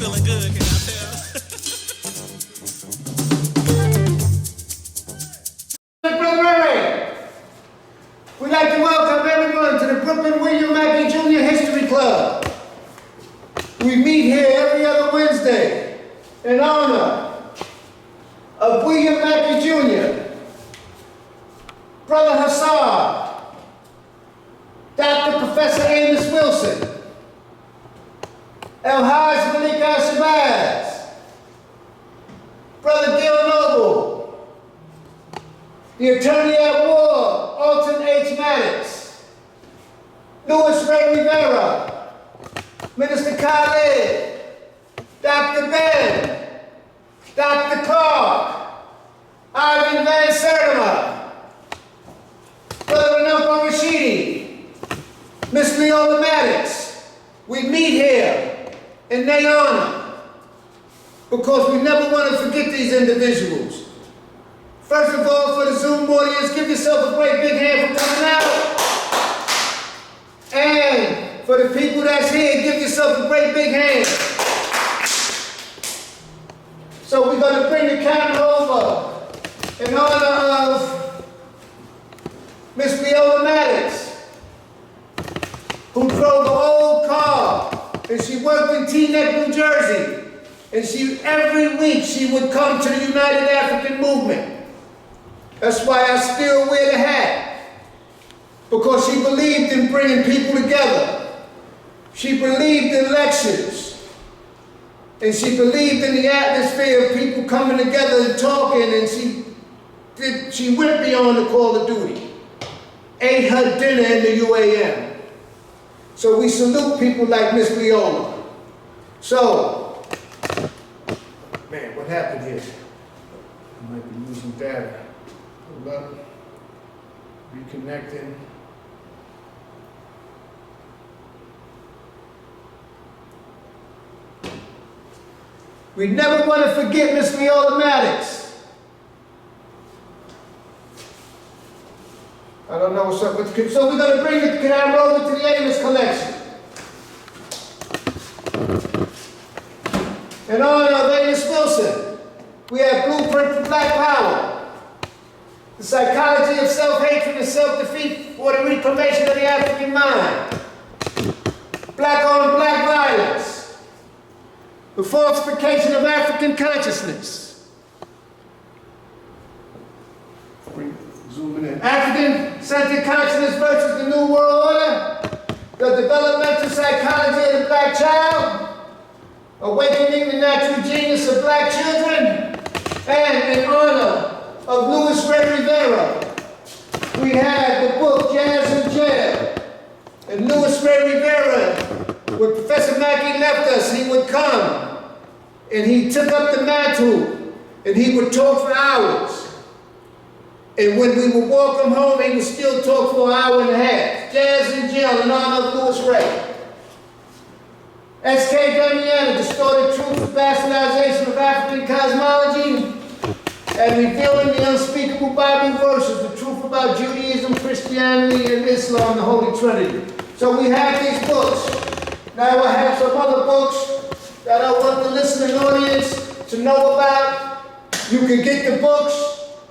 feeling good, can I tell? Brother Ray, we'd like to welcome everyone to the Brooklyn William Mackey Jr. History Club. We meet here every other Wednesday in honor of William Mackey Jr., Brother Hassan, Dr. Professor Amos Wilson, El Haj Malik Al-Shabazz, Brother Gil Noble, the Attorney at War, Alton H. Maddox, Louis Ray Rivera, Minister Khalid, Dr. Ben, Dr. Clark, Ivan Van Sertima, Brother Anoko Rashidi, Miss Leola Maddox. We meet here in their honor because we never want to forget these individuals. First of all, for the Zoom audience, give yourself a great big hand for coming out. And for the people that's here, give yourself a great big hand. So we're going to bring the camera over in honor of Miss Leola Maddox, who drove an old car, and she worked in Teaneck, New Jersey. And every week she would come to the United African Movement. That's why I still wear the hat, because she believed in bringing people together. She believed in lectures, and she believed in the atmosphere of people coming together and talking, and she went beyond the call of duty. Ate her dinner in the UAM. So we salute people like Miss Leola. So, man, what happened here? I might be losing data. Hold up. Reconnecting. We never want to forget Miss Leola Maddox. I don't know what's up with the, so we're going to bring the camera over to the Amos collection. In honor of Amos Wilson, we have Blueprint for Black Power, the psychology of self-hatred and self-defeat for the reclamation of the African mind, black-on-black violence, the falsification of African consciousness. Zooming in. African-centered consciousness versus the New World Order, the developmental psychology of the black child, awakening the natural genius of black children, and in honor of Louis Ray Rivera, we have the book Jazz in Jail. And Louis Ray Rivera, when Professor Mackey left us, he would come and he took up the mantle and he would talk for hours. And when we would walk him home, he would still talk for an hour and a half. Jazz in Jail in honor of Louis Ray. S.K. Damiano, Distorted Truth of Bastardization of African Cosmology, and Revealing the Unspeakable Bible Verses, the truth about Judaism, Christianity, and Islam, the Holy Trinity. So we have these books. Now I have some other books that I want the listening audience to know about. You can get the books.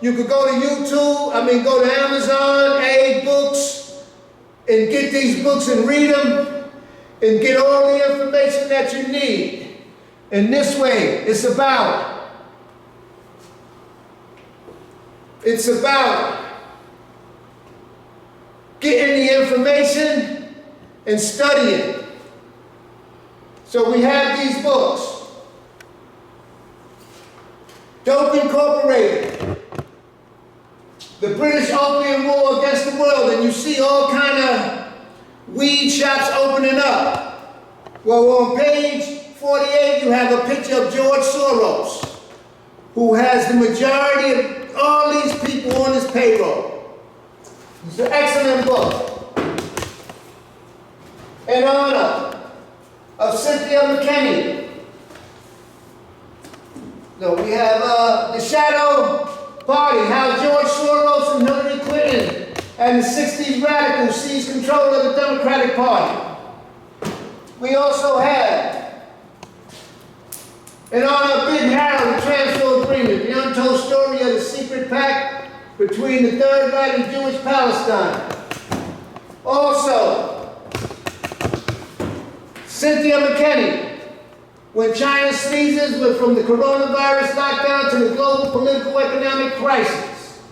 You could go to YouTube, go to Amazon, A Books, and get these books and read them, and get all the information that you need. And this way, it's about getting the information and studying. So we have these books. Dope Incorporated. The British Opium War Against the World, and you see all kind of weed shops opening up. Well, on page 48, you have a picture of George Soros, who has the majority of all these people on his payroll. It's an excellent book. In honor of Cynthia McKinney. No, we have The Shadow Party, how George Soros and Hillary Clinton and the 60s radicals seized control of the Democratic Party. We also have In honor of Big Harold, the transfer agreement, the untold story of the secret pact between the Third Reich and Jewish Palestine. Also, Cynthia McKinney, when China sneezes, went from the coronavirus lockdown to the global political economic crisis.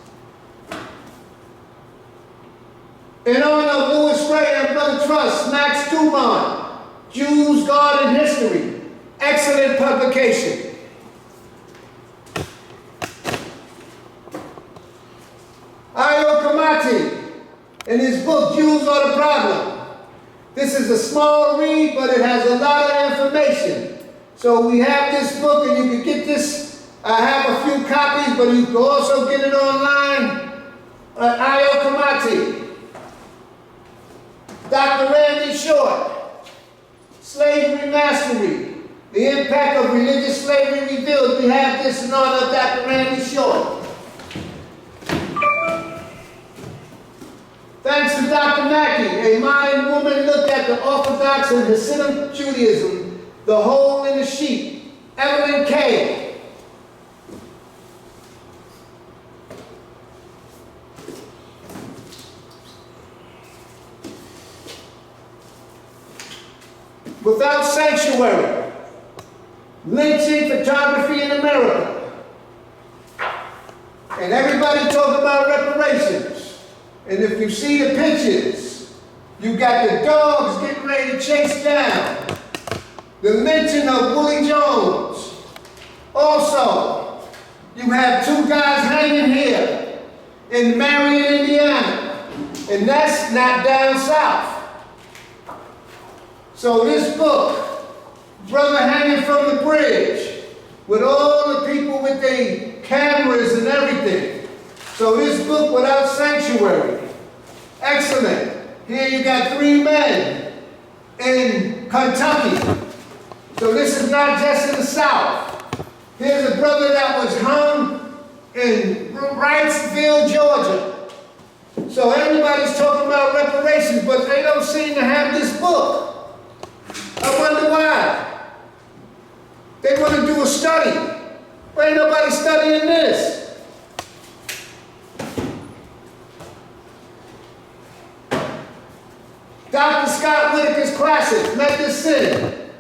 In honor of Louis Ray and Brother Trust, Max Duman, Jews, God, and History. Excellent publication. Ayo Kamati, in his book, Jews Are the Problem. This is a small read, but it has a lot of information. So we have this book, and you can get this. I have a few copies, but you can also get it online. Ayo Kamati. Dr. Randy Short, Slavery Mastery. The impact of religious slavery revealed. We have this in honor of Dr. Randy Short. Thanks to Dr. Mackey, a modern woman look at the Orthodox and Hasidic Judaism, the hole in the sheep. Evelyn Kay. Without Sanctuary. Lynching photography in America. And everybody talk about reparations. And if you see the pictures, you got the dogs getting ready to chase down the lynching of Willie Jones. Also, you have two guys hanging here in Marion, Indiana. And that's not down south. So this book, Brother Hanging from the Bridge, with all the people with their cameras and everything. So this book, Without Sanctuary, excellent. Here you got 3 men in Kentucky. So this is not just in the South. Here's a brother that was hung in Wrightsville, Georgia. So everybody's talking about reparations, but they don't seem to have this book. I wonder why. They want to do a study. Why ain't nobody studying this? Dr. Scott Whitaker's classic, Medicine,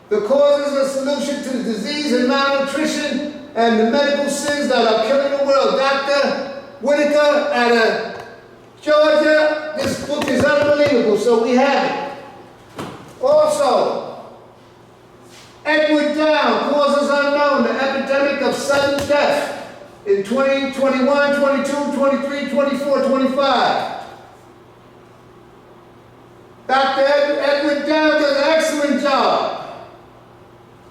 the causes and solution to the disease and malnutrition and the medical sins that are killing the world. Dr. Whitaker out of Georgia, this book is unbelievable, so we have it. Also, Edward Down, Causes Unknown, the epidemic of sudden death in 2021, 22, 23, 24, 25. Dr. Edward Down does an excellent job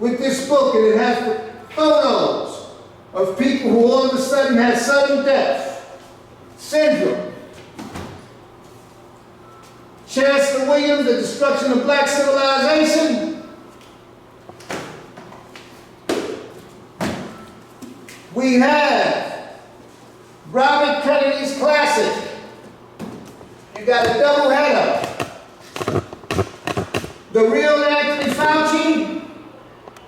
with this book, and it has photos of people who all of a sudden had sudden death syndrome. Chancellor Williams, The Destruction of Black Civilization. We have Robert Kennedy's classic. You got a double header. The Real Anthony Fauci,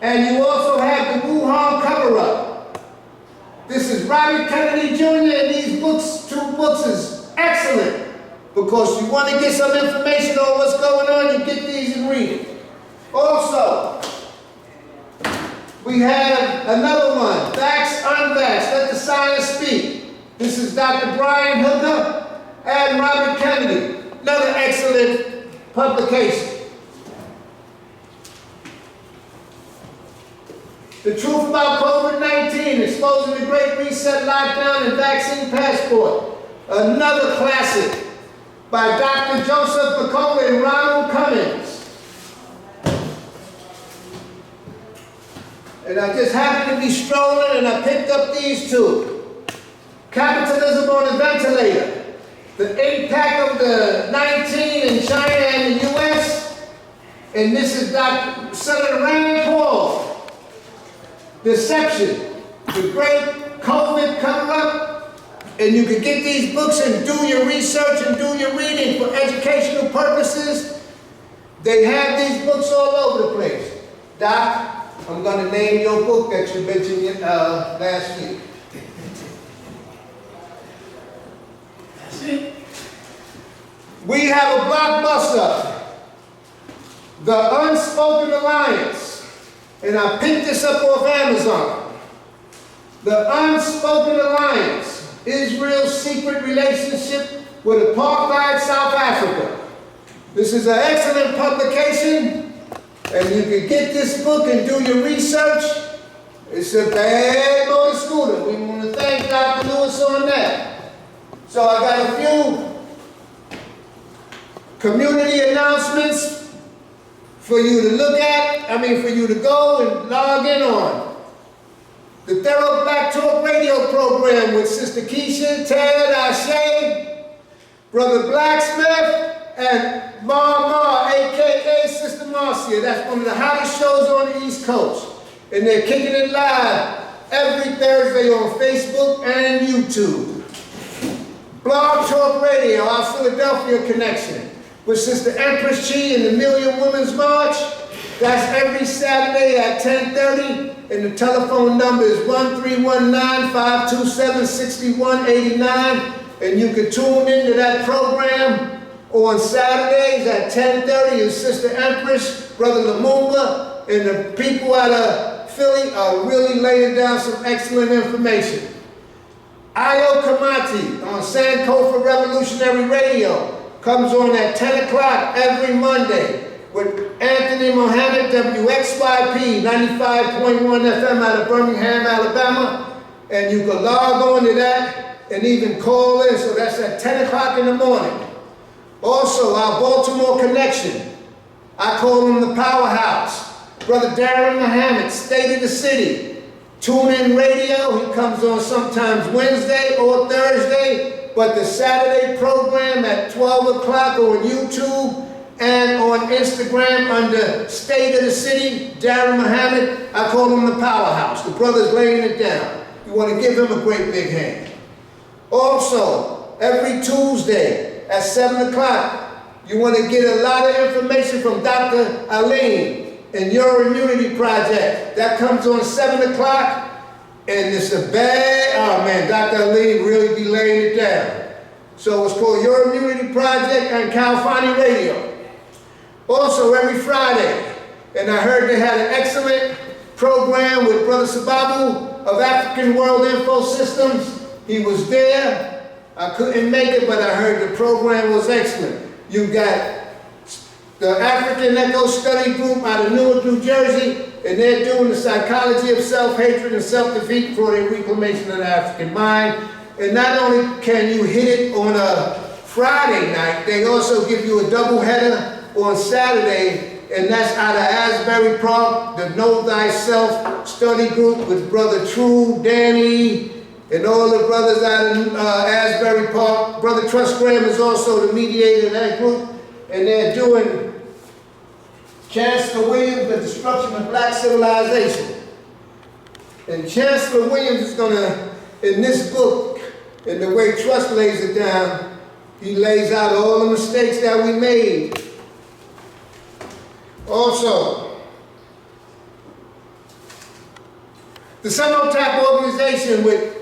and you also have the Wuhan cover-up. This is Robert Kennedy Jr., and these books, 2 books, is excellent because you want to get some information on what's going on, you get these and read it. Also, we have another one, Vax Unvaxxed, Let the Science Speak. This is Dr. Brian Hooker and Robert Kennedy. Another excellent publication. The Truth About COVID-19, Exposing the Great Reset, Lockdown, and Vaccine Passport. Another classic by Dr. Joseph McCullough and Ronald Cummings. And I just happened to be strolling and I picked up these 2. Capitalism on a Ventilator. The impact of the 19 in China and the US. And this is Dr. Senator Rand Paul. Deception. The great COVID cover-up. And you can get these books and do your research and do your reading for educational purposes. They have these books all over the place. Doc, I'm going to name your book that you mentioned last week. That's it. We have a blockbuster, The Unspoken Alliance, and I picked this up off Amazon. The Unspoken Alliance, Israel's secret relationship with apartheid South Africa. This is an excellent publication, and you can get this book and do your research. It's a bad motor scooter. We want to thank Dr. Lewis on that. So I got a few community announcements for you to look at, for you to go and log in on. The Thorough Black Talk radio program with Sister Keisha, Ted, Ashe, Brother Blacksmith, and Mama, a.k.a. Sister Marcia. That's one of the hottest shows on the East Coast. And they're kicking it live every Thursday on Facebook and YouTube. Blog Talk Radio, our Philadelphia connection, with Sister Empress Chi and the Million Women's March. That's every Saturday at 10:30, and the telephone number is 1319-527-6189, and you can tune into that program on Saturdays at 10:30, and Sister Empress, Brother Lumumba, and the people out of Philly are really laying down some excellent information. Ayo Kamati on Sankofa Revolutionary Radio comes on at 10 o'clock every Monday with Anthony Mohammed, WXYP 95.1 FM out of Birmingham, Alabama. And you can log on to that and even call in, so that's at 10 o'clock in the morning. Also, our Baltimore connection, I call him the Powerhouse. Brother Darren Muhammad, State of the City. Tune In Radio, he comes on sometimes Wednesday or Thursday, but the Saturday program at 12 o'clock on YouTube and on Instagram under State of the City, Darren Muhammad, I call him the Powerhouse. The brother's laying it down. You want to give him a great big hand. Also, every Tuesday at 7 o'clock, you want to get a lot of information from Dr. Aline and Your Immunity Project. That comes on 7 o'clock, and it's a bad, oh man, Dr. Aline really be laying it down. So it's called Your Immunity Project on California Radio. Also every Friday, and I heard they had an excellent program with Brother Sababu of African World Info Systems. He was there. I couldn't make it, but I heard the program was excellent. You got the African Echo Study Group out of Newark, New Jersey, and they're doing the psychology of self-hatred and self-defeat for the reclamation of the African mind. And not only can you hit it on a Friday night, they also give you a double header on Saturday, and that's out of Asbury Park, the Know Thyself Study Group with Brother True, Danny, and all the brothers out in Asbury Park. Brother Trust Graham is also the mediator of that group, and they're doing Chancellor Williams, The Destruction of Black Civilization. And Chancellor Williams is going to, in this book, in the way Trust lays it down, he lays out all the mistakes that we made. Also, the Summertap organization with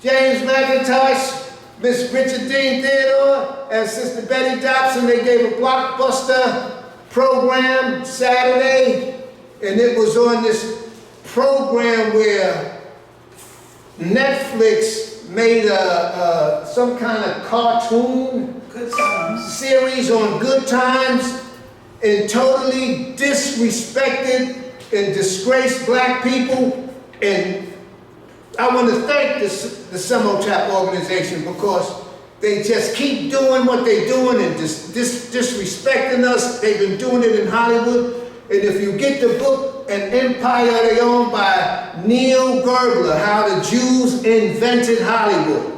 James McIntosh, Miss Richard Dean Theodore, and Sister Betty Dobson, they gave a blockbuster program Saturday, and it was on this program where Netflix made some kind of cartoon series on good times, and totally disrespected and disgraced black people. And I want to thank the Summertap organization, because they just keep doing what they're doing and disrespecting us. They've been doing it in Hollywood. And if you get the book, An Empire They Own by Neil Gerbler, How the Jews Invented Hollywood,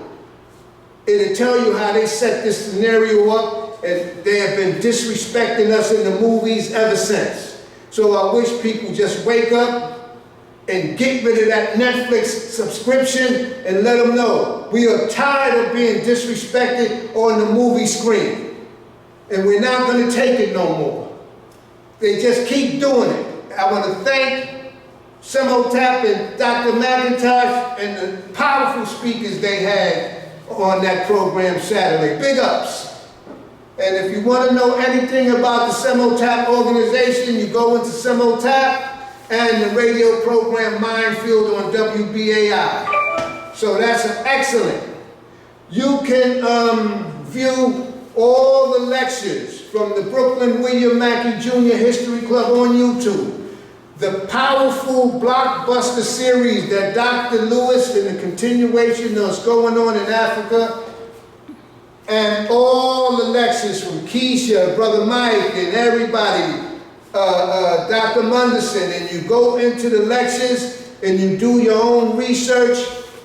it'll tell you how they set this scenario up, and they have been disrespecting us in the movies ever since. So I wish people just wake up and get rid of that Netflix subscription and let them know we are tired of being disrespected on the movie screen. And we're not going to take it no more. They just keep doing it. I want to thank Semotap and Dr. McIntosh and the powerful speakers they had on that program Saturday. Big ups. And if you want to know anything about the Semotap organization, you go into Semotap and the radio program Minefield on WBAI. So that's excellent. You can view all the lectures from the Brooklyn William Mackey Jr. History Club on YouTube. The powerful blockbuster series that Dr. Lewis and the continuation of what's going on in Africa, and all the lectures from Keisha, Brother Mike, and everybody, Dr. Munderson, and you go into the lectures and you do your own research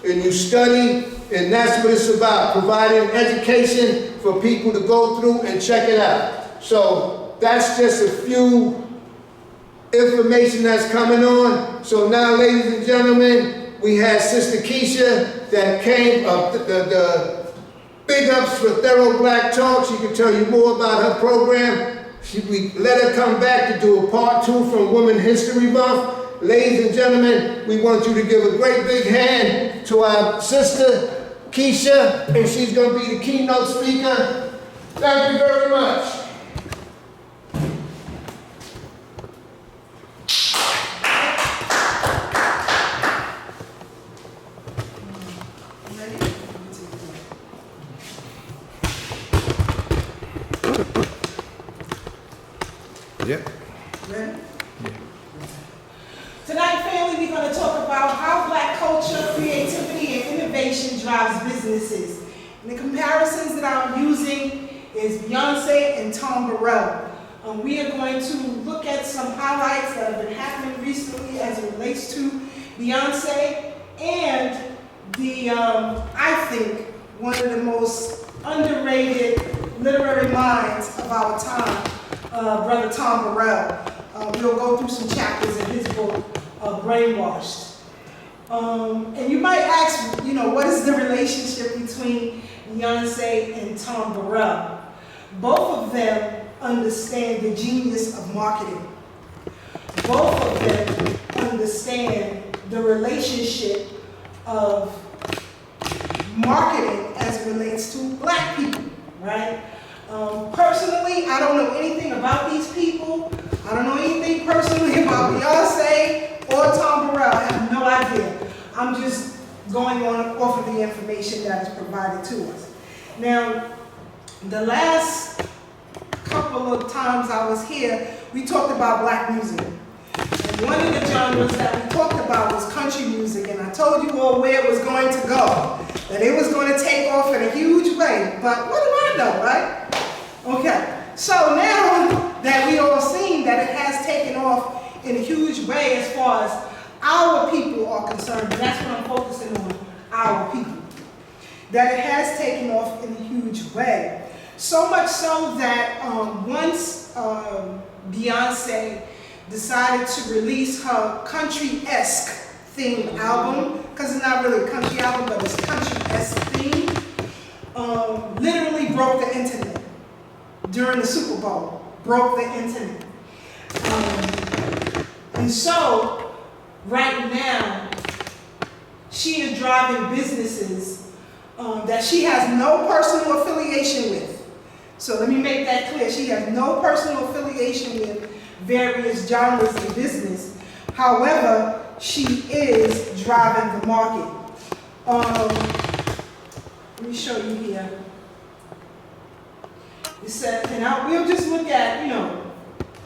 and you study, and that's what it's about, providing education for people to go through and check it out. So that's just a few information that's coming on. So now, ladies and gentlemen, we had Sister Keisha that came up, the big ups for Thorough Black Talk. She can tell you more about her program. We let her come back to do a part 2 from Women History Month. Ladies and gentlemen, we want you to give a great big hand to our sister Keisha, and she's going to be the keynote speaker. Thank you very much. Yep. Ready? Yeah. Tonight, family, we're going to talk about how Black culture, creativity, and innovation drives businesses. And the comparisons that I'm using is Beyonce and Tom Burrell. We are going to look at some highlights that have been happening recently as it relates to Beyonce and the, I think, one of the most underrated literary minds of our time, Brother Tom Burrell. We'll go through some chapters in his book, Brainwashed. And you might ask, you know, what is the relationship between Beyonce and Tom Burrell? Both of them understand the genius of marketing. Both of them understand the relationship of marketing as it relates to Black people, right? Personally, I don't know anything about these people. I don't know anything personally about Beyonce or Tom Burrell. I have no idea. I'm just going off of the information that is provided to us. Now, the last couple of times I was here, we talked about Black music. And one of the genres that we talked about was country music, and I told you all where it was going to go. That it was going to take off in a huge way. But what do I know, right? Okay, so now that we all seen that it has taken off in a huge way as far as our people are concerned, and that's what I'm focusing on, our people. That it has taken off in a huge way. So much so that once Beyonce decided to release her country-esque themed album, because it's not really a country album, but it's country-esque themed, literally broke the internet during the Super Bowl, broke the internet. And so, right now, she is driving businesses that she has no personal affiliation with. So let me make that clear. She has no personal affiliation with various genres of business. However, she is driving the market. Let me show you here. It said, and we'll just look at, you know,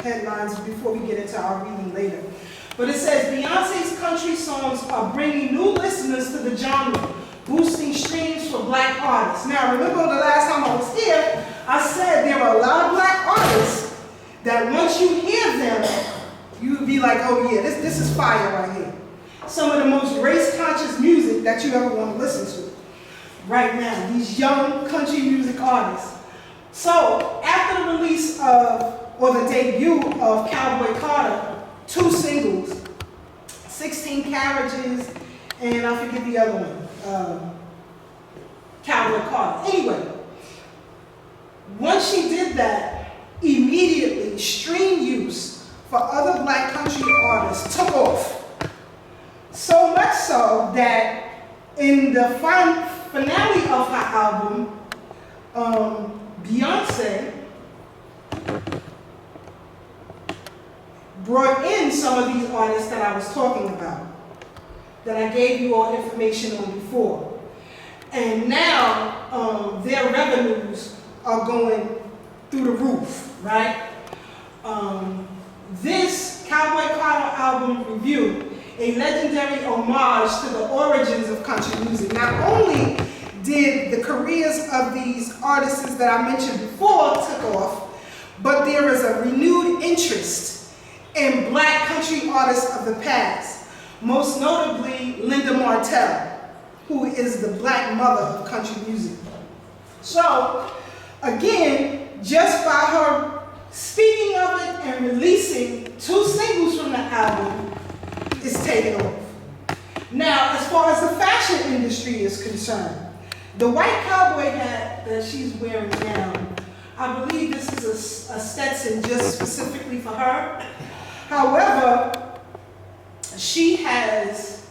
headlines before we get into our reading later. But it says, Beyonce's country songs are bringing new listeners to the genre, boosting streams for Black artists. Now, remember the last time I was here, I said there are a lot of Black artists that once you hear them, you would be like, oh yeah, this is fire right here. Some of the most race-conscious music that you ever want to listen to right now, these young country music artists. So, after the release of, or the debut of Cowboy Carter, 2 singles, 16 Carriages, and I forget the other one, Cowboy Carter. Anyway, once she did that, immediately stream use for other Black country artists took off. So much so that in the finale of her album, Beyonce brought in some of these artists that I was talking about, that I gave you all information on before. And now their revenues are going through the roof, right? This Cowboy Carter album review, a legendary homage to the origins of country music. Not only did the careers of these artists that I mentioned before took off, but there is a renewed interest in black country artists of the past, most notably Linda Martell, who is the black mother of country music. So, again, just by her speaking of it and releasing 2 singles from the album, it's taken off. Now, as far as the fashion industry is concerned, the white cowboy hat that she's wearing now, I believe this is a Stetson just specifically for her. However, she has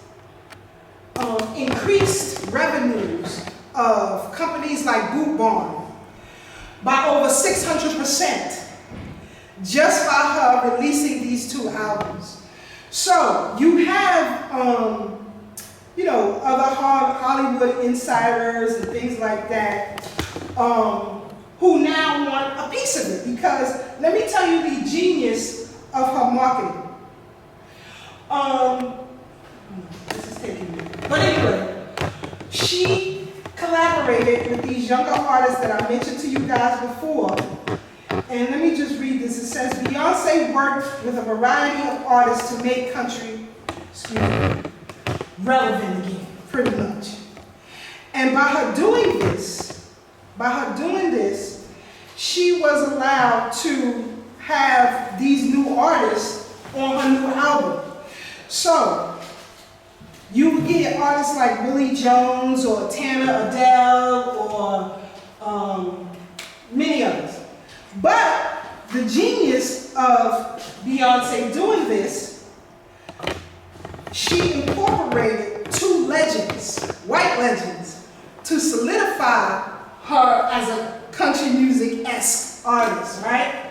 increased revenues of companies like Boot Barn by over 600% just by her releasing these 2 albums. So you have, other Hollywood insiders and things like that who now want a piece of it, because let me tell you the genius of her marketing. This is taking me. But anyway, she collaborated with these younger artists that I mentioned to you guys before. And let me just read this. It says, Beyonce worked with a variety of artists to make country, relevant again, pretty much. And by her doing this, she was allowed to have these new artists on her new album. So, you would get artists like Willie Jones or Tana Adele or many others. But the genius of Beyonce doing this, she incorporated 2 legends, white legends, to solidify her as a country music-esque artist, right?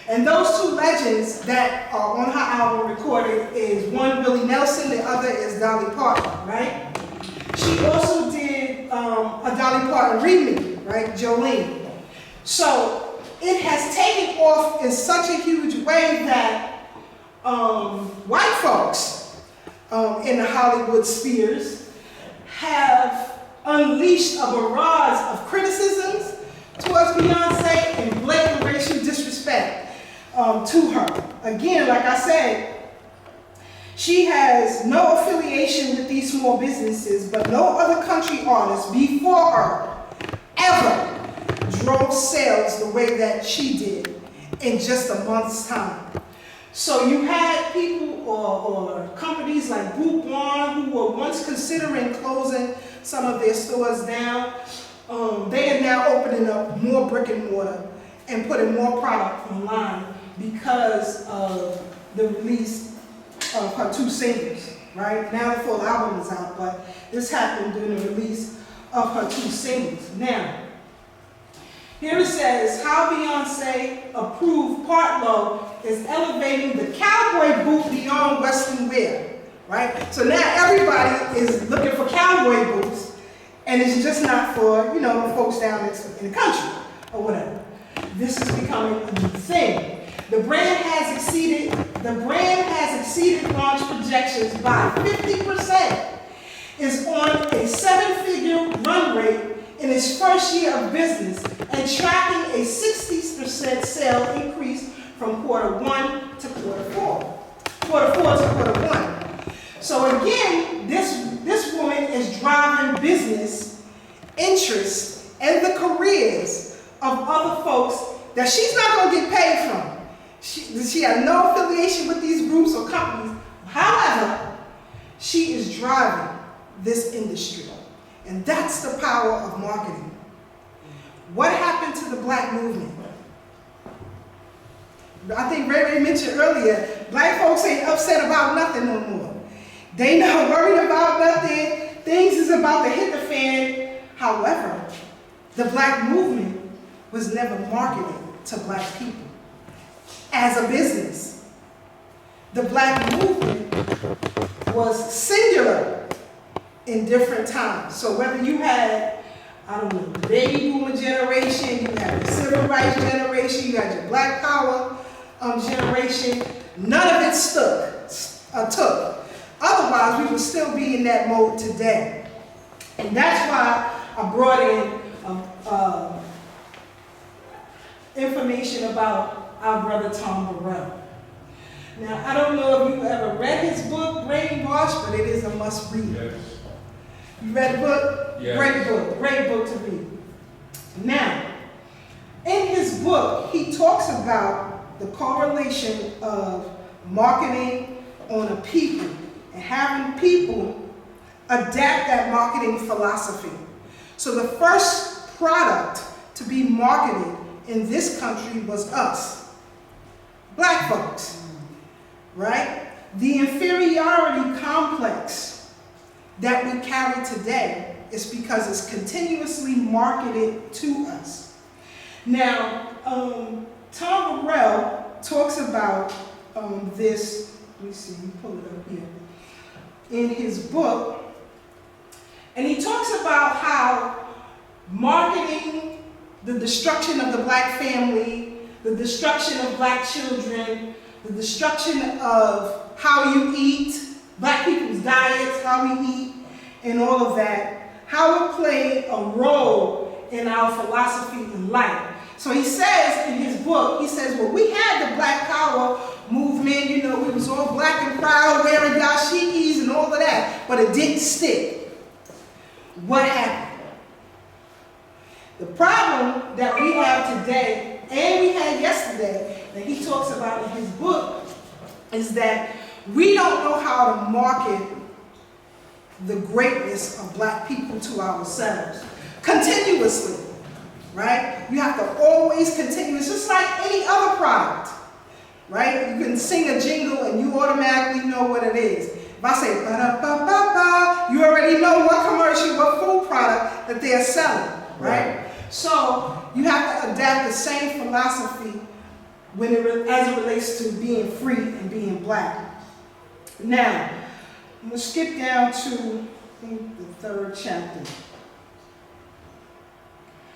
And those 2 legends that are on her album recorded is one Willie Nelson, the other is Dolly Parton, right? She also did a Dolly Parton remix, right, Jolene. So it has taken off in such a huge way that white folks in the Hollywood spheres have unleashed a barrage of criticisms towards Beyonce and blatant racial disrespect to her. Again, like I said, she has no affiliation with these small businesses, but no other country artist before her ever drove sales the way that she did in just a month's time. So you had people or companies like Boot Barn who were once considering closing some of their stores down. They are now opening up more brick and mortar and putting more product online because of the release of her 2 singles, right? Now the full album is out, but this happened during the release of her 2 singles. Now, here it says, how Beyonce approved Partlow is elevating the cowboy boot beyond Western wear, right? So now everybody is looking for cowboy boots, and it's just not for, the folks down in the country or whatever. This is becoming a new thing. The brand has exceeded launch projections by 50%. It's on a 7-figure run rate in its first year of business and tracking a 60% sale increase from Q1 to Q4. Q4 to Q1. So again, this woman is driving business, interest, and the careers of other folks that she's not going to get paid from. She has no affiliation with these groups or companies. However, she is driving this industry. And that's the power of marketing. What happened to the black movement? I think Ray mentioned earlier, black folks ain't upset about nothing no more. They not worried about nothing. Things is about to hit the fan. However, the black movement was never marketed to black people as a business. The black movement was singular in different times. So whether you had, I don't know, the baby boomer generation, you had the civil rights generation, you had your black power generation, none of it took. Otherwise, we would still be in that mode today. And that's why I brought in information about our brother Tom Burrell. Now, I don't know if you ever read his book, Brainwash, but it is a must read. Yes. You read the book? Yes. Great book to read. Now, in his book, he talks about the correlation of marketing on a people and having people adapt that marketing philosophy. So the first product to be marketed in this country was us, black folks, right? The inferiority complex that we carry today is because it's continuously marketed to us. Now, Tom Burrell talks about this, let me see, pull it up here, in his book, and he talks about how marketing the destruction of the black family, the destruction of black children, the destruction of how you eat, black people's diets, how we eat, and all of that, how it played a role in our philosophy in life. So he says in his book, he says, well, we had the Black Power movement, you know, we was all black and proud, wearing dashikis and all of that, but it didn't stick. What happened? The problem that we have today, and we had yesterday, that he talks about in his book, is that we don't know how to market the greatness of black people to ourselves continuously, right? You have to always continue. It's just like any other product, right? You can sing a jingle and you automatically know what it is. If I say ba-da-ba-ba-ba, you already know what commercial, what food product that they're selling, right? So you have to adapt the same philosophy when as it relates to being free and being black. Now, I'm going to skip down to, I think, the 3rd chapter.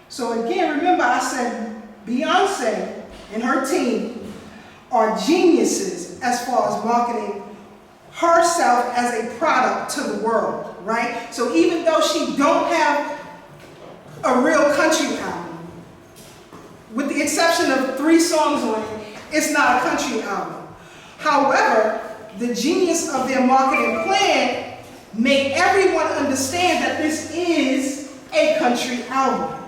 So again, remember I said Beyonce and her team are geniuses as far as marketing herself as a product to the world, right? So even though she don't have a real country album, with the exception of 3 songs on it, it's not a country album. However, the genius of their marketing plan made everyone understand that this is a country album.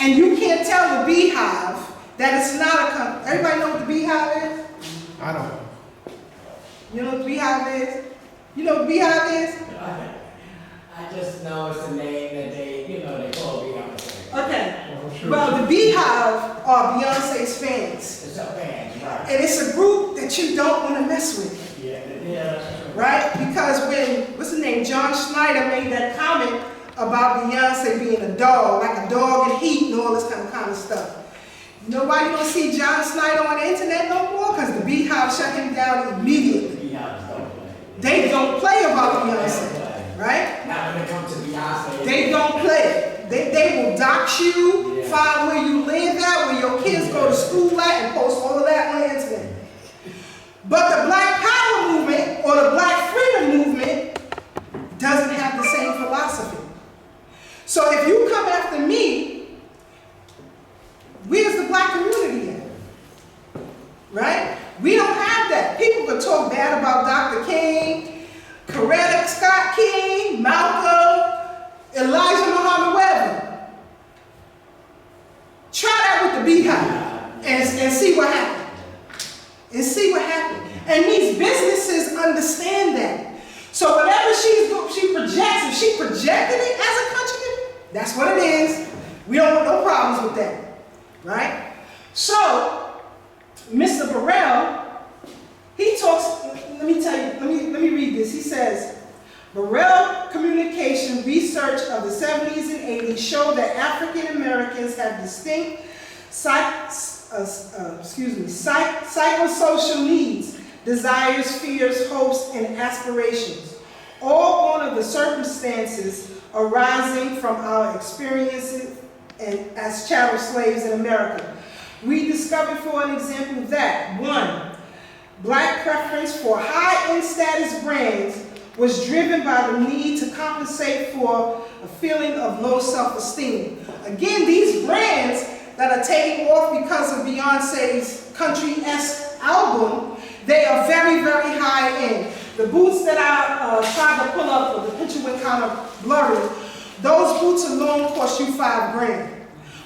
And you can't tell the Beehive that it's not a country. Everybody know what the Beehive is? I don't know. You know what the Beehive is? You know what the Beehive is? I just know it's a name that they call Beyonce. Okay. Well, sure. Well, the Beehive are Beyonce's fans. It's a band, right? And it's a group that you don't want to mess with. Yeah. Right? Because when, what's his name, John Schneider made that comment about Beyonce being a dog, like a dog in heat and all this kind of stuff. Nobody gonna see John Schneider on the internet no more because the Beehive shut him down immediately. They don't play about Beyonce, right? Now when it comes to Beyonce, They don't play. They will dox you, find where you live at, where your kids go to school at, and post all of that on the internet. But the Black Power movement or the Black Freedom movement doesn't have the same philosophy. So if you come after me, where's the black community at? Right? We don't have that. People can talk bad about Dr. King, Coretta Scott King, Malcolm, Elijah Muhammad Webber. Try that with the Beehive and see what happens. And see what happens. And these businesses understand that. So whatever she projects, if she projected it as a country, that's what it is. We don't want no problems with that. Right? So, Mr. Burrell, he talks, let me read this. He says, distinct psychosocial needs, desires, fears, hopes, and aspirations, all born of the circumstances arising from our experiences and as chattel slaves in America. We discovered, for an example, that 1. Black preference for high-end status brands was driven by the need to compensate for a feeling of low self-esteem. Again, these brands that are taking off because of Beyonce's country-esque album, they are very, very high-end. The boots that I tried to pull up, but the picture went kind of blurry, those boots alone cost you $5,000.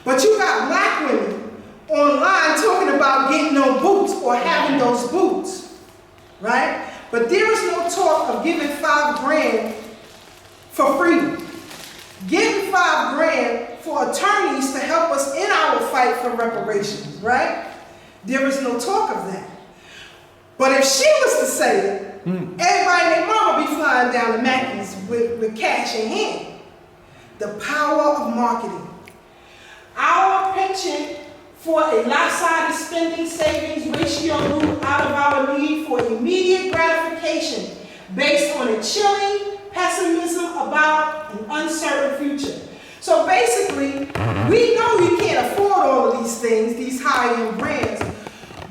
But you got black women online talking about getting no boots or having those boots, right? But there is no talk of giving $5,000 for freedom. Giving $5,000 for attorneys to help us in our fight for reparations, right? There is no talk of that. But if she was to say it, everybody and their mama be flying down to Mackey's with cash in hand. The power of marketing. Our penchant for a lopsided spending savings ratio grew out of our need for immediate gratification based on a chilling pessimism about an uncertain future. So basically, we know you can't afford all of these things, these high-end brands,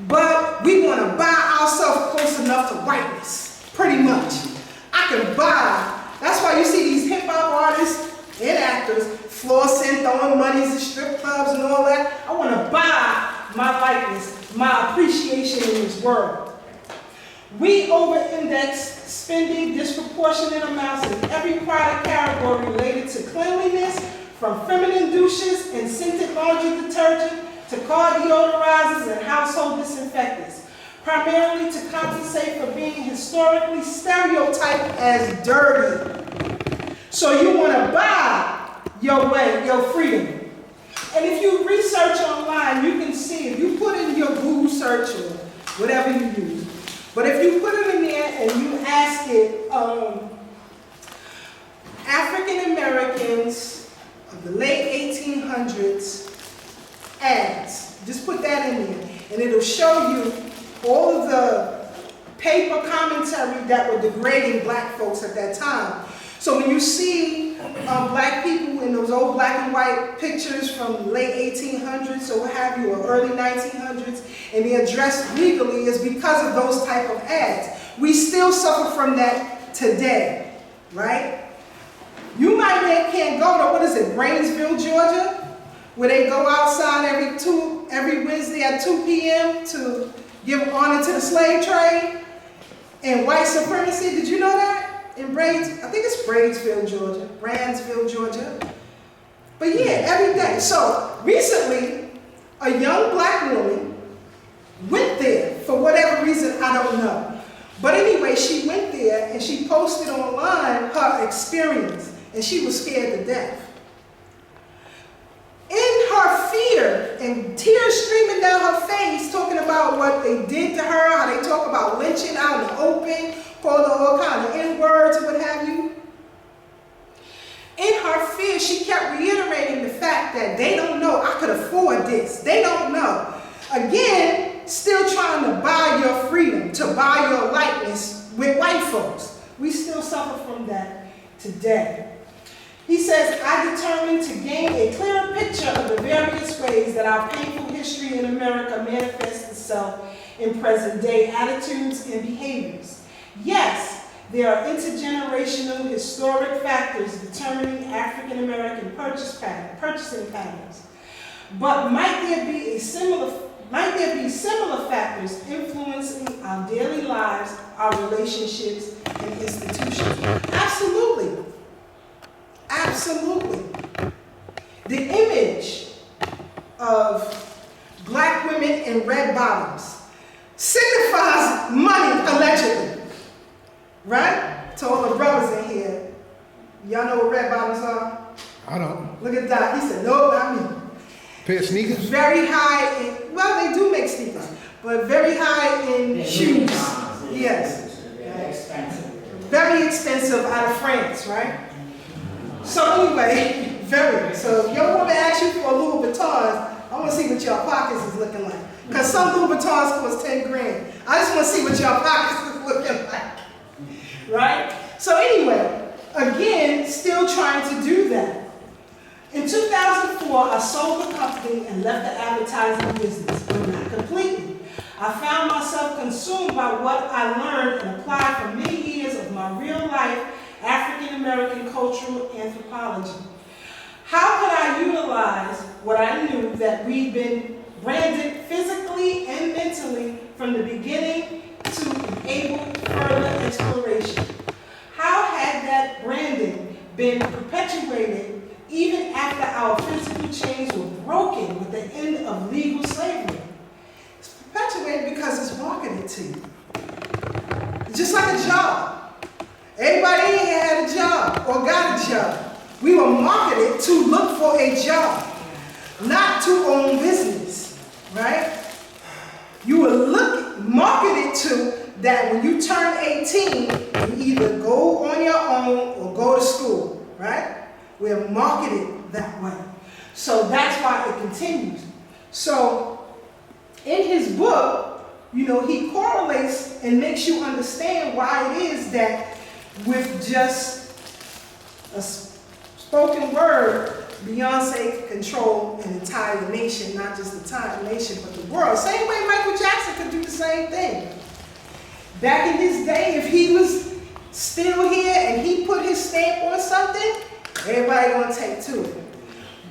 but we want to buy ourselves close enough to whiteness, pretty much. I can buy, that's why you see these hip-hop artists and actors flossing, throwing monies at strip clubs and all that. I want to buy my likeness, my appreciation in this world. We over-index spending disproportionate amounts in every product category related to cleanliness, from feminine douches and scented laundry detergent to car deodorizers and household disinfectants, primarily to compensate for being historically stereotyped as dirty. So you want to buy your way, your freedom. And if you research online, you can see, if you put in your Google search or whatever you use, but if you put it in there and you ask it, African Americans of the late 1800s ads, just put that in there, and it'll show you all of the paper commentary that were degrading black folks at that time. So when you see black people in those old black and white pictures from the late 1800s or what have you, or early 1900s, and they're dressed legally, is because of those type of ads. We still suffer from that today, right? You might can't go to, what is it, Brainsville, Georgia, where they go outside every Wednesday at 2 p.m. to give honor to the slave trade and white supremacy. Did you know that? I think it's Brainsville, Georgia. But yeah, every day. So recently, a young black woman went there for whatever reason, I don't know. But anyway, she went there and she posted online her experience, and she was scared to death. In her fear and tears streaming down her face, talking about what they did to her, how they talk about lynching out in the open, called her all kind of N-words and what have you. In her fear, she kept reiterating the fact that they don't know I could afford this. They don't know. Again, still trying to buy your freedom, to buy your likeness with white folks. We still suffer from that today. He says, I determined to gain a clearer picture of the various ways that our painful history in America manifests itself in present-day attitudes and behaviors. Yes, there are intergenerational historic factors determining African American purchasing patterns. But might there be similar factors influencing our daily lives, our relationships, and institutions? Absolutely. Absolutely. The image of black women in red bottoms signifies money, allegedly. Right? To all the brothers in here, y'all know what red bottoms are? I don't. Look at that. He said, no, not me. Pair of sneakers? Very high in, well, they do make sneakers, but very high in shoes. Yes. Very expensive. Very expensive out of France, right? So anyway, Very. So if your woman asks you for a Louis Vuitton, I want to see what your pockets is looking like. Because some Louis Vuittons cost 10 grand. I just want to see what your pockets is looking like. Right? So anyway, again, still trying to do that. In 2004, I sold the company and left the advertising business, but not completely. I found myself consumed by what I learned and applied for many years of my real life African American cultural anthropology. How could I utilize what I knew that we'd been branded physically and mentally from the beginning to enable further exploration? How had that branding been perpetuated even after our physical chains were broken with the end of legal slavery? It's perpetuated because it's marketed to you. It's just like a job. Everybody in here had a job or got a job. We were marketed to look for a job, not to own business, right? You were marketed to that when you turn 18, you either go on your own or go to school, right? We're marketed that way. So that's why it continues. So in his book, he correlates and makes you understand why it is that with just a spoken word, Beyonce could control an entire nation, not just the entire nation, but the world. Same way Michael Jackson could do the same thing. Back in his day, if he was still here and he put his stamp on something, everybody gonna take to it.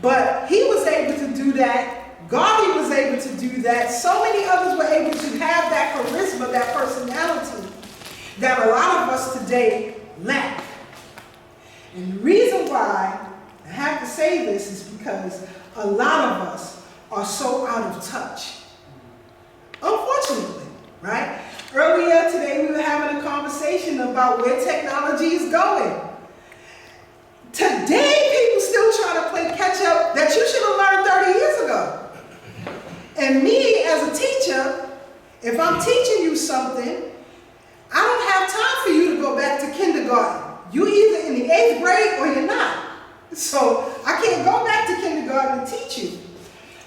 But he was able to do that. Garvey was able to do that. So many others were able to have that charisma, that personality that a lot of us today lack. And the reason why I have to say this is because a lot of us are so out of touch. Unfortunately, right? Earlier today we were having a conversation about where technology is going. Today people still try to play catch up that you should have learned 30 years ago. And me as a teacher, if I'm teaching you something, I don't have time for you to go back to kindergarten. You're either in the 8th grade or you're not. So I can't go back to kindergarten and teach you.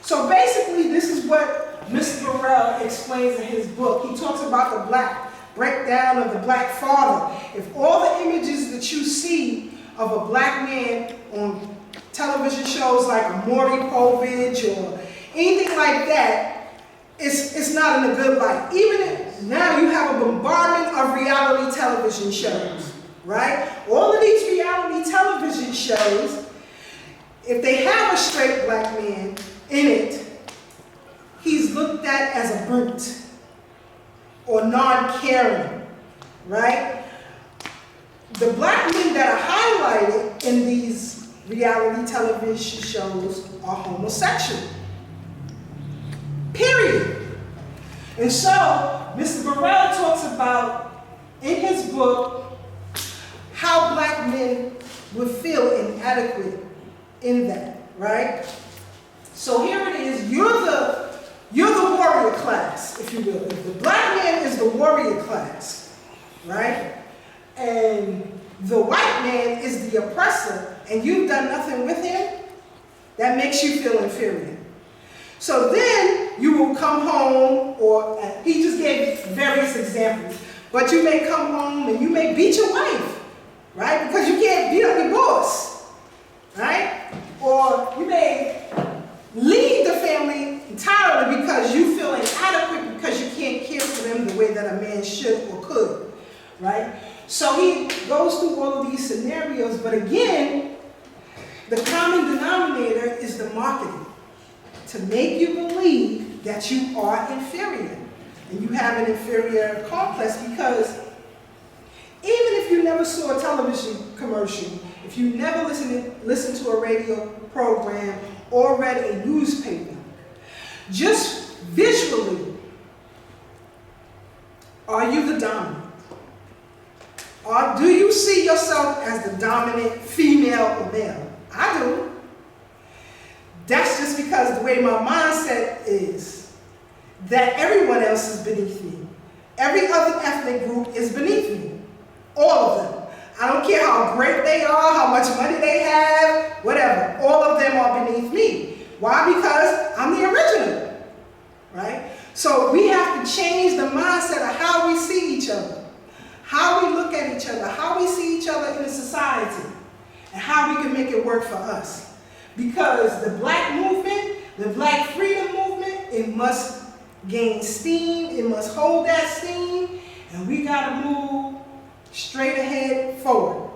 So basically this is what Mr. Burrell explains in his book. He talks about the black breakdown of the black father. If all the images that you see of a black man on television shows like Maury Povich or anything like that, it's not in a good light. Even if now you have a bombardment of reality television shows, right? All of these reality television shows, if they have a straight black man in it, he's looked at as a brute or non-caring, right? The black men that are highlighted in these reality television shows are homosexual. Period. And so, Mr. Burrell talks about, in his book, how black men would feel inadequate in that, right? So here it is, you're the warrior class, if you will. If the black man is the warrior class, right? And the white man is the oppressor, and you've done nothing with him, that makes you feel inferior. So then you will come home, or he just gave various examples, but you may come home and you may beat your wife, right? Because you can't beat up your boss, right? Or you may leave the family entirely because you feel inadequate because you can't care for them the way that a man should or could, right? So he goes through all of these scenarios, but again, the common denominator is the marketing. To make you believe that you are inferior. And you have an inferior complex because even if you never saw a television commercial, if you never listened to a radio program or read a newspaper, just visually, are you the dominant? Or do you see yourself as the dominant female or male? I do. That's just because the way my mindset is that everyone else is beneath me. Every other ethnic group is beneath me. All of them. I don't care how great they are, how much money they have, whatever. All of them are beneath me. Why? Because I'm the original, right? So we have to change the mindset of how we see each other, how we look at each other, how we see each other in a society, and how we can make it work for us. Because the black movement, the black freedom movement, it must gain steam, it must hold that steam, and we gotta move straight ahead forward.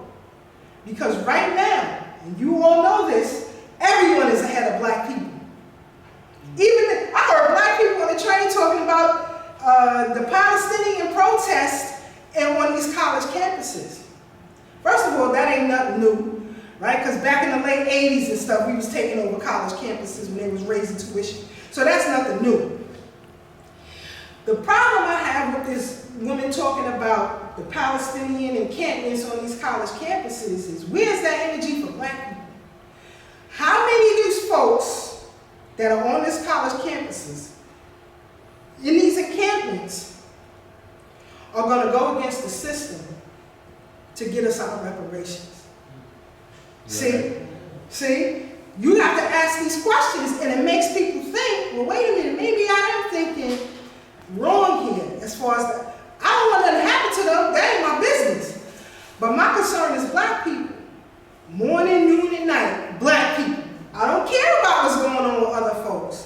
Because right now, and you all know this, everyone is ahead of black people. I heard black people on the train talking about the Palestinian protest in one of these college campuses. First of all, that ain't nothing new, right? Because back in the late 80s and stuff, we was taking over college campuses when they was raising tuition. So that's nothing new. The problem I have with this woman talking about the Palestinian encampments on these college campuses is, where's that energy for black people? How many of these folks that are on these college campuses, in these encampments, are going to go against the system to get us our reparations? Right. See, you have to ask these questions, and it makes people think, well, wait a minute, maybe I am thinking wrong here as far as that. I don't want nothing to happen to them, that ain't my business. But my concern is black people. Morning, noon, and night, black people. I don't care about what's going on with other folks.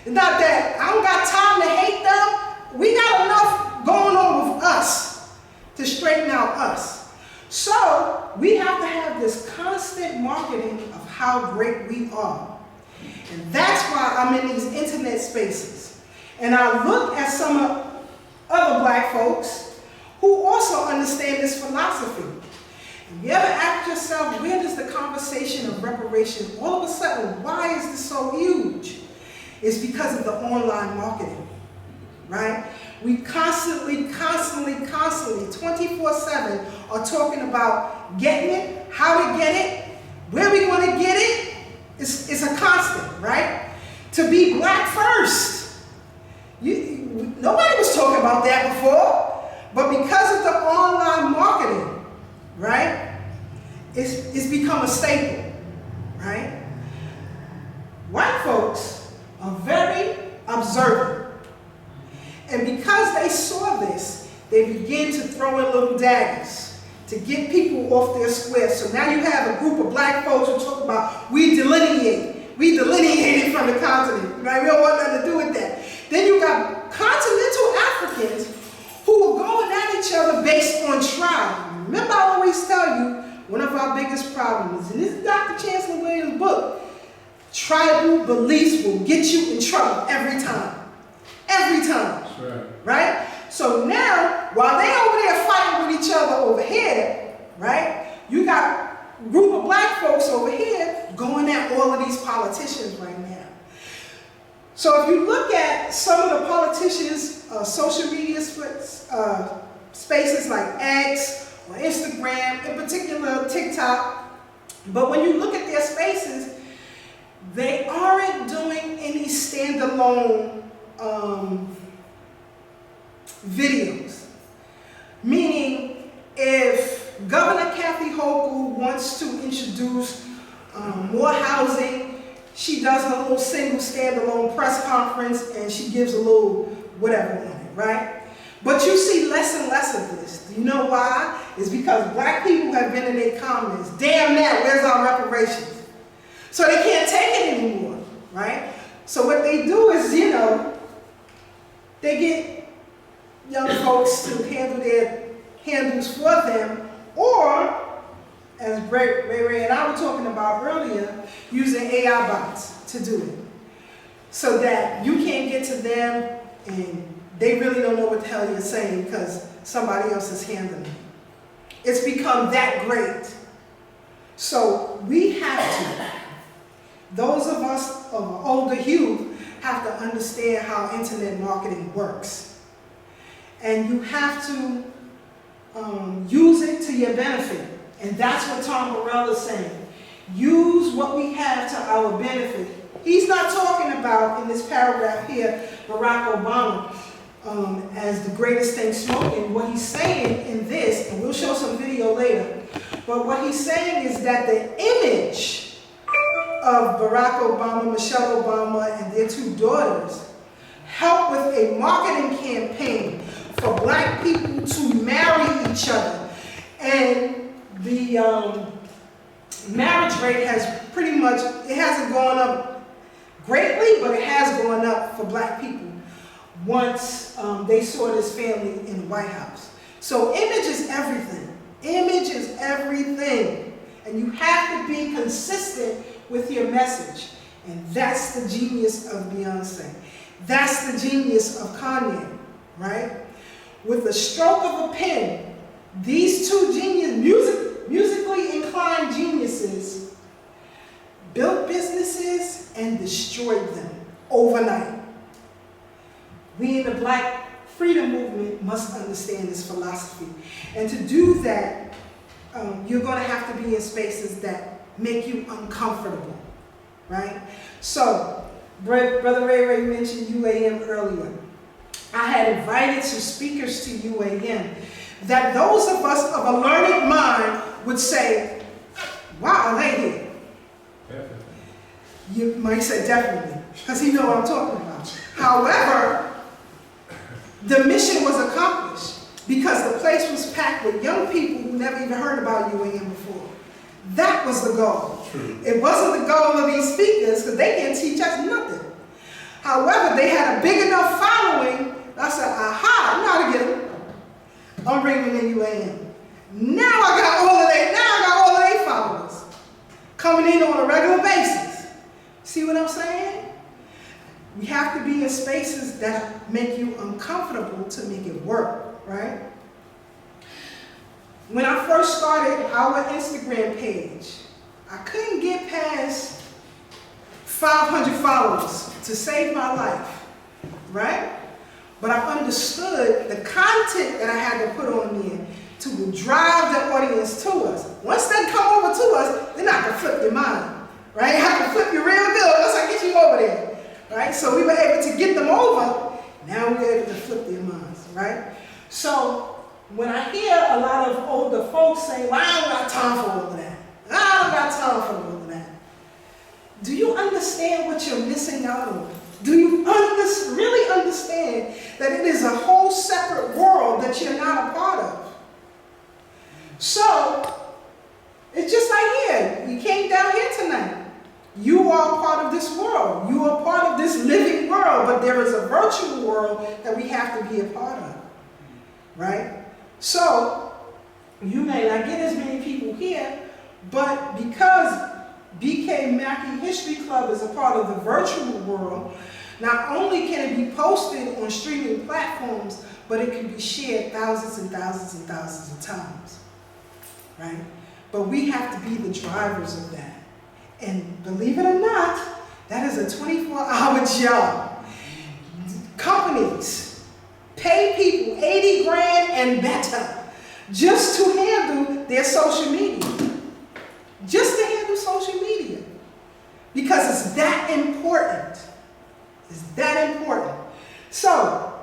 It's not that I don't got time to hate them. We got enough going on with us to straighten out us. So we have to have this constant marketing of how great we are. And that's why I'm in these internet spaces. And I look at some of other black folks who also understand this philosophy. And you ever ask yourself, where does the conversation of reparations, all of a sudden, why is this so huge? It's because of the online marketing, right? We constantly, 24/7 are talking about getting it, how to get it, where we want to get it. It's a constant, right? To be black first. Nobody was talking about that before, but because of the online marketing, right, it's become a staple, right? White folks are very observant, and because they saw this, they began to throw in little daggers to get people off their square. So now you have a group of black folks who talk about, we delineated from the continent, right? We don't want nothing to do with that. Then you got continental Africans who are going at each other based on tribe. Remember, I always tell you, one of our biggest problems, and this is Dr. Chancellor Williams' book, tribal beliefs will get you in trouble every time. Every time. That's right. Right? So now, while they over there fighting with each other over here, right, you got a group of black folks over here going at all of these politicians right now. So if you look at some of the politicians' social media spaces like X or Instagram, in particular TikTok, but when you look at their spaces, they aren't doing any standalone videos. Meaning, if Governor Kathy Hochul wants to introduce more housing, she does a little single standalone press conference and she gives a little whatever on it, right? But you see less and less of this. Do you know why? It's because black people have been in their comments, damn that, where's our reparations? So they can't take it anymore, right? So what they do is, they get young folks to handle their handles for them, or, as Ray and I were talking about earlier, using AI bots to do it. So that you can't get to them and they really don't know what the hell you're saying because somebody else is handling it. It's become that great. So we have to, those of us of an older youth, have to understand how internet marketing works. And you have to use it to your benefit. And that's what Tom Burrell is saying. Use what we have to our benefit. He's not talking about, in this paragraph here, Barack Obama as the greatest thing smoking. What he's saying in this, and we'll show some video later, But what he's saying is that the image of Barack Obama, Michelle Obama, and their two daughters helped with a marketing campaign for black people to marry each other. And the marriage rate has pretty much, it hasn't gone up greatly, but it has gone up for black people once they saw this family in the White House. So image is everything. Image is everything. And you have to be consistent with your message. And that's the genius of Beyonce. That's the genius of Kanye, right? With the stroke of a pen, these two musically inclined geniuses built businesses and destroyed them overnight. We in the Black Freedom Movement must understand this philosophy. And to do that, you're going to have to be in spaces that make you uncomfortable, right? So, Brother Ray mentioned UAM earlier. I had invited some speakers to UAM that those of us of a learned mind would say, wow, are they here? Definitely. You might say definitely, because he knows what I'm talking about. However, the mission was accomplished because the place was packed with young people who never even heard about UAM before. That was the goal. True. It wasn't the goal of these speakers because they can't teach us nothing. However, they had a big enough following. I said, aha, I know how to get them. I'm bringing in UAM. Now I got all of their followers coming in on a regular basis. See what I'm saying? We have to be in spaces that make you uncomfortable to make it work, right? When I first started our Instagram page, I couldn't get past 500 followers to save my life, right? But I understood the content that I had to put on there to drive the audience to us. Once they come over to us, then I can flip your mind, right? I can flip you real good once I get you over there, right? So we were able to get them over. Now we're able to flip their minds, right? So when I hear a lot of older folks say, well, I don't got time for all of that. I don't got time for all of that. Do you understand what you're missing out on? Do you really understand that it is a whole separate world that you're not a part of? So, it's just like here. You came down here tonight. You are a part of this world. You are part of this living world, but there is a virtual world that we have to be a part of, right? So, you may not get as many people here, but because BK Mackey History Club is a part of the virtual world, not only can it be posted on streaming platforms, but it can be shared thousands and thousands and thousands of times, right? But we have to be the drivers of that. And believe it or not, that is a 24-hour job. Companies pay people 80 grand and better just to handle their social media. Just to handle social media. Because it's that important. It's that important. So,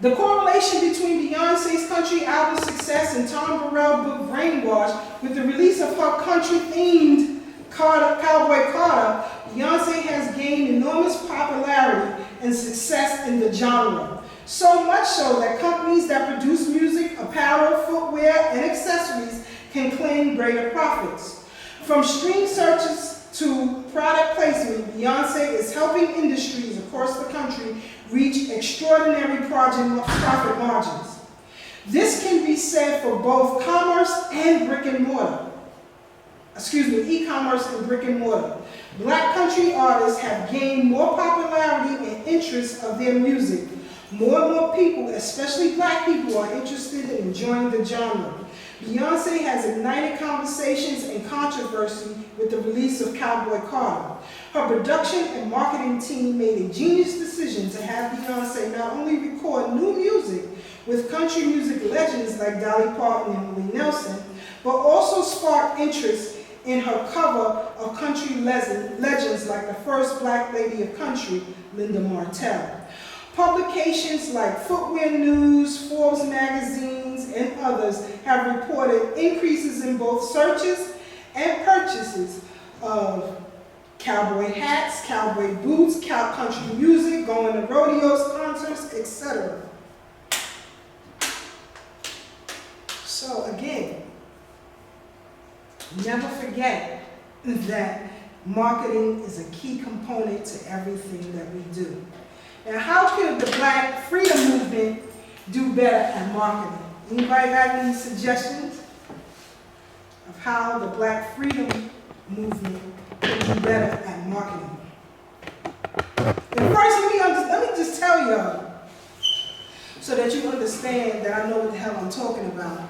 the correlation between Beyonce's country album success and Tom Burrell's book Brainwash with the release of her country-themed Cowboy Carter, Beyonce has gained enormous popularity and success in the genre. So much so that companies that produce music, apparel, footwear, and accessories can claim greater profits. From stream searches to product placement, Beyonce is helping industries across the country reach extraordinary profit margins. This can be said for both commerce and brick and mortar. E-commerce and brick and mortar. Black country artists have gained more popularity and interest of their music. More and more people, especially black people, are interested in enjoying the genre. Beyonce has ignited conversations and controversy with the release of Cowboy Carter. Her production and marketing team made a genius decision to have Beyonce not only record new music with country music legends like Dolly Parton and Willie Nelson, but also spark interest in her cover of country legends like the first black lady of country, Linda Martell. Publications like Footwear News, Forbes magazines, and others have reported increases in both searches and purchases of cowboy hats, cowboy boots, country music, going to rodeos, concerts, etc. So again, never forget that marketing is a key component to everything that we do. Now, how could the Black Freedom Movement do better at marketing? Anybody got any suggestions of how the Black Freedom Movement can do better at marketing? And first, let me just tell y'all, so that you understand that I know what the hell I'm talking about,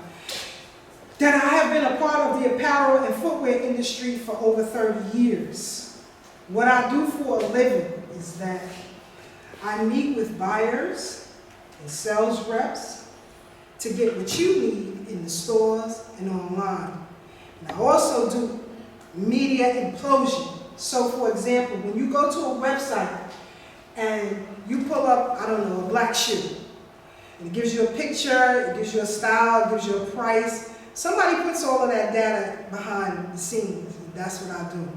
that I have been a part of the apparel and footwear industry for over 30 years. What I do for a living is that I meet with buyers and sales reps to get what you need in the stores and online. And I also do media implosion. So for example, when you go to a website and you pull up, I don't know, a black shoe, and it gives you a picture, it gives you a style, it gives you a price. Somebody puts all of that data behind the scenes, and that's what I do.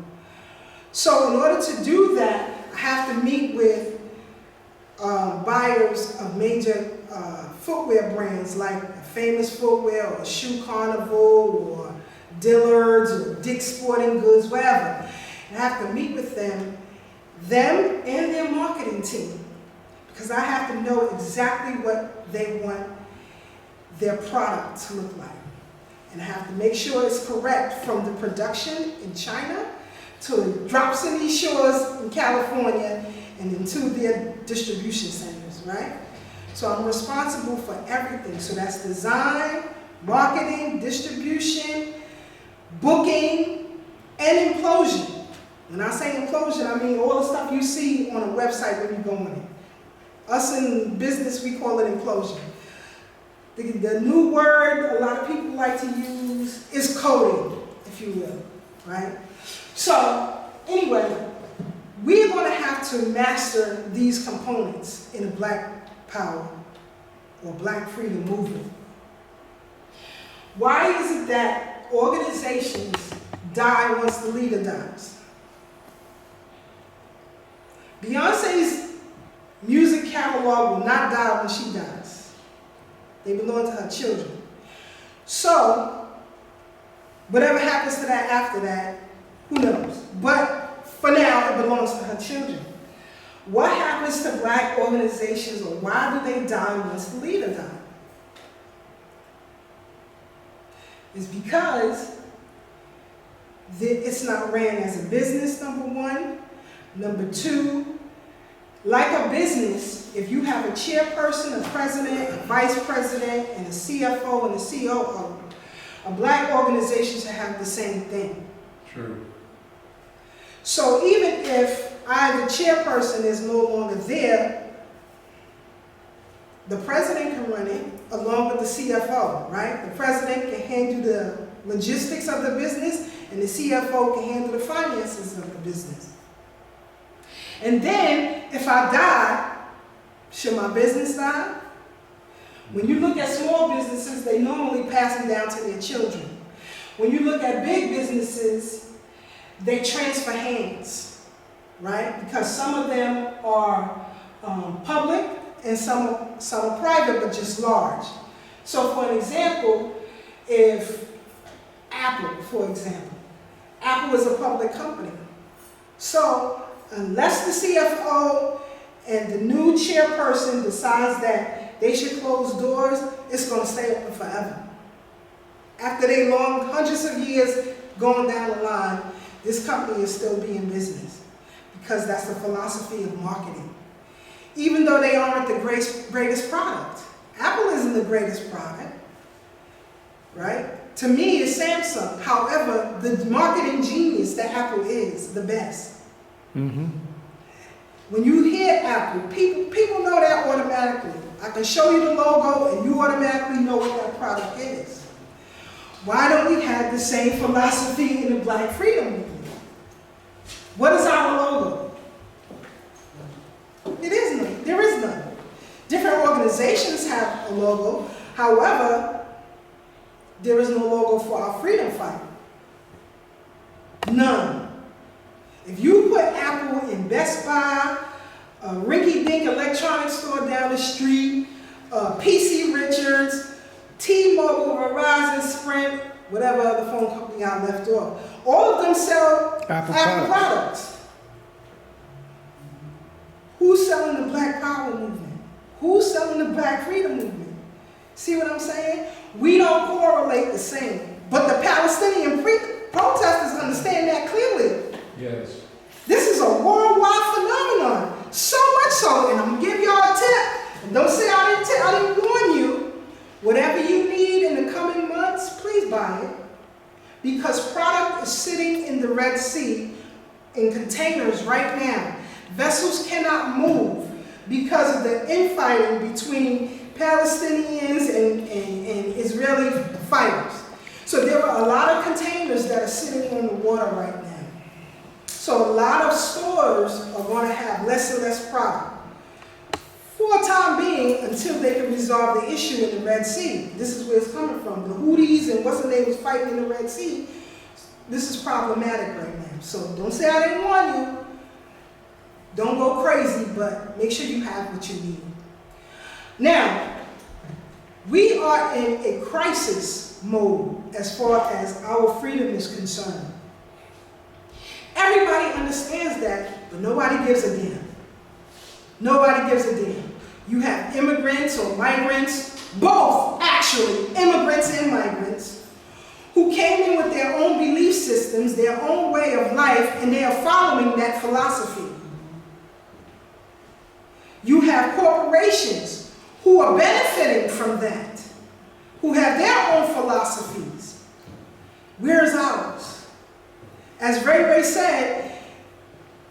So in order to do that, I have to meet with buyers of major footwear brands like Famous Footwear or Shoe Carnival or Dillard's or Dick's Sporting Goods, whatever. And I have to meet with them and their marketing team, because I have to know exactly what they want their product to look like. And I have to make sure it's correct from the production in China to it drops in these shores in California and into their distribution centers, right? So I'm responsible for everything. So that's design, marketing, distribution, booking, and implosion. When I say implosion, I mean all the stuff you see on a website when you go on it. Us in business, we call it implosion. The new word a lot of people like to use is coding, if you will, right? So anyway, we're going to have to master these components in the Black Power or Black Freedom Movement. Why is it that organizations die once the leader dies? Beyonce's music catalog will not die when she dies. They belong to her children. So, whatever happens to that after that, who knows? But for now, it belongs to her children. What happens to black organizations, or why do they die once the leader dies? It's because it's not ran as a business, number one. Number two, like a business, if you have a chairperson, a president, a vice president, and a CFO and a COO, a black organization should have the same thing. True. So even if the chairperson is no longer there, the president can run it along with the CFO, right? The president can handle the logistics of the business, and the CFO can handle the finances of the business. And then, if I die, should my business die? When you look at small businesses, they normally pass them down to their children. When you look at big businesses, they transfer hands, right? Because some of them are public and some are private, but just large. So for an example, if Apple, for example, Apple is a public company. So unless the CFO and the new chairperson decides that they should close doors, it's going to stay open forever. After they long hundreds of years going down the line, this company is still being business, because that's the philosophy of marketing. Even though they aren't the greatest product. Apple isn't the greatest product, right? To me, it's Samsung. However, the marketing genius that Apple is the best. Mm-hmm. When you hear Apple, people know that automatically. I can show you the logo and you automatically know what that product is. Why don't we have the same philosophy in the Black Freedom Movement? What is our logo? It is none. There is none. Different organizations have a logo. However, there is no logo for our freedom fighter. None. If you put Apple in Best Buy, a rinky-dink electronics store down the street, PC Richards, T-Mobile, Verizon, Sprint, whatever other phone company I left off, all of them sell Apple products. Who's selling the Black Power movement? Who's selling the Black Freedom movement? See what I'm saying? We don't correlate the same. But the Palestinian protesters understand that clearly. Yes. This is a worldwide phenomenon. So much so, and I'm gonna give y'all a tip. And don't say I didn't warn you. Whatever you need in the coming months, please buy it. Because product is sitting in the Red Sea in containers right now. Vessels cannot move because of the infighting between Palestinians and Israeli fighters. So there are a lot of containers that are sitting on the water right now. So a lot of stores are going to have less and less product for a time being until they can resolve the issue in the Red Sea. This is where it's coming from. The Houthis and what's the name was fighting in the Red Sea. This is problematic right now. So don't say I didn't warn you. Don't go crazy, but make sure you have what you need. Now, we are in a crisis mode as far as our freedom is concerned. Everybody understands that, but nobody gives a damn. Nobody gives a damn. You have immigrants or migrants, both actually, immigrants and migrants, who came in with their own belief systems, their own way of life, and they are following that philosophy. You have corporations who are benefiting from that, who have their own philosophies. Where's ours? As Ray Ray said,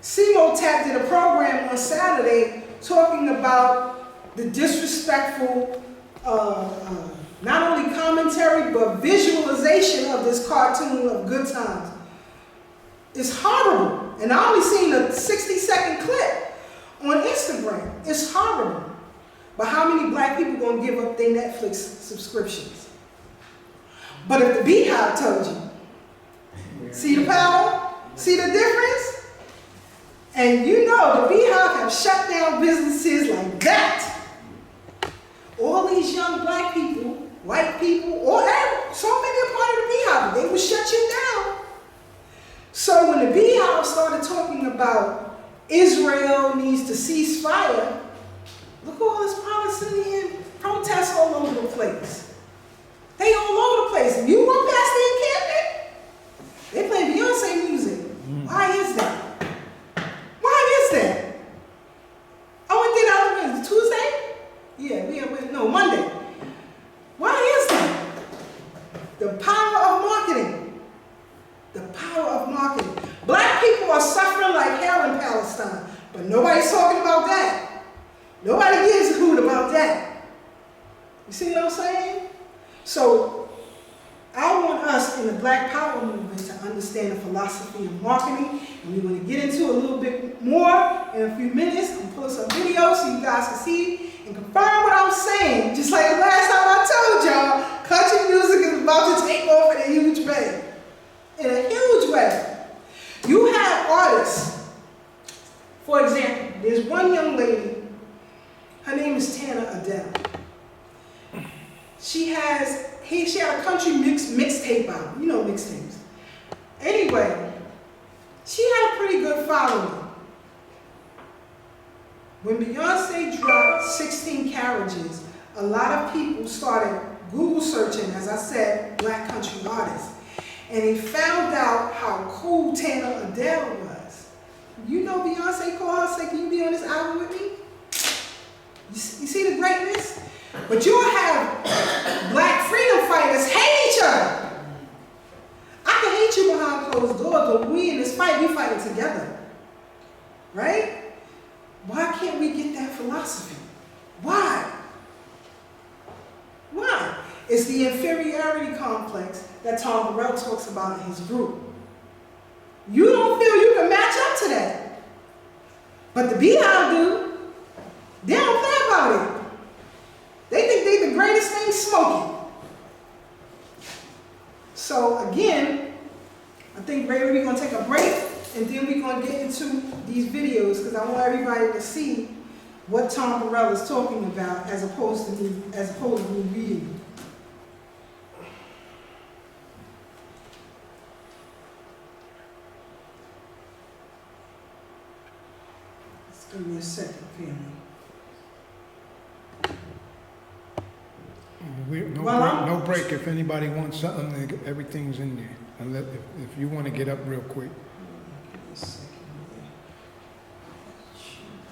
CMOTAP did a program on Saturday talking about the disrespectful, not only commentary, but visualization of this cartoon of Good Times. It's horrible. And I only seen a 60-second clip on Instagram. It's horrible. But how many black people gonna give up their Netflix subscriptions? But if the Beehive told you, see the power? See the difference? And you know the Beehive have shut down businesses like that. All these young black people, white people, or so many are part of the Beehive, they will shut you down. So when the Beehive started talking about Israel needs to cease fire, look at all this Palestinian protests all over the place. They all over the place. If you walk past the encampment, they play Beyonce music. Why is that? Why is that? I went there the other Tuesday? Yeah, no, Monday. Why is that? The power of marketing. The power of marketing. Black people are suffering like hell in Palestine, but nobody's talking about that. Nobody gives a hoot about that. You see what I'm saying? So I want us in the Black Power movement to understand the philosophy of marketing, and we're going to get into a little bit more in a few minutes. I'm going to pull some videos so you guys can see and confirm what I'm saying. Just like the last time I told y'all, country music is about to take off in a huge way. In a huge way. You have artists. For example, there's one young lady, her name is Tana Adele. She had a country mixtape out. You know mixtapes. Anyway, she had a pretty good following. When Beyonce dropped 16 Carriages, a lot of people started Google searching, as I said, black country artists. And they found out how cool Tana Adele was. You know Beyonce called her, said, can you be on this album with me? You see the greatness? But you'll have black freedom fighters hate each other. I can hate you behind closed doors, but we in this fight, we fighting together. Right? Why can't we get that philosophy? Why? Why? It's the inferiority complex that Tom Burrell talks about in his group. You don't feel you can match up to that. But the Beehive do. They don't play about it. this thing smoking. So again, I think maybe we're going to take a break and then we're going to get into these videos because I want everybody to see what Tom Burrell is talking about as opposed to me reading. Just give me a second, family. No break if anybody wants something, everything's in there. Unless, if you want to get up real quick. Give me a second.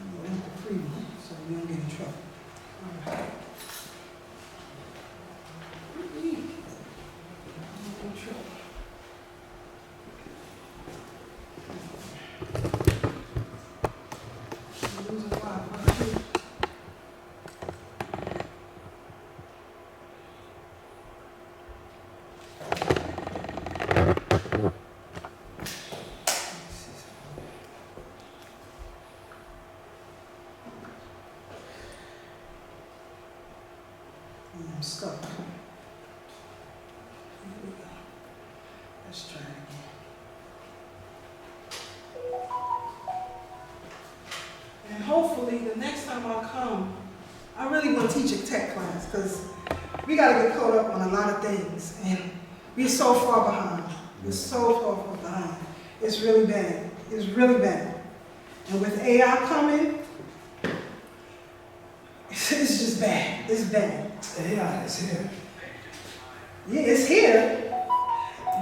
We want the freedom, so we don't get in trouble. All right. In trouble. I'm losing Wi-Fi too. I'm stuck. Here we go. Let's try it again. And hopefully the next time I come, I really want to teach a tech class because we got to get caught up on a lot of things and we're so far behind. We're so far behind. It's really bad. It's really bad. And with AI coming, it's just bad. It's bad. AI is here. Yeah, it's here.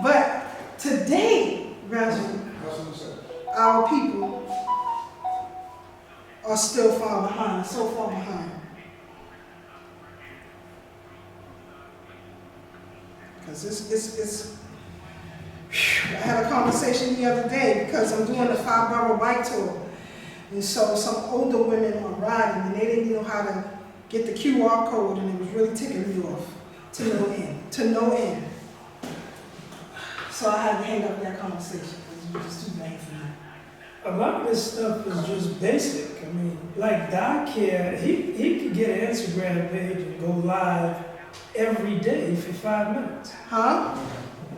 But today, Reggie, our people are still far behind, so far behind. Because it's I had a conversation the other day because I'm doing the 5-borough bike tour. And so some older women are riding and they didn't know how to get the QR code and it was really ticking me off to no end, So I had to hang up that conversation because it was just too bad for me. A lot of this stuff is just basic. I mean, like Doc here, he could get an Instagram page and go live every day for 5 minutes. Huh?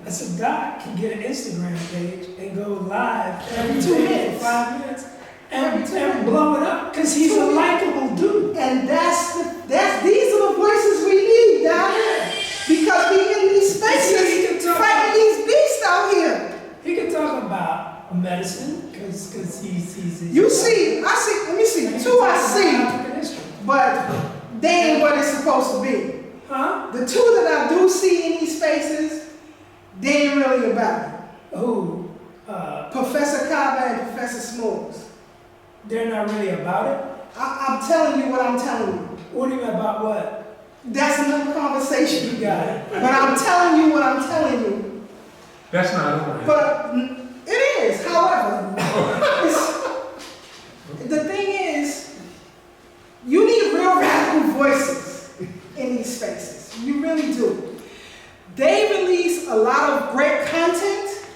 I said Doc can get an Instagram page and go live every 2 day minutes. for 5 minutes Every 2 and minutes. blow it up because he's a likable dude. And these are the voices we need down here. Because we in these spaces fighting these beasts out here. He can talk about medicine because he's You see, let me see, the two I see, but they ain't what it's supposed to be. Huh? The two that I do see in these spaces, they ain't really about it. Who? Professor Kaba and Professor Smokes. They're not really about it? I'm telling you what I'm telling you. What do you mean about what? That's another conversation. You got it. But I'm telling you what I'm telling you. That's not right. But it is, however. The thing is, you need real radical voices in these spaces. You really do. They release a lot of great content.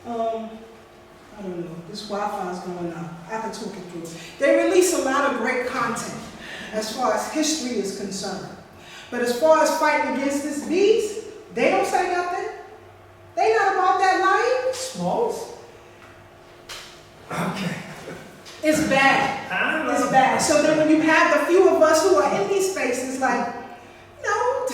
I don't know, this Wi-Fi is going out. I can talk it through. They release a lot of great content as far as history is concerned. But as far as fighting against this beast, they don't say nothing. They not about that life. Smalls? Okay. It's bad. I don't know. It's bad. So then when you have the few of us who are in these spaces, like, no,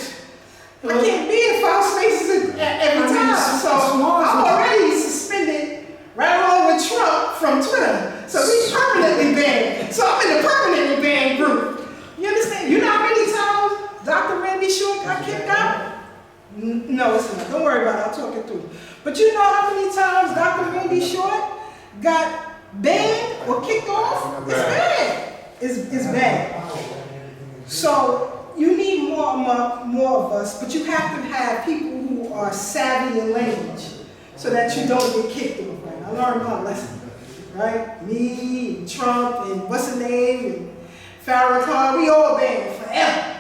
I can't be in 5 spaces every time. So I'm already suspended right along with Trump from Twitter. So he's permanently banned. So I'm in the permanently banned group. You understand? You know how many times Dr. Randy Short got kicked out? No, it's not. Don't worry about it. I'll talk it through. But you know how many times Dr. Randy Short got banned or kicked off? It's bad. It's bad. So you need more of us, but you have to have people who are savvy in language so that you don't get kicked off. Right? I learned my lesson. Right? Me, and Trump, and what's his name, and Farrakhan, we all banned forever.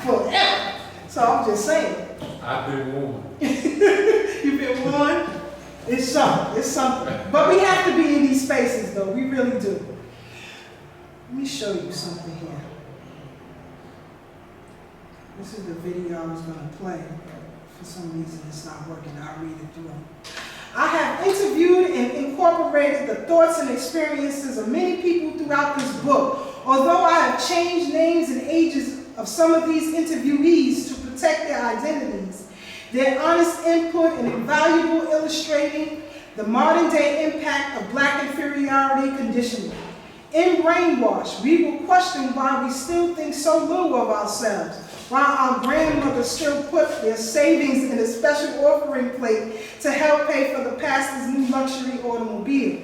Forever. So I'm just saying. I've been warned. You've been warned? It's something. It's something. But we have to be in these spaces, though. We really do. Let me show you something here. This is the video I was going to play. For some reason, it's not working. I'll read it through. I have interviewed and incorporated the thoughts and experiences of many people throughout this book. Although I have changed names and ages of some of these interviewees to protect their identities, their honest input and invaluable illustrating the modern day impact of black inferiority conditioning. In Brainwash, we will question why we still think so little of ourselves, while our grandmothers still put their savings in a special offering plate to help pay for the pastor's new luxury automobile,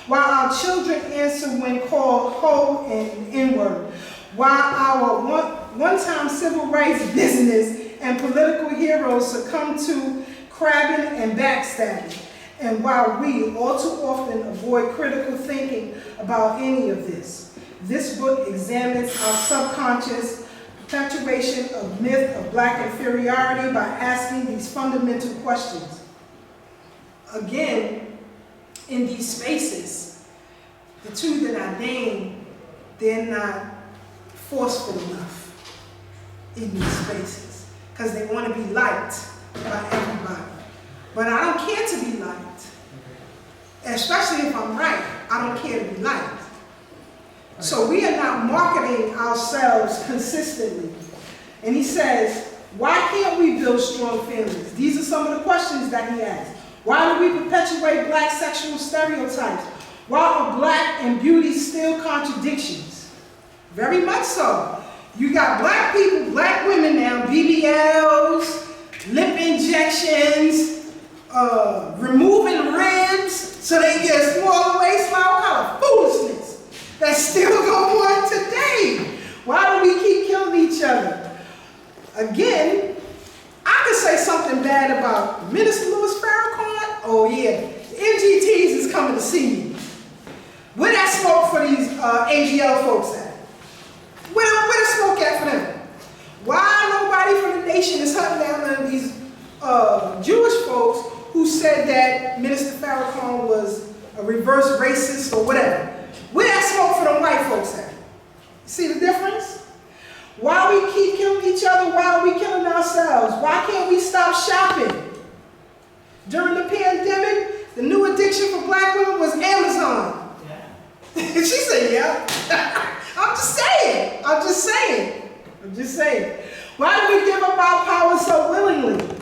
while our children answer when called ho and N-word, while our one-time civil rights business and political heroes succumb to crabbing and backstabbing, and while we all too often avoid critical thinking about any of this. This book examines our subconscious perpetuation of myth of black inferiority by asking these fundamental questions. Again, in these spaces, the two that I named, they're not forceful enough in these spaces because they want to be liked by everybody. But I don't care to be liked, especially if I'm right. I don't care to be liked. So we are not marketing ourselves consistently. And he says, why can't we build strong families? These are some of the questions that he asked. Why do we perpetuate black sexual stereotypes? Why are black and beauty still contradictions? Very much so. You got black people, black women now, BBLs, lip injections, removing ribs so they get a smaller waistline. What kind of foolishness that's still going on today? Why do we keep killing each other? Again, I could say something bad about Minister Louis Farrakhan. Oh yeah, MGTs is coming to see me. Where that smoke for these AGL folks at? Where the smoke at for them? Why nobody from the nation is hunting down none of these Jewish folks who said that Minister Farrakhan was a reverse racist or whatever? Where that smoke for them white folks at? See the difference? Why we keep killing each other? Why are we killing ourselves? Why can't we stop shopping? During the pandemic, the new addiction for black women was Amazon. Yeah. She said, yeah. I'm just saying. Why do we give up our power so willingly?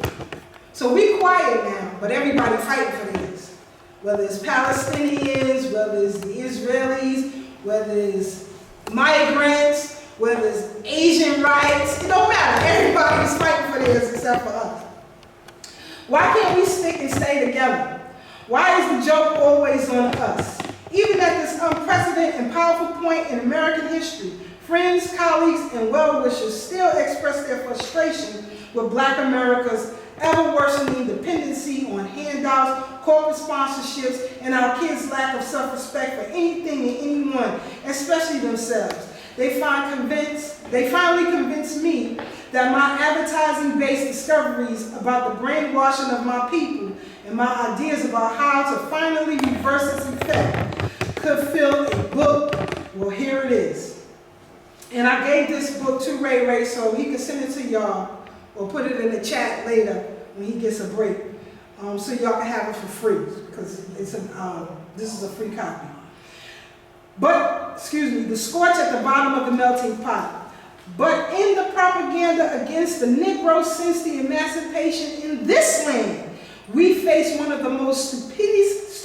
So we quiet now, but everybody fighting for this. Whether it's Palestinians, whether it's the Israelis, whether it's migrants, whether it's Asian rights, it don't matter. Everybody's fighting for this except for us. Why can't we stick and stay together? Why is the joke always on us? Even at this unprecedented and powerful point in American history, friends, colleagues, and well-wishers still express their frustration with Black America's ever-worsening dependency on handouts, corporate sponsorships, and our kids' lack of self-respect for anything and anyone, especially themselves. They finally convinced me that my advertising-based discoveries about the brainwashing of my people and my ideas about how to finally reverse its effect could fill a book. Well, here it is. And I gave this book to Ray Ray so he could send it to y'all or put it in the chat later when he gets a break, so y'all can have it for free because it's this is a free copy. But, excuse me, the scorch at the bottom of the melting pot. But in the propaganda against the Negro since the emancipation in this land, we face one of the most stupendous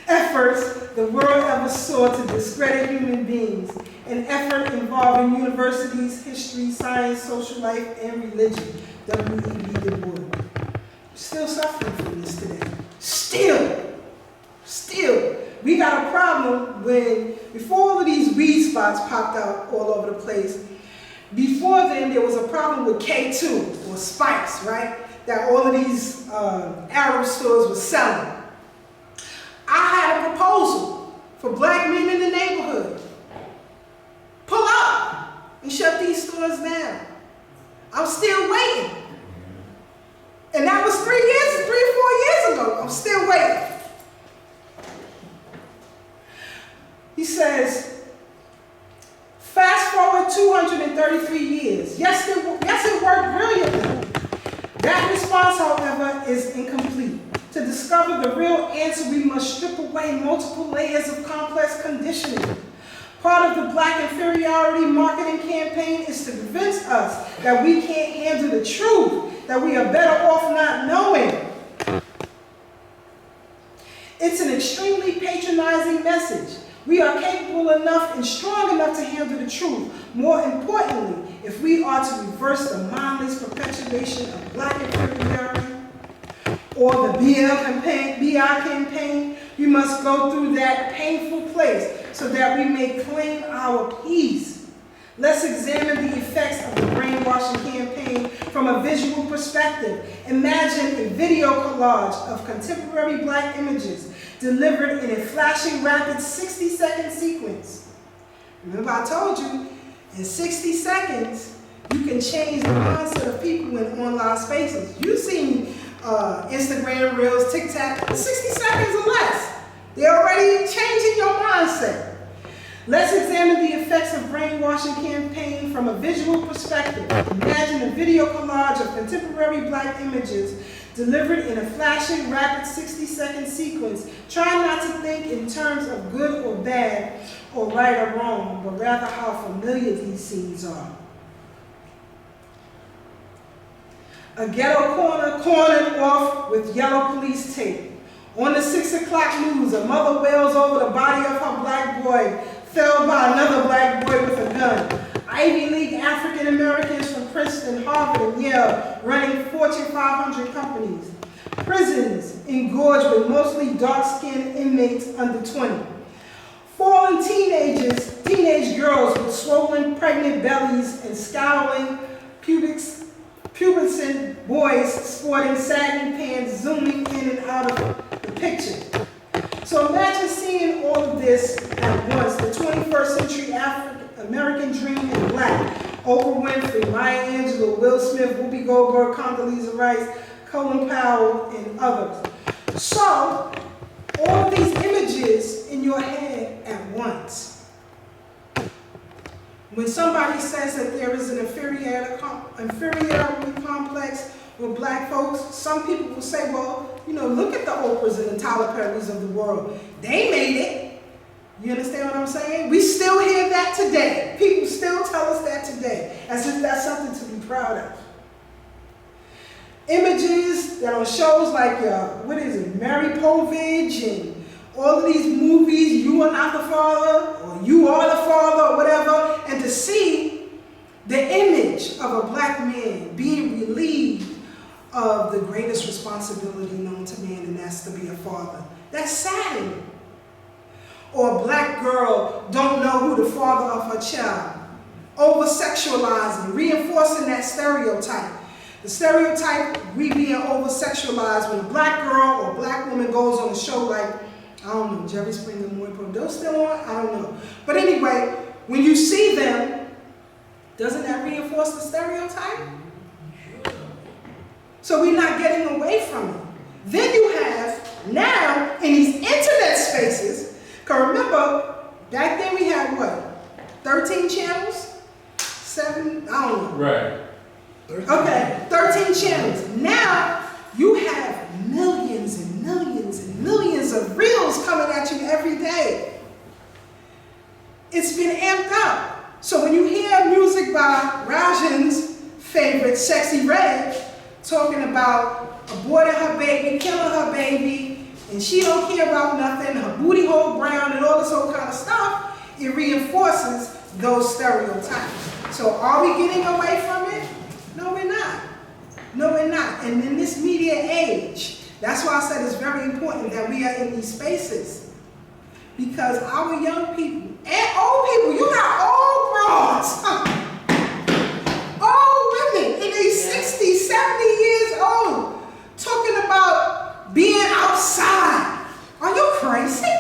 efforts the world ever saw to discredit human beings, an effort involving universities, history, science, social life, and religion. W.E.B. Du Bois. Still suffering from this today. Still. We got a problem when, before all of these weed spots popped out all over the place, before then there was a problem with K2, or spikes, right? That all of these Arab stores were selling. I had a proposal for black men in the neighborhood. Pull up and shut these stores down. I'm still waiting. And that was 3 or 4 years ago. I'm still waiting. He says, fast forward worked 233 years. Yes, it worked brilliantly. That response, however, is incomplete. To discover the real answer, we must strip away multiple layers of complex conditioning. Part of the Black inferiority marketing campaign is to convince us that we can't handle the truth, that we are better off not knowing. It's an extremely patronizing message. We are capable enough and strong enough to handle the truth. More importantly, if we are to reverse the mindless perpetuation of Black inferiority or the BI campaign, we must go through that painful place so that we may claim our peace. Let's examine the effects of the brainwashing campaign from a visual perspective. Imagine a video collage of contemporary Black images delivered in a flashing, rapid 60-second sequence. Remember I told you, in 60 seconds, you can change the mindset of people in online spaces. You've seen Instagram Reels, TikTok, 60 seconds or less. They're already changing your mindset. Let's examine the effects of brainwashing campaign from a visual perspective. Imagine a video collage of contemporary Black images delivered in a flashing, rapid 60-second sequence. Try not to think in terms of good or bad, or right or wrong, but rather how familiar these scenes are. A ghetto corner cornered off with yellow police tape. On the 6 o'clock news, a mother wails over the body of her Black boy felled by another Black boy with a gun. Ivy League African Americans from Princeton, Harvard, and Yale running Fortune 500 companies. Prisons engorged with mostly dark-skinned inmates under 20. Fallen teenage girls with swollen pregnant bellies and scowling pubescent boys sporting sagging pants zooming in and out of the picture. So imagine seeing all of this at once. The 21st century American dream in Black. Oprah Winfrey, Maya Angelou, Will Smith, Whoopi Goldberg, Condoleezza Rice, Colin Powell, and others. So, all of these images in your head at once. When somebody says that there is an inferiority complex with Black folks, some people will say, well, you know, look at the Oprahs and the Tyler Perrys of the world. They made it. You understand what I'm saying? We still hear that today. People still tell us that today, as if that's something to be proud of. Images that on shows like, Mary Povich and all of these movies, You Are Not the Father, or You Are the Father, or whatever, and to see the image of a Black man being relieved of the greatest responsibility known to man, and that's to be a father. That's saddening. Or a Black girl don't know who the father of her child. Over-sexualizing, reinforcing that stereotype. The stereotype, we being over-sexualized when a Black girl or Black woman goes on a show like, I don't know, Jerry Springer, those still on? I don't know. But anyway, when you see them, doesn't that reinforce the stereotype? So we're not getting away from it. Then you have, now, in these internet spaces, because remember, back then we had what? 13 channels? 7? I don't know. Right. Okay, 13 channels. Now, you have millions and millions and millions of reels coming at you every day. It's been amped up. So when you hear music by Rajan's favorite, Sexy Red, talking about aborting her baby, killing her baby, and she don't care about nothing, her booty hole brown and all this whole kind of stuff, it reinforces those stereotypes. So are we getting away from it? No, we're not. No, we're not. And in this media age, that's why I said it's very important that we are in these spaces. Because our young people, and old people, you got old broads, old women in their 60, 70 years old, talking about being outside. Are you crazy?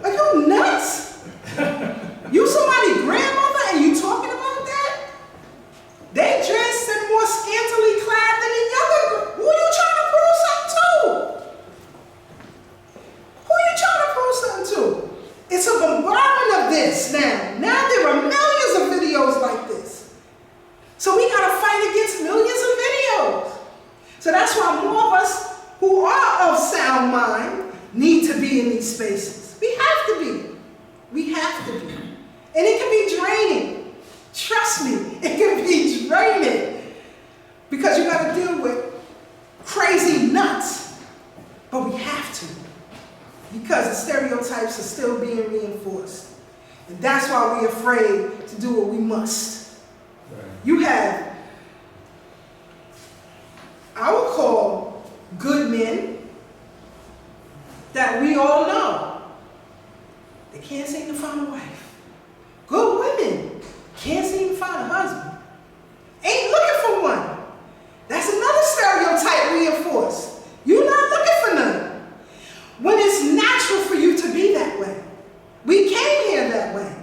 Are you nuts? You somebody's grandmother and you talking about that? They dress and more scantily clad than the younger girl. Who are you trying to prove something to? Who are you trying to prove something to? It's a bombardment of this now. And it can be draining. Trust me, it can be draining. Because you got to deal with crazy nuts. But we have to. Because the stereotypes are still being reinforced. And that's why we're afraid to do what we must. Right. You have, I would call, good men that we all know. They can't seem to find a wife. Good women can't seem to find a husband. Ain't looking for one. That's another stereotype reinforced. You're not looking for none. When it's natural for you to be that way. We came here that way,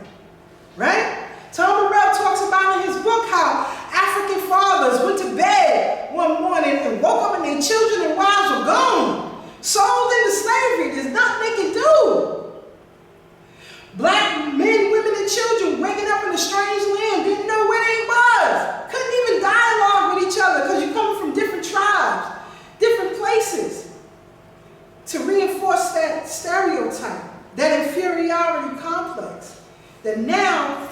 right? Tom Burrell talks about in his book how African fathers went to bed one morning and woke up and their children and wives were gone. Sold into slavery. There's nothing they can do. Black men, women, and children waking up in a strange land, didn't know where they was. Couldn't even dialogue with each other because you come from different tribes, different places. To reinforce that stereotype, that inferiority complex, that now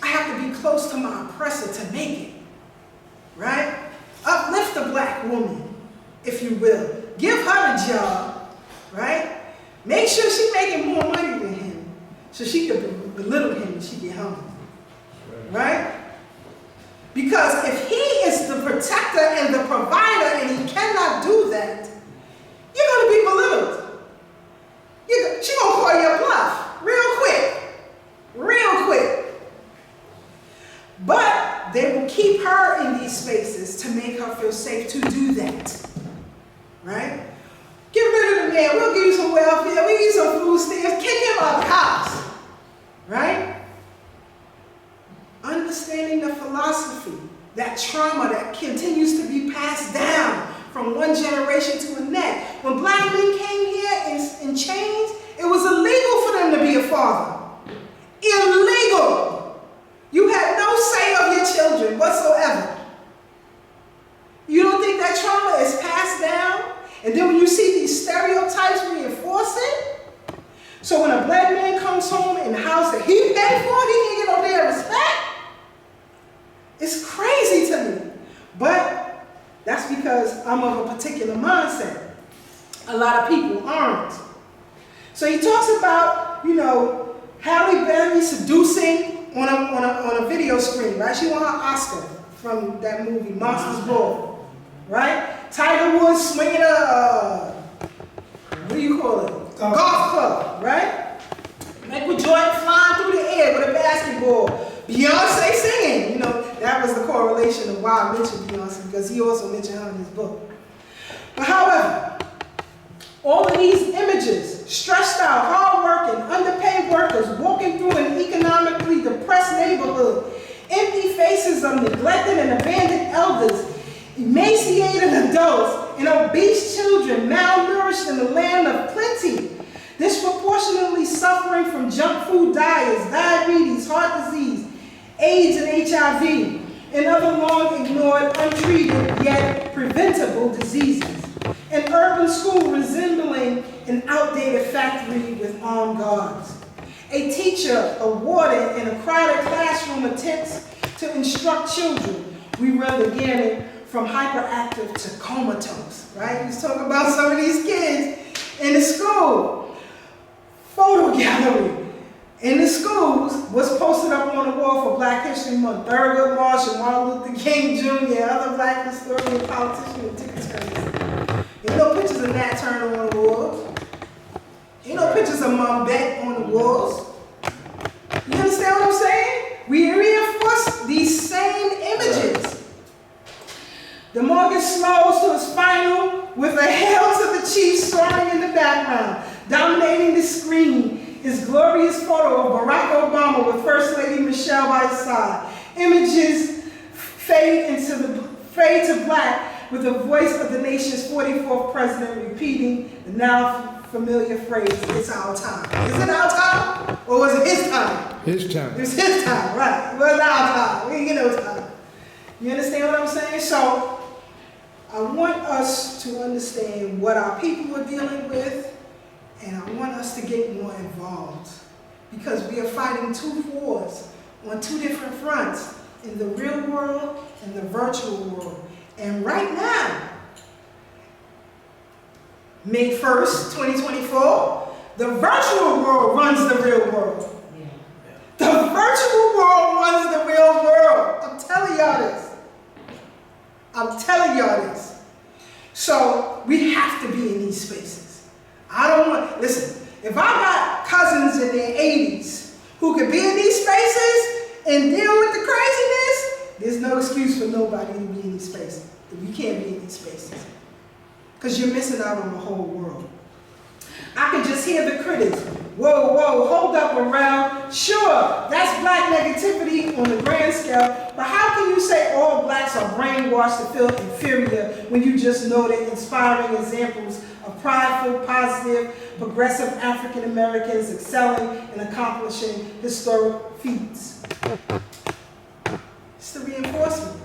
I have to be close to my oppressor to make it, right? Uplift the black woman, if you will. Give her the job, right? Make sure she's making more money than him so she can belittle him when she get home, right? Because if he is the protector and the provider and he cannot do that, you're going to be belittled. She's going to call you a bluff real quick. Real quick. But they will keep her in these spaces to make her feel safe to do that. Right? Get rid of the man. We'll give you some welfare. We'll give you some food stamps. Kick him out of the house. Right? Understanding the philosophy, that trauma that continues to be passed down from one generation to the next. When black men came here in chains, it was illegal for them to be a father. Illegal. You had no say of your children whatsoever. You don't think that trauma is passed down? And then when you see these stereotypes reinforce it, so when a black man comes home in the house that he paid for, he didn't get no damn respect? It's crazy to me. But that's because I'm of a particular mindset. A lot of people aren't. So he talks about, Halle Berry seducing on a video screen, right? She won her Oscar from that movie, Monsters Ball, right? Tiger Woods swinging a, what do you call it? Golf club, right? Michael Jordan flying through the air with a basketball. Beyonce singing, that was the correlation of why I mentioned Beyonce, because he also mentioned her in his book. But however, all of these images, stressed out, hard-working, underpaid workers walking through an economically depressed neighborhood, empty faces of neglected and abandoned elders, emaciated adults, and obese children malnourished in a land of plenty, disproportionately suffering from junk food diets, diabetes, heart disease, AIDS and HIV, and other long ignored, untreated, yet preventable diseases. An urban school resembling an outdated factory with armed guards. A teacher, a warden in a crowded classroom attempts to instruct children. We run the gamut from hyperactive to comatose, right? He's talking about some of these kids in the school. Photo gallery in the schools was posted up on the wall for Black History Month. Thurgood Marshall, Martin Luther King Jr., other black historians, politicians, and ticket turners. Ain't no pictures of Nat Turner on the walls. Ain't no pictures of Mom Beck on the walls. You understand what I'm saying? We reinforce these same images. The mortgage slows to its final with a hail to the Chiefs soaring in the background. Dominating the screen is glorious photo of Barack Obama with First Lady Michelle by his side. Images fade to black with the voice of the nation's 44th president repeating the now familiar phrase, "It's our time." Is it our time? Or was it his time? His time. It was his time, right. It was our time. We didn't get no time. You understand what I'm saying? So, I want us to understand what our people are dealing with, and I want us to get more involved. because we are fighting two wars on two different fronts, in the real world and the virtual world. And right now, May 1st, 2024, the virtual world runs the real world. Yeah. The virtual world runs the real world. I'm telling y'all this. I'm telling y'all this. So we have to be in these spaces. I don't want, listen, if I got cousins in their 80s who could be in these spaces and deal with the craziness, there's no excuse for nobody to be in these spaces. If you can't be in these spaces. Because you're missing out on the whole world. I can just hear the critics. Whoa, whoa, hold up around. Sure, that's black negativity on the grand scale, but how can you say all blacks are brainwashed to feel inferior when you just noted inspiring examples of prideful, positive, progressive African Americans excelling and accomplishing historic feats? It's the reinforcement.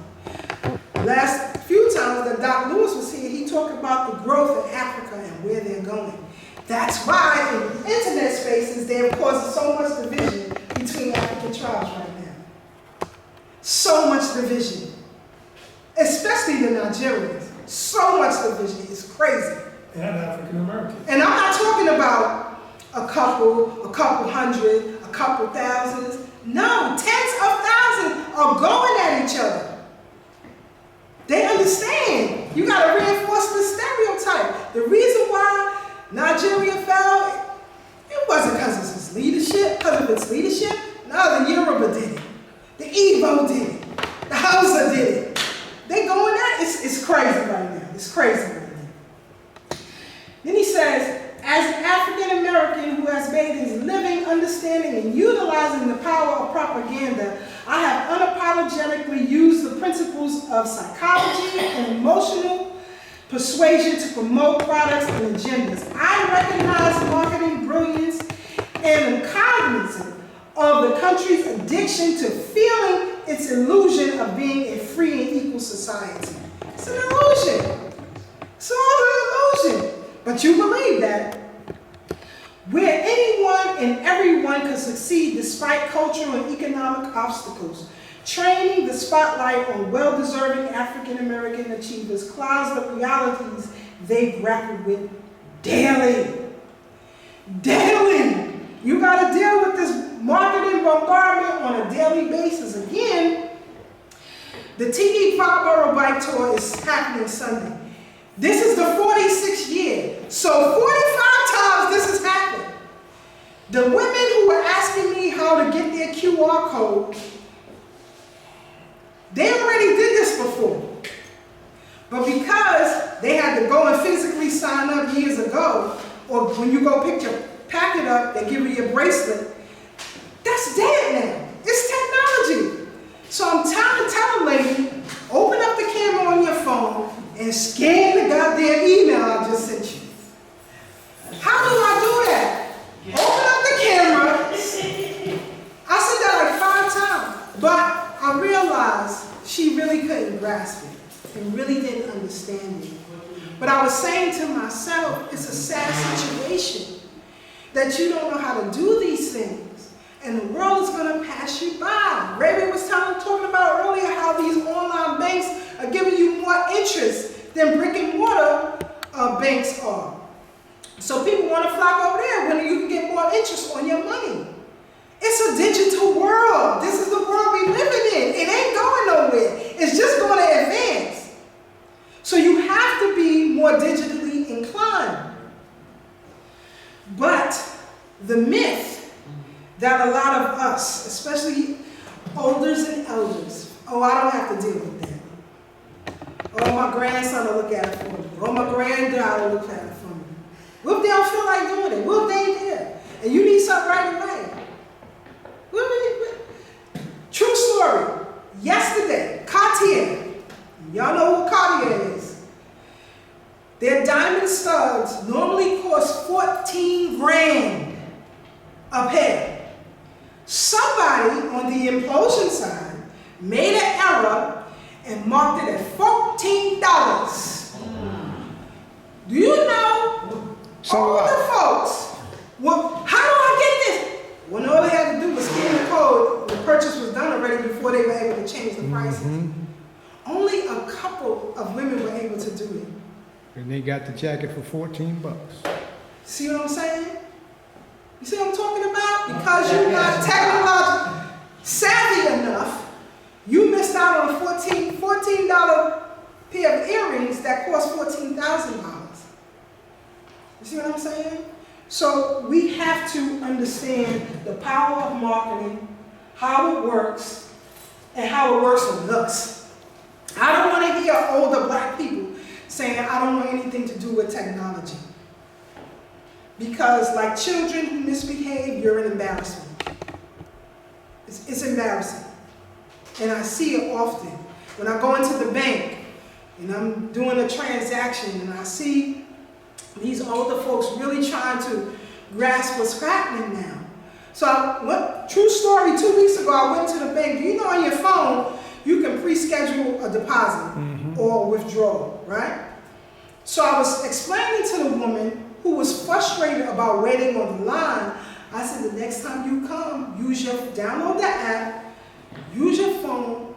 Last few times that Dr. Lewis was here, he talked about the growth in Africa and where they're going. That's why in the internet spaces, they're causing so much division between African tribes right now. So much division. Especially the Nigerians. So much division. It's crazy. And African Americans. And I'm not talking about a couple hundred, a couple thousands. No, tens of thousands are going at each other. They understand. You got to reinforce the stereotype. The reason why Nigeria fell, it wasn't because of its leadership, No, the Yoruba did it. The Igbo did it. The Hausa did it. They going at it. It's crazy right now. It's crazy right now. Then he says, as an African American who has made his living understanding and utilizing the power of propaganda, I have unapologetically used the principles of psychology and emotional persuasion to promote products and agendas. I recognize marketing brilliance and am cognizant of the country's addiction to feeling its illusion of being a free and equal society. It's an illusion. It's all an illusion. But you believe that. Where anyone and everyone can succeed despite cultural and economic obstacles, training the spotlight on well-deserving African-American achievers clouds the realities they grapple with daily. Daily! You got to deal with this marketing bombardment on a daily basis. Again, the TD Borough Bike Tour is happening Sunday. This is the 46th year. So 45 times this has happened. The women who were asking me how to get their QR code, they already did this before. But because they had to go and physically sign up years ago, or when you go pick your packet up, they give you your bracelet, that's dead now. It's technology. So I'm trying to tell a lady, open up the camera on your phone and scan the goddamn email I just sent you. How do I do that? Open up the camera. I said that like 5 times, but I realized she really couldn't grasp it and really didn't understand it. But I was saying to myself, it's a sad situation that you don't know how to do these things, and the world is going to pass you by. Raven was talking about earlier how these online banks are giving you more interest than brick and mortar banks are. So people want to flock over there when you can get more interest on your money. It's a digital world. This is the world we living in. It ain't going nowhere. It's just going to advance. So you have to be more digitally inclined. But the myth that a lot of us, especially olders and elders, oh, I don't have to deal with that. Oh, my grandson will look at it for me. Oh, my granddaughter will look at it for me. What if they don't feel like doing it? What if they ain't there? And you need something right away? True story. Yesterday, Cartier. Y'all know what Cartier is. Their diamond studs normally cost 14 grand a pair. Somebody on the implosion side made an error and marked it at $14. Do you know all the folks? Well, how do I get this? When all they had to do was scan the code, the purchase was done already before they were able to change the prices. Only a couple of women were able to do it. And they got the jacket for $14. See what I'm saying? You see what I'm talking about? Because you're not technologically savvy enough, you missed out on a $14 pair of earrings that cost $14,000. You see what I'm saying? So we have to understand the power of marketing, how it works, and how it works with us. I don't want to hear older black people saying, I don't want anything to do with technology. Because like children who misbehave, you're an embarrassment. It's embarrassing. And I see it often. When I go into the bank and I'm doing a transaction and I see these older folks really trying to grasp what's happening now. So true story, 2 weeks ago I went to the bank. Do you know on your phone you can pre-schedule a deposit or a withdrawal, right? So I was explaining to the woman who was frustrated about waiting on the line. I said, the next time you come, download the app, use your phone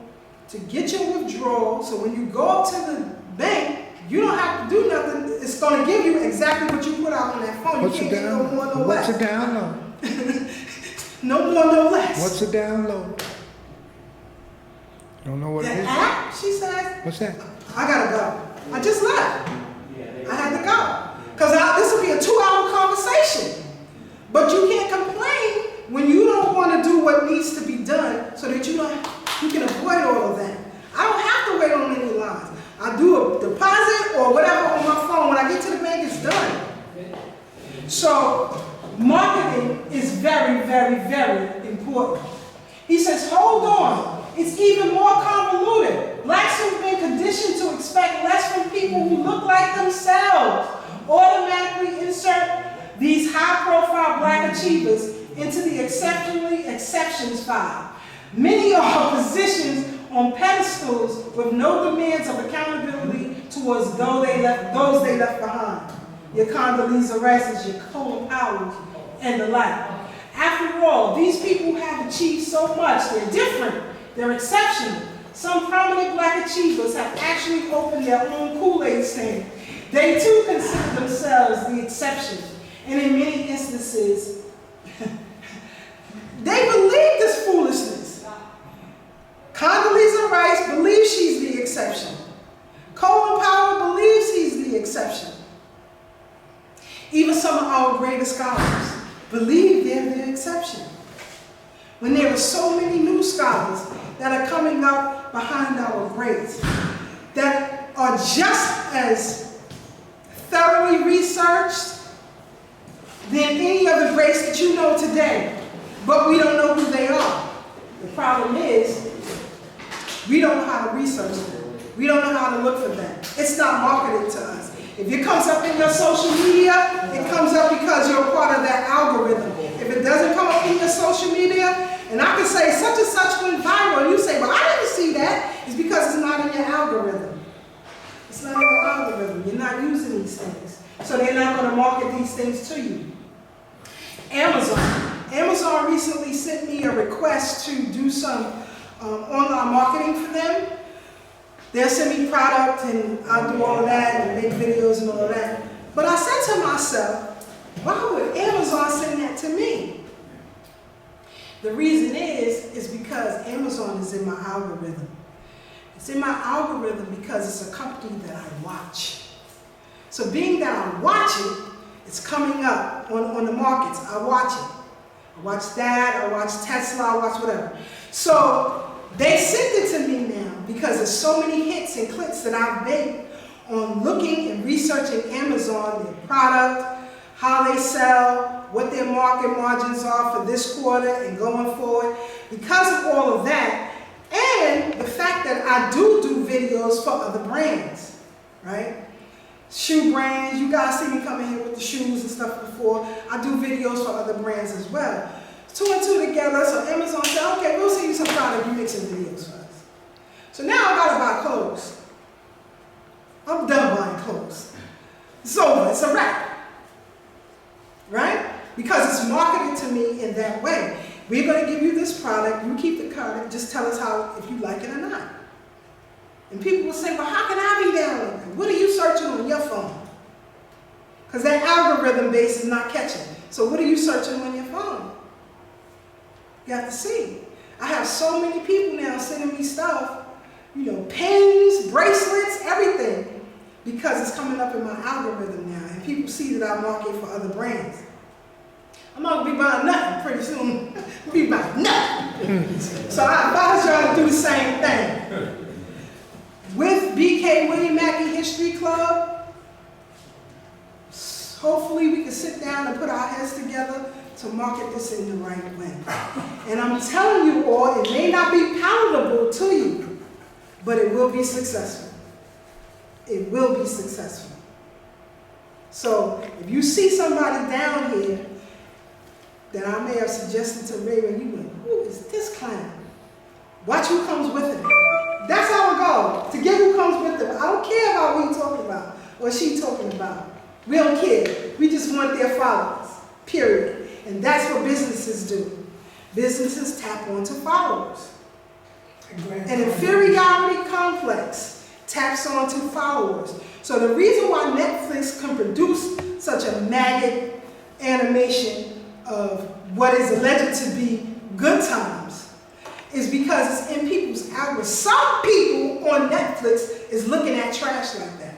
to get your withdrawal. So when you go up to the bank, you don't have to do nothing. It's going to give you exactly what you put out on that phone. You can't get no more, no less. What's a download? No more, no less. What's a download? Don't know what The it is? app, she said, What's that? I gotta go. I just left. I had to go. Because this will be a 2-hour conversation. But you can't complain when you don't want to do what needs to be done so that you can avoid all of that. I don't have to wait on any lines. I do a deposit or whatever on my phone. When I get to the bank, it's done. So marketing is very, very, very important. He says, hold on. It's even more convoluted. Blacks who've been conditioned to expect less from people who look like themselves automatically insert these high-profile black achievers into the exceptions file. Many are positions on pedestals with no demands of accountability towards those they left behind. Your Condoleezza Rice's, your Colin Powell's, and the like. After all, these people have achieved so much. They're different. They're exceptional. Some prominent black achievers have actually opened their own Kool-Aid stand. They too consider themselves the exception. And in many instances, they believe this foolishness. Condoleezza Rice believes she's the exception. Colin Powell believes he's the exception. Even some of our greatest scholars believe they're the exception. When there are so many new scholars that are coming up behind our greats that are just as thoroughly researched than any of the greats that you know today, but we don't know who they are. The problem is, we don't know how to research them. We don't know how to look for them. It's not marketed to us. If it comes up in your social media, it comes up because you're a part of that algorithm. If it doesn't come up in your social media, and I can say such and such went viral, and you say, well, I didn't see that, it's because it's not in your algorithm. It's not in your algorithm. You're not using these things. So they're not going to market these things to you. Amazon recently sent me a request to do some online marketing for them. They'll send me product and I'll do all of that and make videos and all of that. But I said to myself, why would Amazon send that to me? The reason is because Amazon is in my algorithm. It's in my algorithm because it's a company that I watch. So being that I watch it, it's coming up on the markets. I watch it. I watch that, I watch Tesla, I watch whatever. So they sent it to me now because there's so many hits and clicks that I've made on looking and researching Amazon, their product, how they sell, what their market margins are for this quarter and going forward. Because of all of that, and the fact that I do videos for other brands, right? Shoe brands, you guys see me coming here with the shoes and stuff before. I do videos for other brands as well. 2 and 2 together, so Amazon said, okay, we'll send you some product, you make some videos for us. So now I gotta buy clothes. I'm done buying clothes. It's over, it's a wrap. Right? because it's marketed to me in that way. We're going to give you this product, you keep the product, just tell us how, if you like it or not. And people will say, well, how can I be downloading it? What are you searching on your phone? Because that algorithm base is not catching. So what are you searching on your phone? You have to see. I have so many people now sending me stuff, you know, pens, bracelets, everything, because it's coming up in my algorithm now, and people see that I market for other brands. I'm not gonna be buying nothing pretty soon. I'll be buying nothing. So I advise y'all to do the same thing. With BK William Mackey History Club, hopefully we can sit down and put our heads together to market this in the right way. And I'm telling you all, it may not be palatable to you, but it will be successful. It will be successful. So if you see somebody down here that I may have suggested to Ray, and you went, who is this clown? Watch who comes with him. That's how it goes. To get who comes with them. I don't care about what he's talking about or she talking about. We don't care. We just want their followers. Period. And that's what businesses do. Businesses tap onto followers. An inferiority complex taps onto followers. So the reason why Netflix can produce such a maggot animation of what is alleged to be good times is because it's in people's algorithms. Some people on Netflix is looking at trash like that.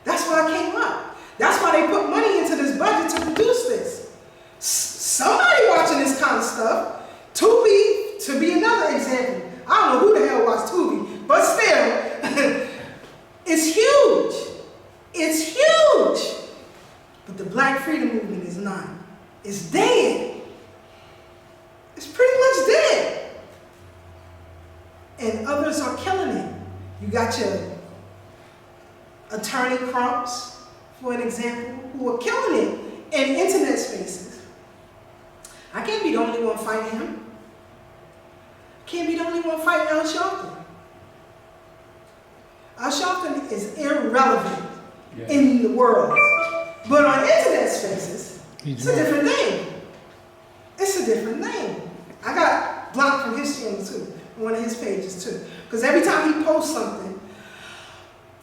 That's why it came up. That's why they put money into this budget to produce this. Somebody watching this kind of stuff. Tubi, to be another example. I don't know who the hell watched Tubi, but still, it's huge. It's huge. But the Black Freedom Movement is not. It's dead. It's pretty much dead. And others are killing it. You got your attorney Crumps, for an example, who are killing it in internet spaces. I can't be the only one fighting him. I can't be the only one fighting Al Sharpton. Al Sharpton is irrelevant in the world. But on internet spaces, it's a different thing. It's a different thing. I got blocked from his channel too, one of his pages too. Because every time he posts something,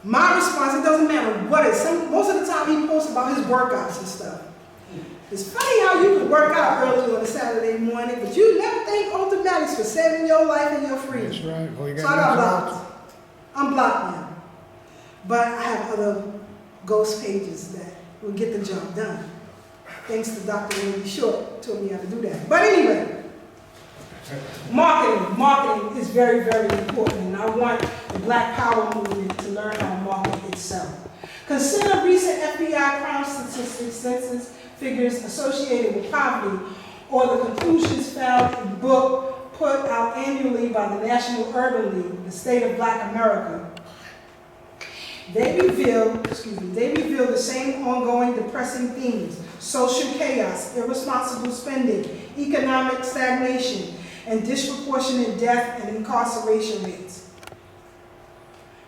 my response, it doesn't matter what it is. Most of the time he posts about his workouts and stuff. It's funny how you can work out early on a Saturday morning, but you never think automatics for saving your life and your freedom. That's right. Well, you So I got blocked. I'm blocked now. But I have other ghost pages that will get the job done. Thanks to Dr. Randy Short, told me how to do that. But anyway, marketing is very, very important. And I want the Black Power movement to learn how to market itself. Consider recent FBI crime statistics census figures associated with poverty, or the conclusions found in the book put out annually by the National Urban League, The State of Black America. They reveal the same ongoing depressing themes: social chaos, irresponsible spending, economic stagnation, and disproportionate death and incarceration rates.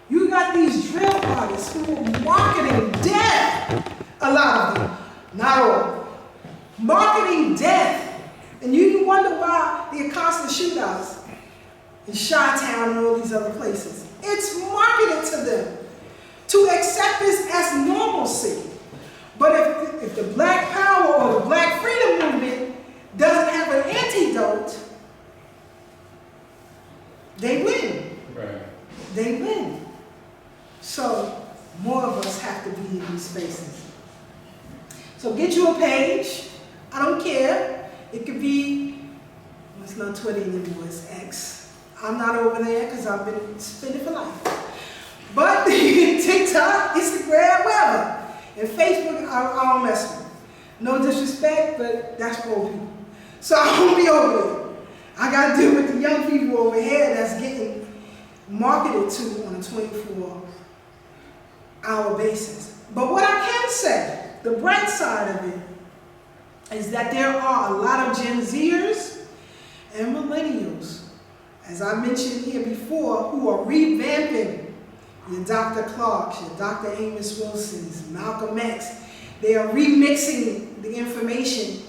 You got these drill artists who are marketing death, a lot of them, not all, marketing death. And you wonder why there are constant shootouts in Chi-Town and all these other places. It's marketed to them to accept this as normalcy. But if the Black Power or the Black Freedom Movement doesn't have an antidote, they win. Right. They win. So more of us have to be in these spaces. So get you a page. I don't care. It could be, well, it's not Twitter anymore, it's X. I'm not over there because I've been spending for life. But TikTok, Instagram, wherever. And Facebook, I don't mess with. No disrespect, but that's for old people. So I won't be over there. I got to deal with the young people over here that's getting marketed to on a 24-hour basis. But what I can say, the bright side of it, is that there are a lot of Gen Zers and millennials, as I mentioned here before, who are revamping your Dr. Clark's, your Dr. Amos Wilson's, Malcolm X. They are remixing the information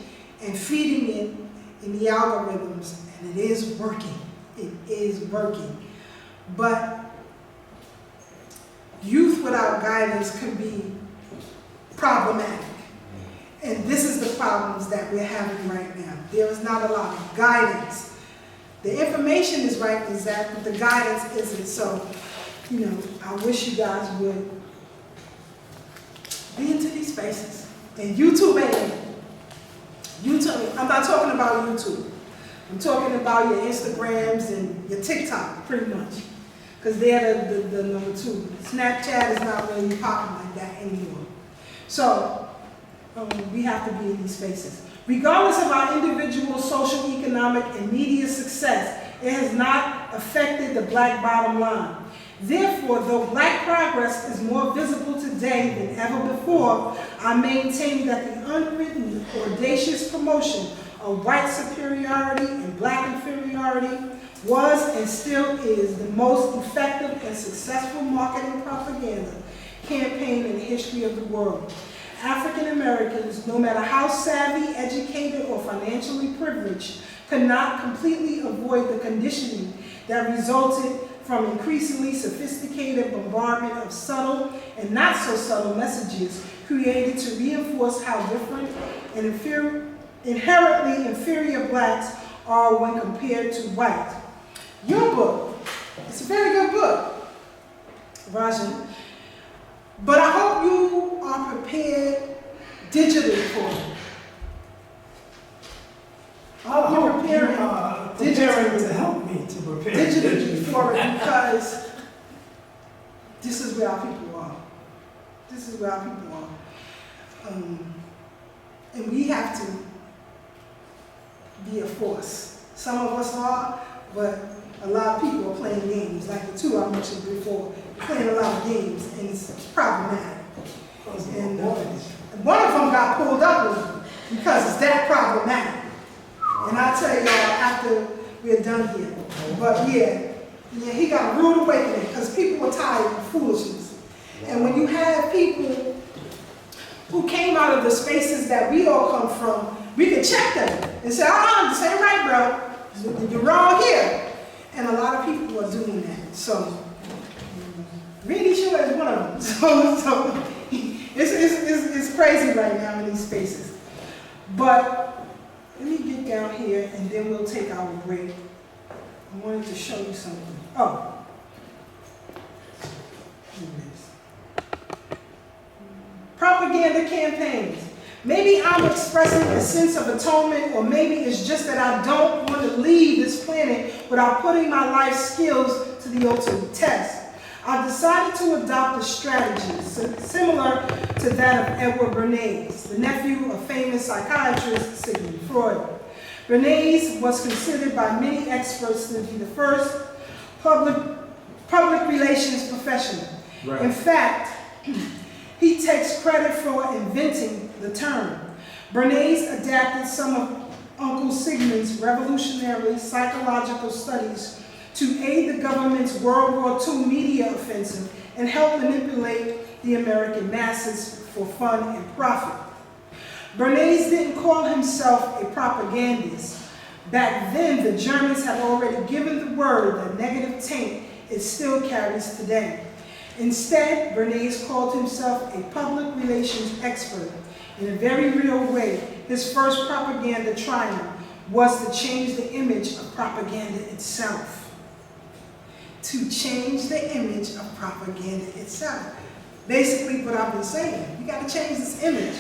and feeding it in the algorithms, and it is working. It is working. But youth without guidance can be problematic. And this is the problems that we're having right now. There is not a lot of guidance. The information is right, exact, but the guidance isn't. So, you know, I wish you guys would be into these spaces. And YouTube ain't it. YouTube, I'm not talking about YouTube. I'm talking about your Instagrams and your TikTok, pretty much. Because they're the number two. Snapchat is not really popping like that anymore. So, we have to be in these spaces. Regardless of our individual social, economic, and media success, it has not affected the black bottom line. Therefore, though black progress is more visible today than ever before, I maintain that the unwritten, audacious promotion of white superiority and black inferiority was and still is the most effective and successful marketing propaganda campaign in the history of the world. African Americans, no matter how savvy, educated, or financially privileged, could not completely avoid the conditioning that resulted from increasingly sophisticated bombardment of subtle and not so subtle messages created to reinforce how different and inherently inferior blacks are when compared to white. Your book, it's a very good book, Rajan, but I hope you are prepared digitally for it. I hope you are preparing to help me to prepare digitally for it, because this is where our people are. This is where our people are. And we have to be a force. Some of us are, but a lot of people are playing games, like the two I mentioned before, playing a lot of games, and it's problematic. And one of them got pulled up with because it's that problematic. And I'll tell y'all after we're done here. But yeah, he got a rude awakening because people were tired of foolishness. And when you have people who came out of the spaces that we all come from, we can check them and say, this ain't right, bro. You're wrong here. And a lot of people are doing that. So, really sure is one of them. So it's crazy right now in these spaces. But let me get down here and then we'll take our break. I wanted to show you something. Oh. Here it is. Propaganda campaigns. Maybe I'm expressing a sense of atonement, or maybe it's just that I don't want to leave this planet without putting my life skills to the ultimate test. I've decided to adopt a strategy similar to that of Edward Bernays, the nephew of famous psychiatrist Sigmund Freud. Bernays was considered by many experts to be the first public relations professional. Right. In fact, he takes credit for inventing the term. Bernays adapted some of Uncle Sigmund's revolutionary psychological studies to aid the government's World War II media offensive and help manipulate the American masses for fun and profit. Bernays didn't call himself a propagandist. Back then, the Germans had already given the word the negative taint it still carries today. Instead, Bernays called himself a public relations expert. In a very real way, his first propaganda triumph was to change the image of propaganda itself. To change the image of propaganda itself. Basically what I've been saying, you got to change this image.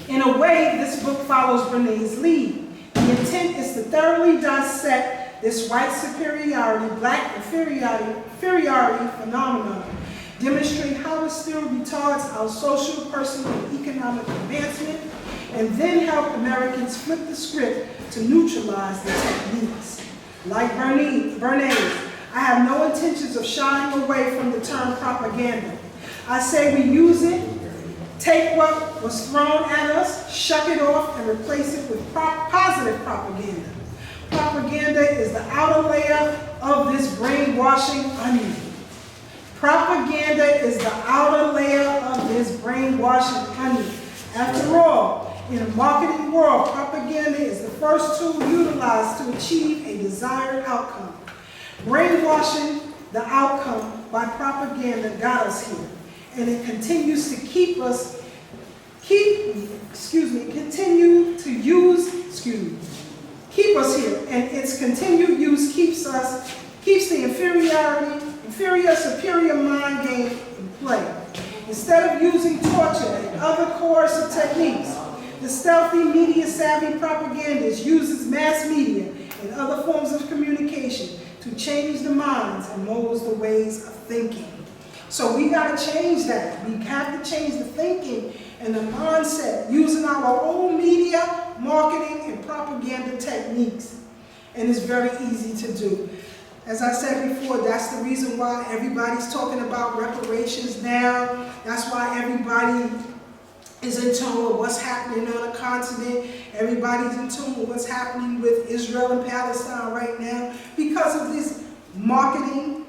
In a way, this book follows Bernays' lead. The intent is to thoroughly dissect this white superiority, black inferiority phenomenon, demonstrate how it still retards our social, personal, and economic advancement, and then help Americans flip the script to neutralize the techniques. Like Bernays, I have no intentions of shying away from the term propaganda. I say we use it, take what was thrown at us, shuck it off, and replace it with positive propaganda. Propaganda is the outer layer of this brainwashing onion. Propaganda is the outer layer of this brainwashing onion. After all, In a marketing world, propaganda is the first tool utilized to achieve a desired outcome. Brainwashing the outcome by propaganda got us here, and it continues to keep us here, and its continued use keeps the superior mind game in play. Instead of using torture and other coercive techniques, the stealthy, media-savvy propagandist uses mass media and other forms of communication to change the minds and mold the ways of thinking. So we got to change that. We have to change the thinking and the mindset using our own media, marketing, and propaganda techniques. And it's very easy to do. As I said before, that's the reason why everybody's talking about reparations now. That's why everybody is in tune with what's happening on the continent. Everybody's in tune with what's happening with Israel and Palestine right now because of this marketing,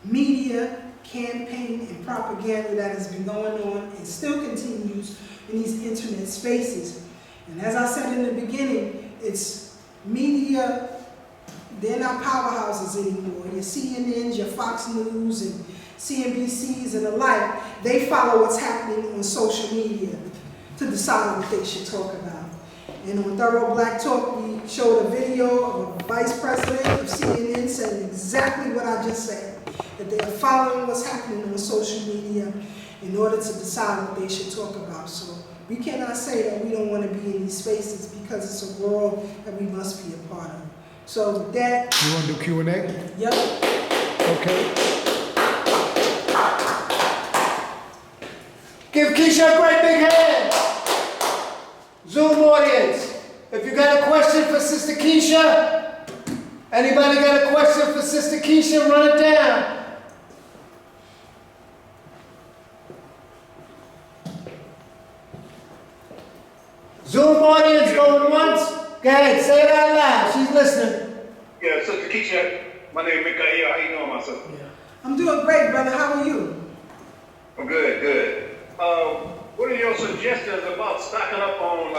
media, campaign, and propaganda that has been going on and still continues in these internet spaces. And as I said in the beginning, it's media. They're not powerhouses anymore. Your CNNs, your Fox News, and CNBCs and the like, they follow what's happening on social media to decide what they should talk about. And on Thorough Black Talk, we showed a video of a vice president of CNN saying exactly what I just said, that they are following what's happening on social media in order to decide what they should talk about. So we cannot say that we don't want to be in these spaces because it's a world that we must be a part of. So with that, You want to do Q&A? yep. Okay. Give Keisha a great big hand. Zoom audience, if you got a question for Sister Keisha, anybody got a question for Sister Keisha, run it down. Zoom audience going once? Go ahead, say it out loud. She's listening. Yeah, Sister Keisha, my name is Mikael. How you doing, my sister? I'm doing great, brother. How are you? I'm good, good. What are your suggestions about stocking up on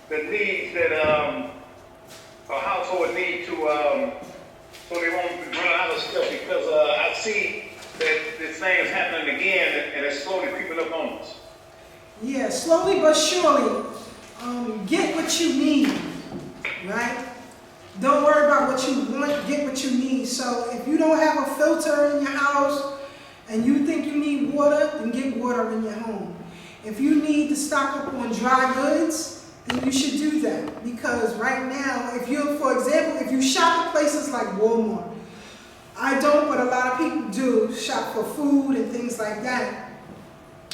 the needs that a household need to, so they won't run out of stuff? Because I see that this thing is happening again and it's slowly creeping up on us. Yeah, slowly but surely, get what you need, right? Don't worry about what you want, get what you need. So if you don't have a filter in your house and you think you need water, then get water in your home. If you need to stock up on dry goods, then you should do that. Because right now, if you, for example, if you shop at places like Walmart, I don't, but a lot of people do shop for food and things like that.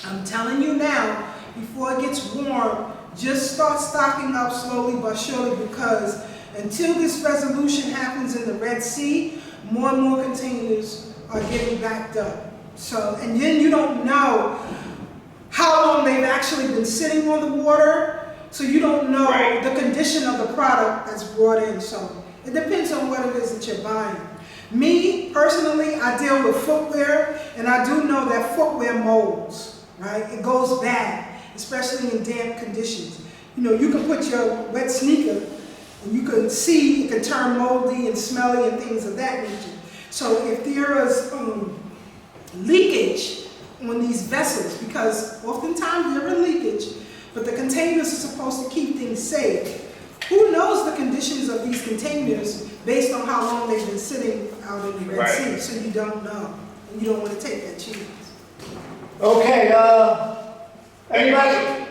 I'm telling you now, before it gets warm, just start stocking up slowly but surely, because until this resolution happens in the Red Sea, more and more containers are getting backed up. So, and then you don't know how long they've actually been sitting on the water, so you don't know the condition of the product that's brought in. So it depends on what it is that you're buying. Me, personally, I deal with footwear, and I do know that footwear molds, right? It goes bad, especially in damp conditions. You know, you can put your wet sneaker, and you can see it can turn moldy and smelly and things of that nature. So if there is leakage on these vessels, because oftentimes they're in leakage, but the containers are supposed to keep things safe. Who knows the conditions of these containers based on how long they've been sitting out in the Red Sea? So you don't know, and you don't want to take that chance. Okay, anybody?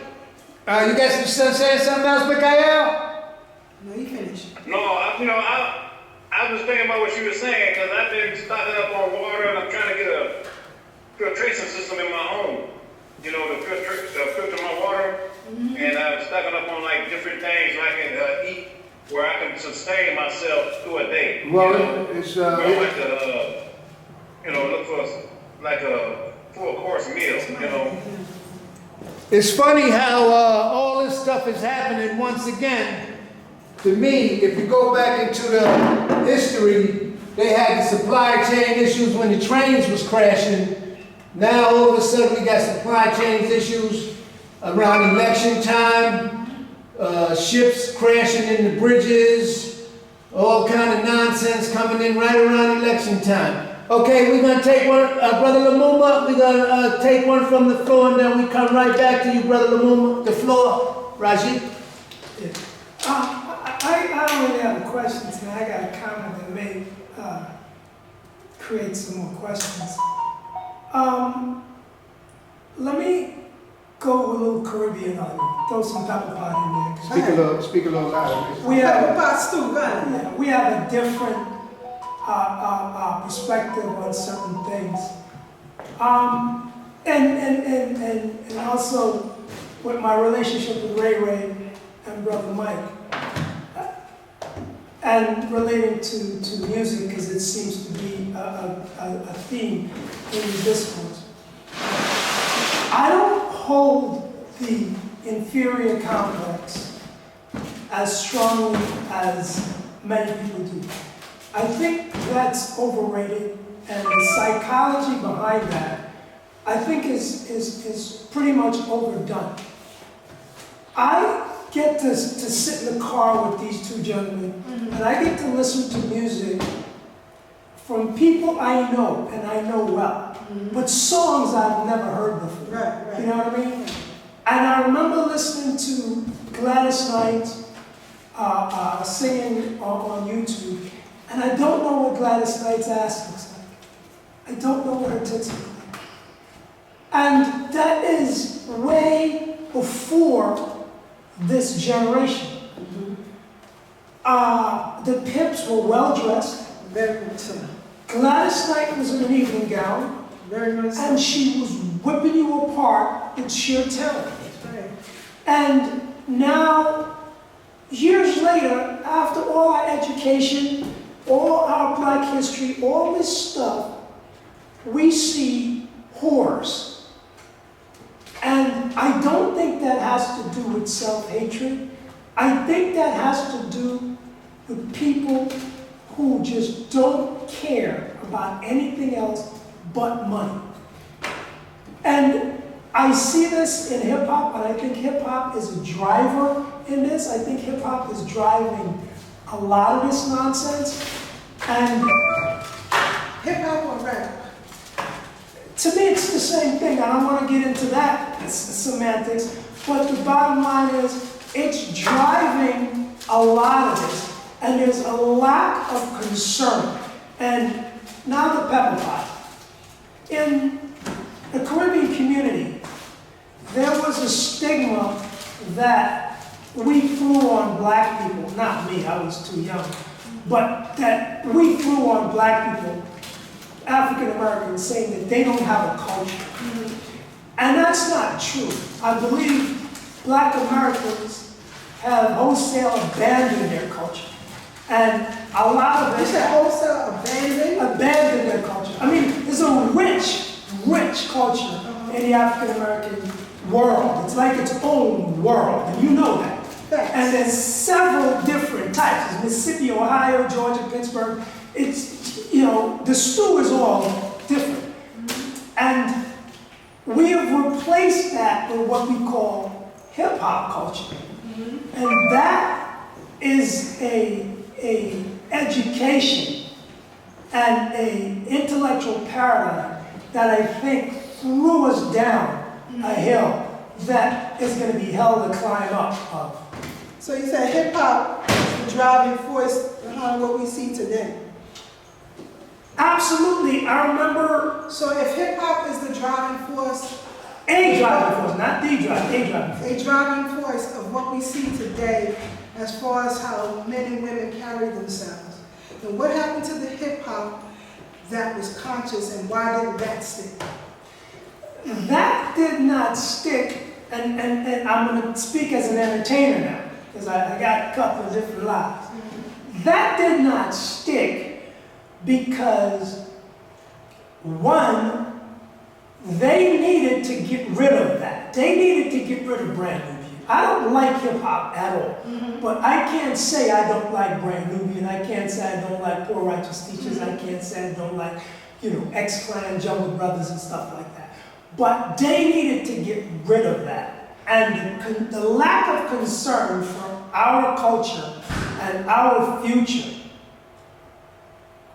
You guys saying something else, Mikael? No, you finish. No, I was thinking about what you were saying, because I've been stocking up on water and I'm trying to get a filtration system in my home. You know, to filter my water. Mm-hmm. And I'm stocking up on like different things I can eat where I can sustain myself through a day. Well, you know? it's look for like a full course meal, you know. It's funny how all this stuff is happening once again. To me, if you go back into the history, they had the supply chain issues when the trains was crashing. Now all of a sudden we got supply chain issues around election time, ships crashing in the bridges, all kind of nonsense coming in right around election time. Okay, we're gonna take one, Brother Lumumba, we're gonna take one from the floor and then we come right back to you, Brother Lumumba. The floor, Raji. Yeah. I don't really have a question tonight. I got a comment that may create some more questions. Let me go with a little Caribbean on you. Throw some pepper pot in there. Speak a little louder. We have, Pepper pot stew, go ahead. yeah, we have a different perspective on certain things. And also with my relationship with Ray and Brother Mike, and relating to music, because it seems to be a theme in the discourse. I don't hold the inferior complex as strongly as many people do. I think that's overrated, and the psychology behind that, I think is pretty much overdone. I get to sit in the car with these two gentlemen, and I get to listen to music from people I know, and I know well, but songs I've never heard before. Right. You know what I mean? And I remember listening to Gladys Knight singing on YouTube, and I don't know what Gladys Knight's ass looks like. I don't know what her tits look like. And that is way before this generation. The Pips were well dressed. Very much so. Gladys Knight was in an evening gown, Very much so. and she was whipping you apart with sheer talent. Right. And now, years later, after all our education, all our black history, all this stuff, we see whores. And I don't think that has to do with self-hatred. I think that has to do with people who just don't care about anything else but money. And I see this in hip-hop, and I think hip-hop is a driver in this. I think hip-hop is driving a lot of this nonsense. And Hip-hop or rap? to me, it's the same thing. I don't want to get into that semantics, but the bottom line is it's driving a lot of this, and there's a lack of concern. And now the pepper pot. In the Caribbean community, there was a stigma that we threw on black people, not me, I was too young, but that we threw on black people, African Americans, saying that they don't have a culture. And that's not true. I believe black Americans have wholesale abandoned their culture. And a lot of You it said wholesale abandoned their culture. I mean, there's a rich culture in the African American world. It's like its own world, and you know that. Facts. And there's several different types. There's Mississippi, Ohio, Georgia, Pittsburgh. It's, you know, the stew is all different. And we have replaced that with what we call hip-hop culture. And that is a education and a intellectual paradigm that I think threw us down a hill that is going to be hell to climb up of. So you said hip-hop is the driving force behind what we see today. Absolutely. I remember So if hip-hop is the driving force, a driving force, not the driving, a driving force. a driving force of what we see today as far as how men and women carry themselves, then what happened to the hip-hop that was conscious, and why didn't that stick? That did not stick, and I'm going to speak as an entertainer now, because I got a couple of different lives. That did not stick because, one, they needed to get rid of that. They needed to get rid of Brand Nubian. I don't like hip-hop at all, but I can't say I don't like Brand Nubian. I can't say I don't like Poor Righteous Teachers. I can't say I don't like, X-Clan, Jungle Brothers, and stuff like that. But they needed to get rid of that. And the lack of concern for our culture and our future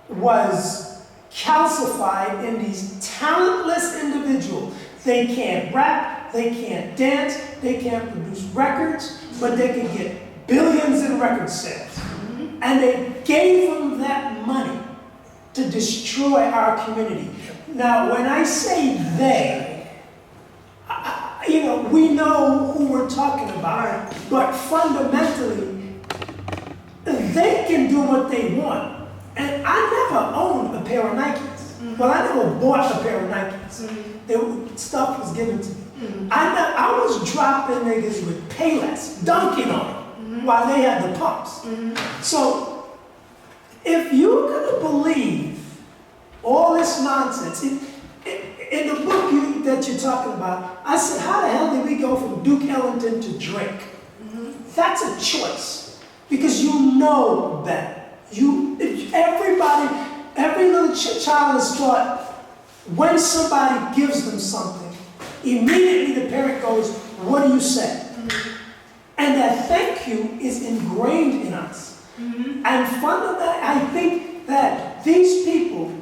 was calcified in these talentless individuals. They can't rap, they can't dance, they can't produce records, but they can get billions in record sales. And they gave them that money to destroy our community. Now, when I say they, we know who we're talking about, but fundamentally, they can do what they want. And I never owned a pair of Nikes. Well, I never bought a pair of Nikes. Stuff was given to me. I was dropping niggas with Payless, dunking on them while they had the pumps. So, if you're gonna believe all this nonsense, in the book that you're talking about, I said, how the hell did we go from Duke Ellington to Drake? That's a choice, because you know better. Every little child is taught, when somebody gives them something, immediately the parent goes, what do you say? And that thank you is ingrained in us. And fundamentally, I think that these people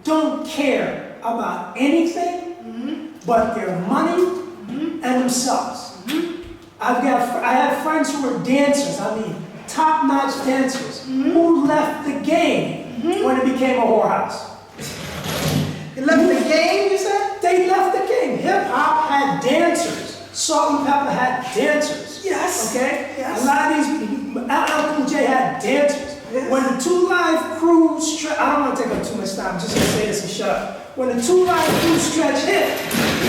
don't care about anything but their money and themselves. I have friends who are dancers, top-notch dancers, who left the game when it became a whorehouse. They left the game, you said? They left the game. Hip-hop had dancers. Salt and Pepper had dancers. Yes. Okay? Yes. A lot of these, LL Cool J had dancers. Yes. When the Two Live Crew I don't want to take up too much time, I'm just going to say this and shut up. When the Two Live Crew stretch hit,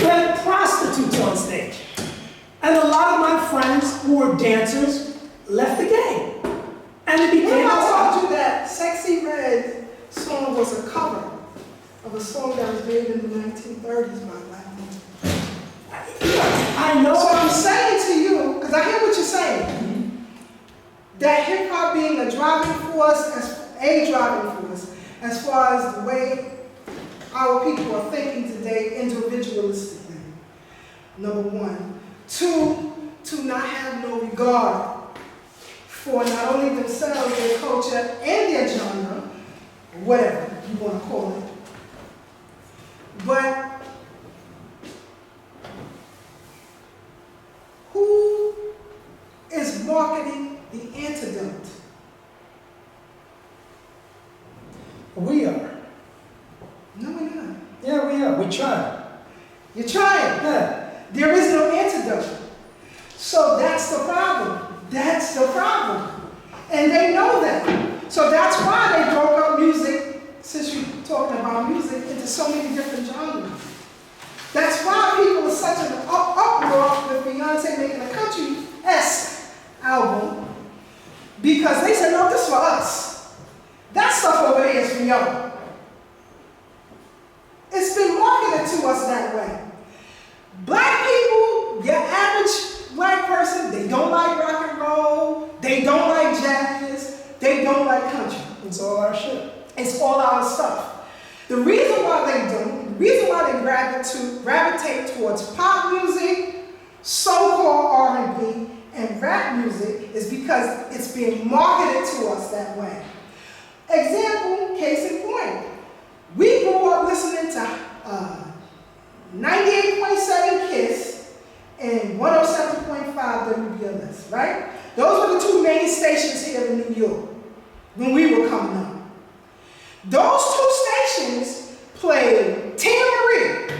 you had prostitutes on stage. And a lot of my friends who were dancers left the game. And it became What if I told you that Sexy Red song was a cover of a song that was made in the 1930s by black women? I know. So I'm saying to you, because I hear what you're saying, that hip hop being a driving force as far as the way our people are thinking today individualistically. Number one. Two, to not have no regard for not only themselves, their culture, and their genre, whatever you want to call it, but who is marketing the antidote? We are. No, we're not. Yeah, we are. We're trying. You're trying. Yeah. There is no antidote. So that's the problem. That's the problem. And they know that. So that's why they broke up music, since you're talking about music, into so many different genres. That's why people are such an uproar with Beyonce making a country-esque album, because they said, no, this is for us. That stuff over there is for y'all. It's been marketed to us that way. Black people, your average black person, they don't like rock and roll, they don't like jazz, they don't like country. It's all our shit. It's all our stuff. The reason why they don't, the reason why they gravitate towards pop music, so-called R&B, and rap music is because it's being marketed to us that way. Example, case in point. We grew up listening to 98.7 KISS and 107.5 WBLS, right? Those were the two main stations here in New York when we were coming up. Those two stations played Tina Marie,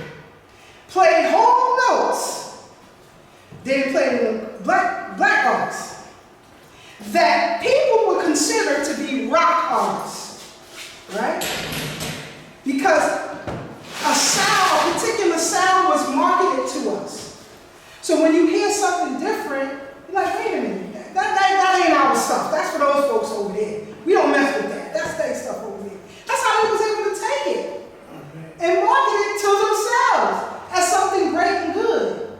played Whole Notes, they played the black artists that people would consider to be rock artists, right? Because a particular sound was marketed to us. So when you hear something different, you're like, wait a minute, that ain't our stuff. That's for those folks over there. We don't mess with that. That's their stuff over there. That's how they was able to take it and market it to themselves as something great and good.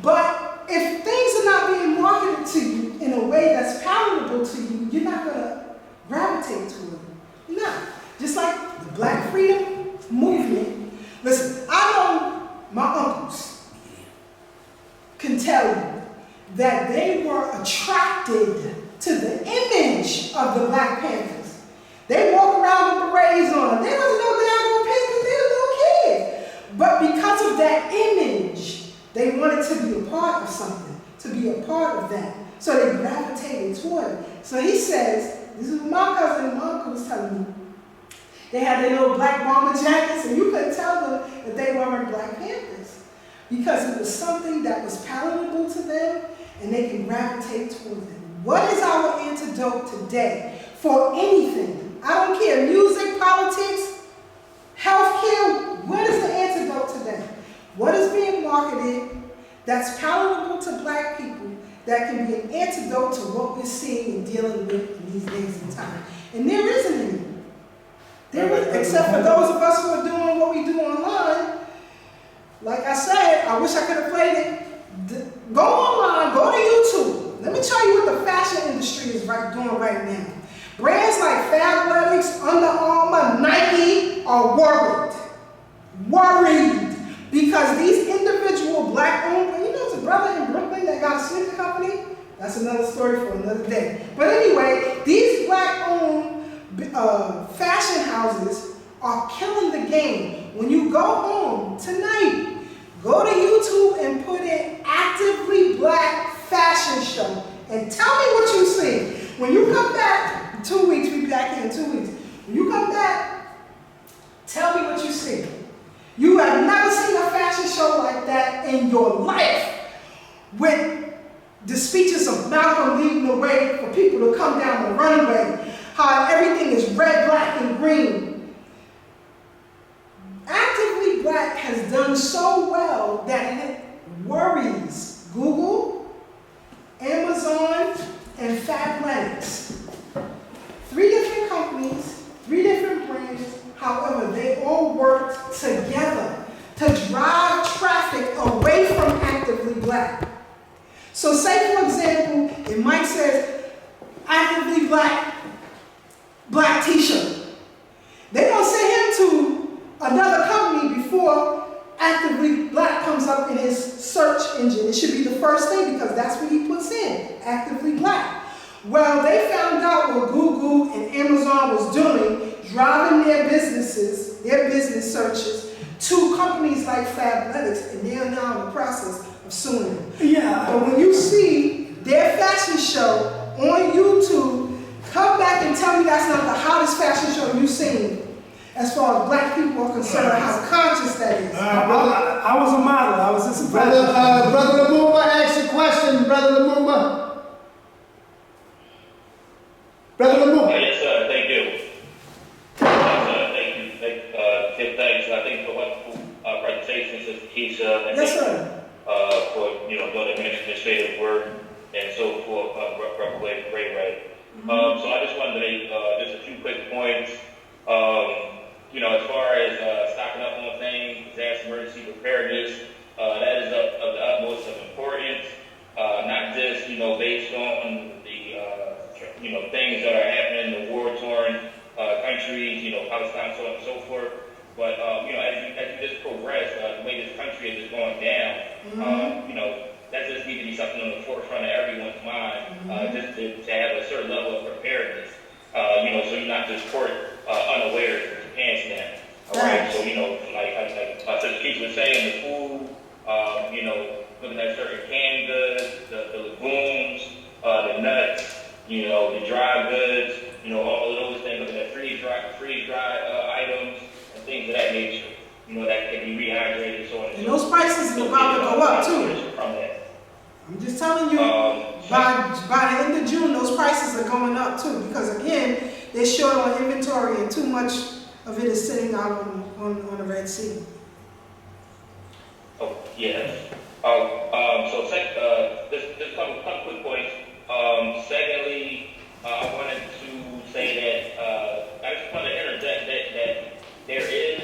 But if things are not being marketed to you in a way that's palatable to you, you're not going to gravitate to it. You're not. Just like the Black Freedom Movement. Listen, I know my uncles can tell that they were attracted to the image of the Black Panthers. They walk around with berets on. They wasn't no damn Panthers, they were little kids. But because of that image, they wanted to be a part of something, to be a part of that. So they gravitated toward it. So he says, this is what my cousin and my uncle was telling me. They had their little black bomber jackets, and you couldn't tell them that they weren't Black Panthers. Because it was something that was palatable to them, and they can gravitate towards it. What is our antidote today for anything? I don't care, music, politics, healthcare, what is the antidote today? What is being marketed that's palatable to Black people that can be an antidote to what we're seeing and dealing with in these days and time? And there isn't any. Except for those of us who are doing what we do online. Like I said, I wish I could have played it. Go online, go to YouTube. Let me tell you what the fashion industry is doing right now. Brands like Fabletics, Under Armour, Nike are worried. Worried. Because these individual Black-owned, you know, there's a brother in Brooklyn that got a sneaker company. That's another story for another day. But anyway, these Black-owned fashion houses are killing the game. When you go home tonight, go to YouTube and put in Actively Black Fashion Show and tell me what you see. When you come back, in 2 weeks, we'll be back here in 2 weeks. When you come back, tell me what you see. You have never seen a fashion show like that in your life, with the speeches of Malcolm leading the way for people to come down the runway, how everything is red, black, and green. Actively Black has done so well that it worries Google, Amazon, and Fabletics. 3 different companies, 3 different brands, however, they all work together to drive traffic away from Actively Black. So say, for example, if Mike says, Actively Black t-shirt, they don't send him to another company before Actively Black comes up in his search engine. It should be the first thing because that's what he puts in, Actively Black. Well, they found out what Google and Amazon was doing, driving their businesses, their business searches, to companies like Fabletics, and they're now in the process of suing them. Yeah. But when you see their fashion show on YouTube, come back and tell me that's not the hottest fashion show you've seen as far as Black people are concerned, how conscious that is. I was a model. I was just a Brother Lumumba, ask a question, Brother Lumumba. Brother Lumumba. Yes, sir. Thank you. Yes, sir. Thank you. Give thanks. I think for wonderful presentation, Sister Keisha. And Yes, sir. For doing administrative work and so forth. Great. So I just wanted to make just a few quick points. As far as stocking up on things, disaster emergency preparedness, that is of the utmost of importance. Not just based on the things that are happening in the war-torn countries, Palestine, so on and so forth. But as you just progress, the way this country is just going down, that just needs to be something on the forefront of everyone's mind, just to have a certain level of preparedness. So you're not just caught unaware with your pants down. All right. So like Sister Keisha was saying, the food, looking at certain canned goods, the legumes, the nuts, the dry goods, all of those things, looking at freeze-dry items and things of that nature, that can be rehydrated, so on and so those prices are about to go up too. From that. I'm just telling you, by the end of June, those prices are going up too, because again, they're short on inventory and too much of it is sitting out on the Red Sea. Oh, yeah. So just a couple quick points. Secondly, I wanted to say that I just want to interject that there is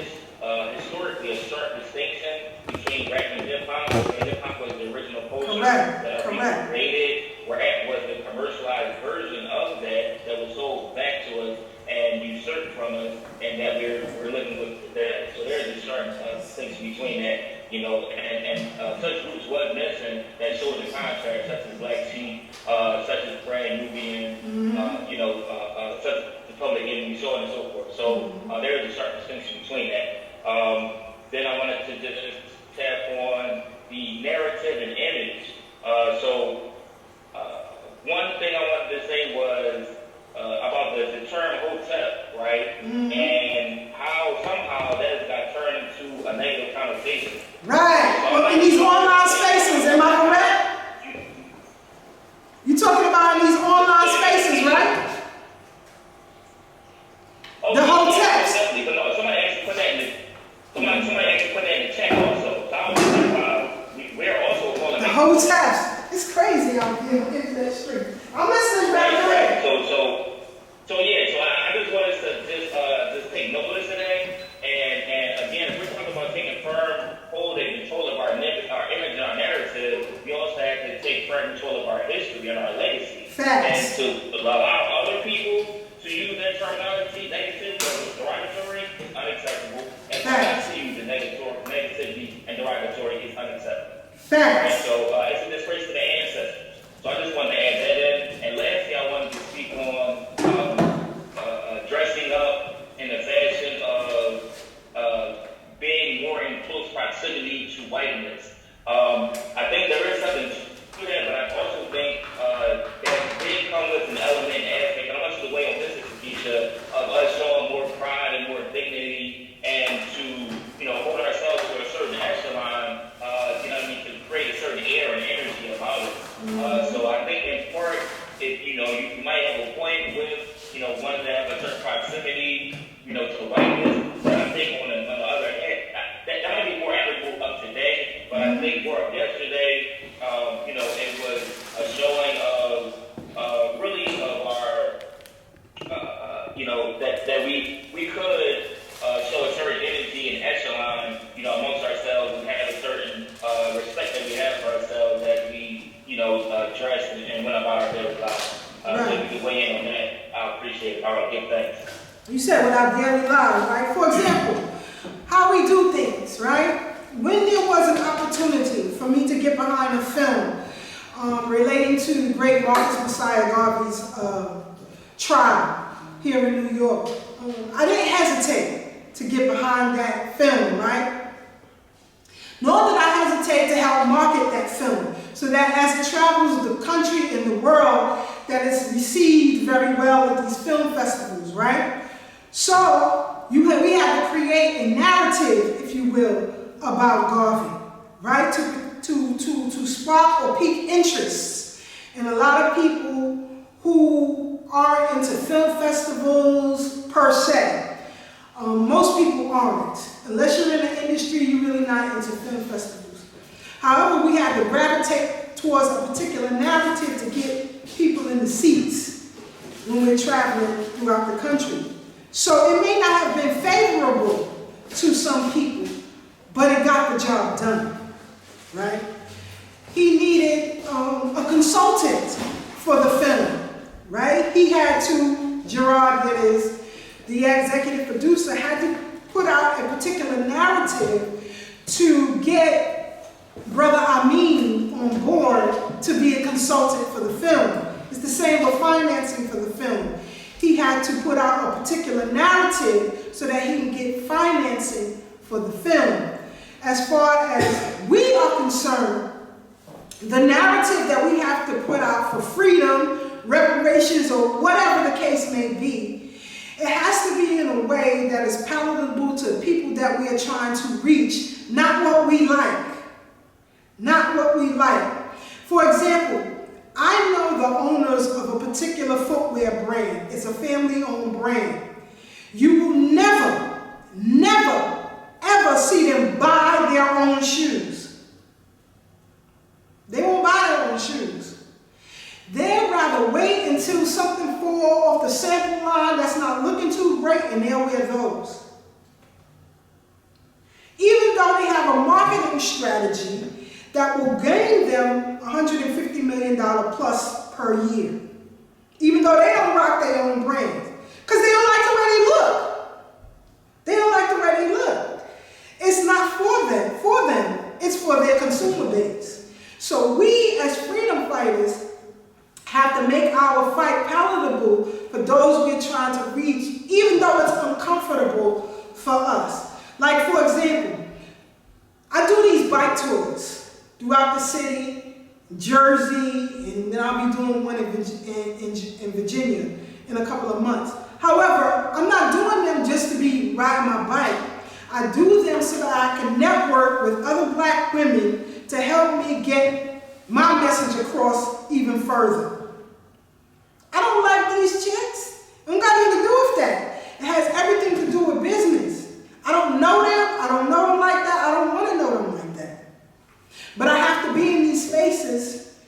historically a sharp distinction between rap and hip-hop. Hip-hop was the original culture that we created, where rap was the commercialized version of that was sold back to us and usurped from us, and that we're living with that. So there's a certain distinction between that, you know, and such groups was mentioned that shows in contract, such as Black Sheep, such as Brand Nubian, you know, such as the Public Enemy, so on and so forth. So there is a certain distinction between that. Then I wanted to just tap on the narrative and image. One thing I wanted to say was about the term hotep, right? And how somehow that got turned into a negative connotation. Right. Well, in these online spaces, am I correct? You're talking about in these online spaces, right? Oh, The hoteps. Definitely, but no, somebody actually put that in the chat also. So I was thinking, we're also calling The hoteps. It's crazy out here in that street. I'm listening back to right. it. So I just wanted to just take notice of that. And again, if we're talking about taking firm hold and control of our image and our narrative, we also have to take firm control of our history and our legacy. Facts. And to allow other people to use that terminology, negative or derogatory, is unacceptable. And for us to use the negativity and derogatory is unacceptable. Facts. And so it's a disgrace to the ancestors. So I just wanted to add that in. And lastly, I wanted to speak on dressing up in the fashion of being more in close proximity to whiteness. I think there is something to that, but I also think that did come with an element and aspect, and I want you to weigh on this, Keisha, of us showing more pride and more dignity and to, you know, hold ourselves to a certain echelon, you know what I mean, to create a certain air and energy about it. So I think in part, if, you know, you might have a point with, you know, wanting to have a certain proximity, you know, to whiteness, but I think on the other hand, that might be more applicable of today, but I think more of yesterday, you know, it was a showing of really of our, you know, that we could show a certain energy and echelon, you know, amongst ourselves and have a certain respect that we have for ourselves that we, you know, dress and went about our daily lives. So if you could weigh in on that, I appreciate it. I would give thanks. You said with our daily lives, right? For example, how we do things, right? When there was an opportunity for me to get behind a film relating to the great Marcus Messiah Garvey's trial here in New York, I didn't hesitate to get behind that film, right? Nor did I hesitate to help market that film so that as it travels the country and the world, that it's received very well at these film festivals, right? So we had to create a narrative, if you will, about Garvey, right? To spark or pique interest in a lot of people who are into film festivals per se. Most people aren't. Unless you're in the industry, you're really not into film festivals. However, we had to gravitate towards a particular narrative to get people in the seats when we're traveling throughout the country. So it may not have been favorable to some people, but it got the job done, right? He needed a consultant for the film, right? He had to, Gerard, that is, the executive producer, had to put out a particular narrative to get Brother Amin on board to be a consultant for the film. It's the same with financing for the film. He had to put out a particular narrative so that he can get financing for the film. As far as we are concerned, the narrative that we have to put out for freedom, reparations, or whatever the case may be, it has to be in a way that is palatable to people that we are trying to reach, not what we like. Not what we like. For example, I know the owners of a particular footwear brand. It's a family-owned brand. You will never, never, ever see them buy their own shoes. They won't buy their own shoes. They'd rather wait until something falls off the sample line that's not looking too great, and they'll wear those. Even though they have a marketing strategy that will gain them $150 million plus per year. Even though they don't rock their own brands. Because they don't like the way they look. They don't like the way they look. consumer base. So we as freedom fighters have to make our fight palatable for those we're trying to reach, even though it's uncomfortable for us. Like, for example, I do these bike tours throughout the city, Jersey, and then I'll be doing one in Virginia in a couple of months. However, I'm not doing them just to be riding my bike. I do them so that I can network with other black women to help me get my message across even further. I don't like these chicks. It don't got nothing to do with that. It has everything to do with business. I don't know them. I don't know them like that. I don't want to know them like that. But I have to be in these spaces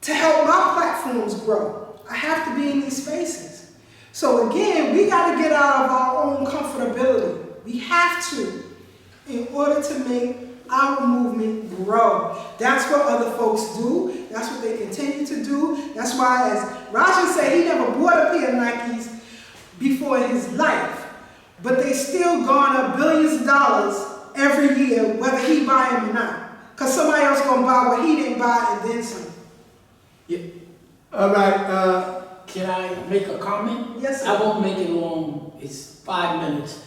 to help my platforms grow. I have to be in these spaces. So again, we got to get out of our own comfortability. We have to, in order to make our movement grow. That's what other folks do. That's what they continue to do. That's why, as Rajan said, he never bought a pair of Nikes before in his life. But they still garner billions of dollars every year, whether he buy them or not. Because somebody else going to buy what he didn't buy and then some. Yeah. All right, can I make a comment? Yes, sir. I won't make it long. It's 5 minutes.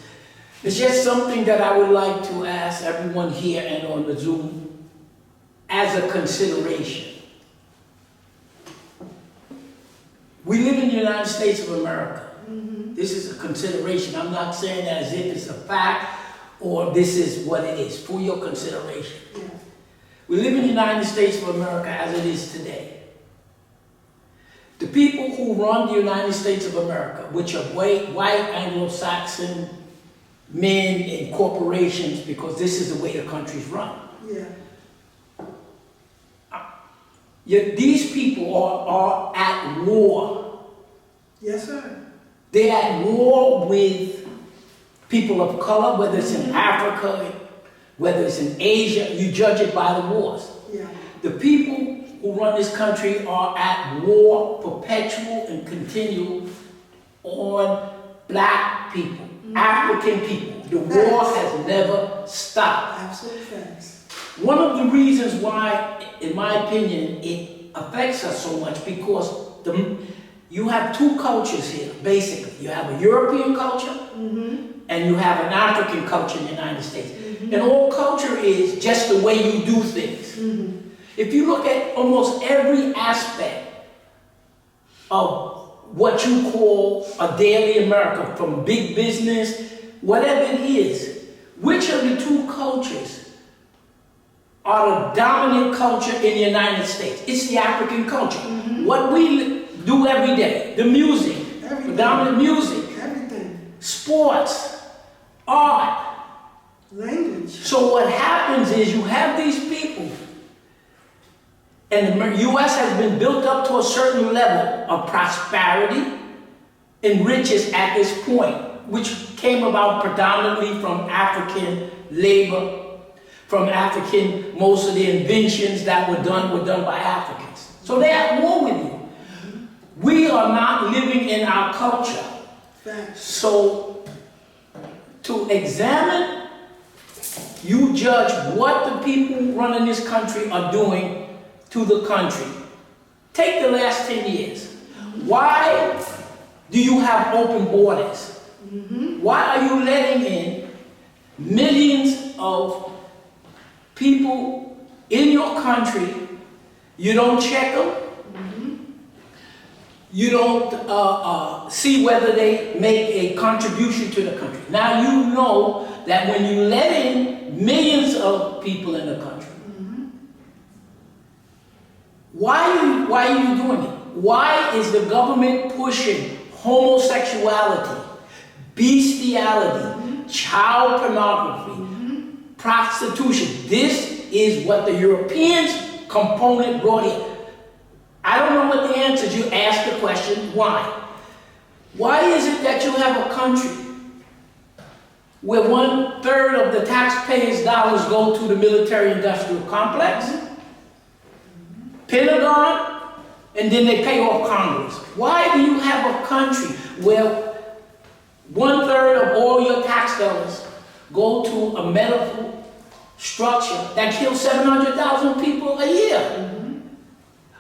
It's just something that I would like to ask everyone here and on the Zoom as a consideration. We live in the United States of America. Mm-hmm. This is a consideration. I'm not saying that as if it's a fact or this is what it is, for your consideration. Yeah. We live in the United States of America as it is today. The people who run the United States of America, which are white Anglo-Saxon men and corporations, because this is the way the country's run. Yeah. These people are at war. Yes, sir. They're at war with people of color, whether it's in Africa, whether it's in Asia. You judge it by the wars. Yeah. The people who run this country are at war, perpetual and continual, on black people, African people. The war has never stopped. Absolute facts. One of the reasons why, in my opinion, it affects us so much, because you have two cultures here, basically. You have a European culture, and you have an African culture in the United States. And all culture is just the way you do things. If you look at almost every aspect of what you call a daily America, from big business, whatever it is, which of the two cultures are the dominant culture in the United States? It's the African culture. What we do every day, the music, predominant music, everything, sports, art, language. So what happens is you have these people, and the U.S. has been built up to a certain level of prosperity and riches at this point, which came about predominantly from African labor, from African, most of the inventions that were done by Africans. So they're at war with you. We are not living in our culture. So to examine, you judge what the people running this country are doing to the country. Take the last 10 years. Why do you have open borders? Why are you letting in millions of people in your country? You don't check them. You don't see whether they make a contribution to the country. Now you know that when you let in millions of people in the country, why are you doing it? Why is the government pushing homosexuality, bestiality, child pornography, prostitution? This is what the Europeans component brought in. I don't know what the answer is. You ask the question, why? Why is it that you have a country where 1/3 of the taxpayers' dollars go to the military-industrial complex, Pentagon, and then they pay off Congress? Why do you have a country where 1/3 of all your tax dollars go to a medical structure that kills 700,000 people a year.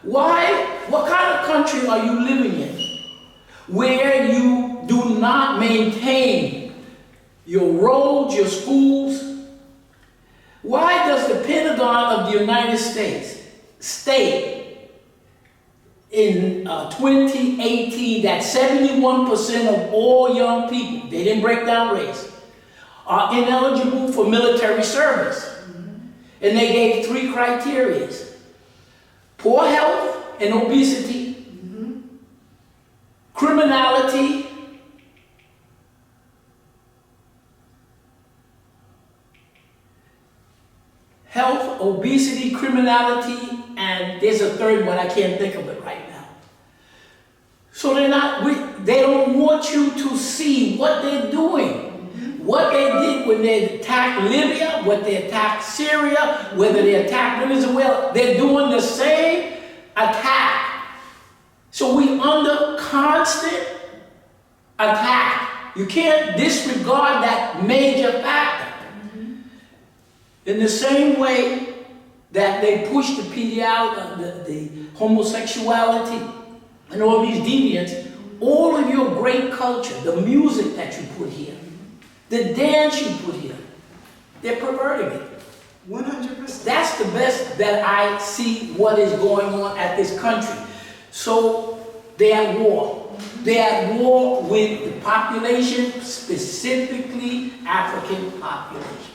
Why? What kind of country are you living in where you do not maintain your roads, your schools? Why does the Pentagon of the United States state in 2018 that 71% of all young people, they didn't break down race, are ineligible for military service? And they gave 3 criteria: poor health and obesity, criminality, health, obesity, criminality, and there's a third one, I can't think of it right now. So they don't want you to see what they're doing. What they did when they attacked Libya, what they attacked Syria, whether they attacked Venezuela, they're doing the same attack. So we under constant attack. You can't disregard that major factor. In the same way that they push the the homosexuality and all these deviants, all of your great culture, the music that you put here, the dance you put here, they're perverting it. 100%. That's the best that I see what is going on at this country. So they're at war. They're at war with the population, specifically African population.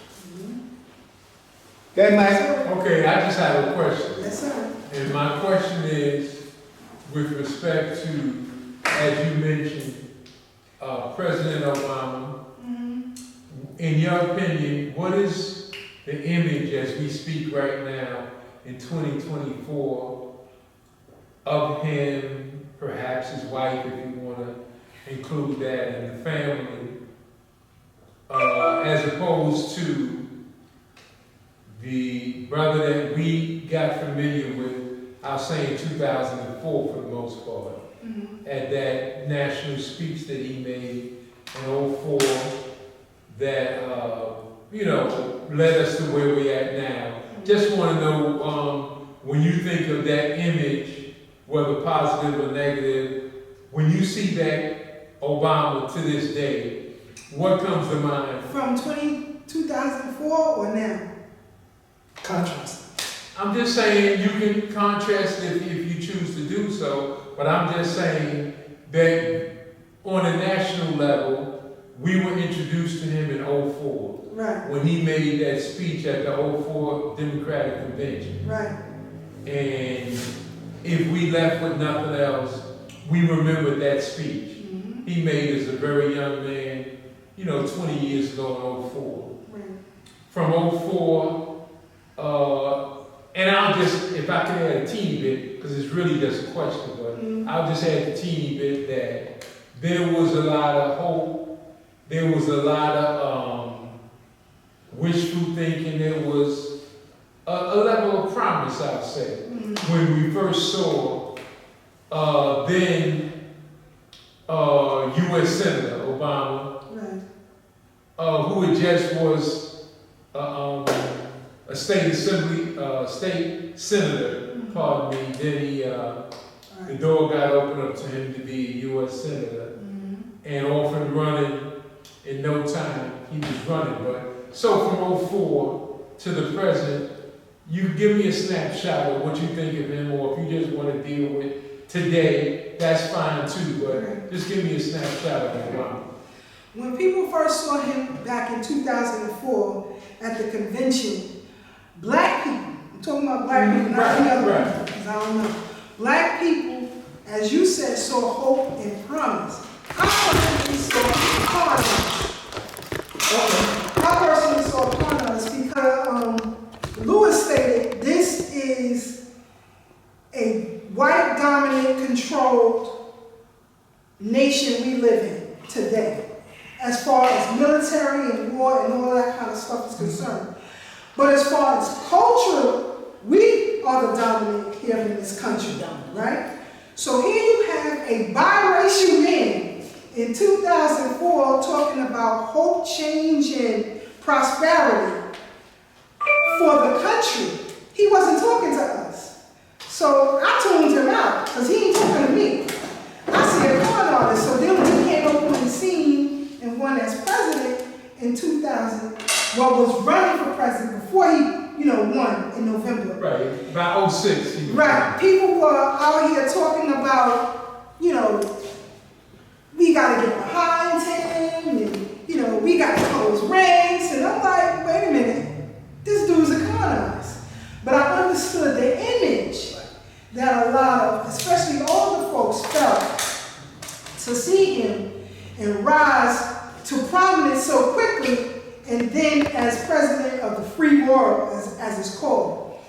Okay, Mike? Okay, I just have a question. Yes, sir. And my question is, with respect to, as you mentioned, President Obama, in your opinion, what is the image as we speak right now in 2024 of him, perhaps his wife, if you want to include that, and the family, as opposed to the brother that we got familiar with, I'll say in 2004 for the most part, at that national speech that he made in 2004 that, led us to where we're at now. Just want to know, when you think of that image, whether positive or negative, when you see that Obama to this day, what comes to mind? From 2004 or now? Contrast. I'm just saying you can contrast it if you choose to do so, but I'm just saying that on a national level, we were introduced to him in 2004. Right. When he made that speech at the 2004 Democratic Convention. Right. And if we left with nothing else, we remembered that speech he made as a very young man, 20 years ago in 2004. Right. From 2004, and I'll just, if I can add a teeny bit, because it's really just a question, but I'll just add a teeny bit that there was a lot of hope, there was a lot of wishful thinking, there was a level of promise, I'll say, when we first saw then U.S. Senator Obama, Right. who had just was a state senator, pardon me, then the door got opened up to him to be a U.S. Senator, and off and running in no time, he was running. But so from 2004 to the present, you give me a snapshot of what you think of him, or if you just want to deal with today, that's fine too, but just give me a snapshot of Obama. When people first saw him back in 2004 at the convention, black people, I'm talking about black people, not the other people, because I don't know. Black people, as you said, saw hope and promise. I personally saw promise because Lewis stated this is a white dominant controlled nation we live in today, as far as military and war and all that kind of stuff is concerned. But as far as culture, we are the dominant here in this country, right? So here you have a biracial man in 2004 talking about hope, change, and prosperity. for the country. He wasn't talking to us. So I tuned him out because he ain't talking to me. I see a con artist. So then when he came up on the scene and won as president in 2000, was running for president before he, won in November. Right, by 06. he was- Right. People were out here talking about, we got to get behind him and, we got to close ranks. And I'm like, wait a minute, this dude's a con artist. But I understood the image that a lot of, especially older folks, felt to see him and rise to prominence so quickly, and then as president of the free world, as it's called.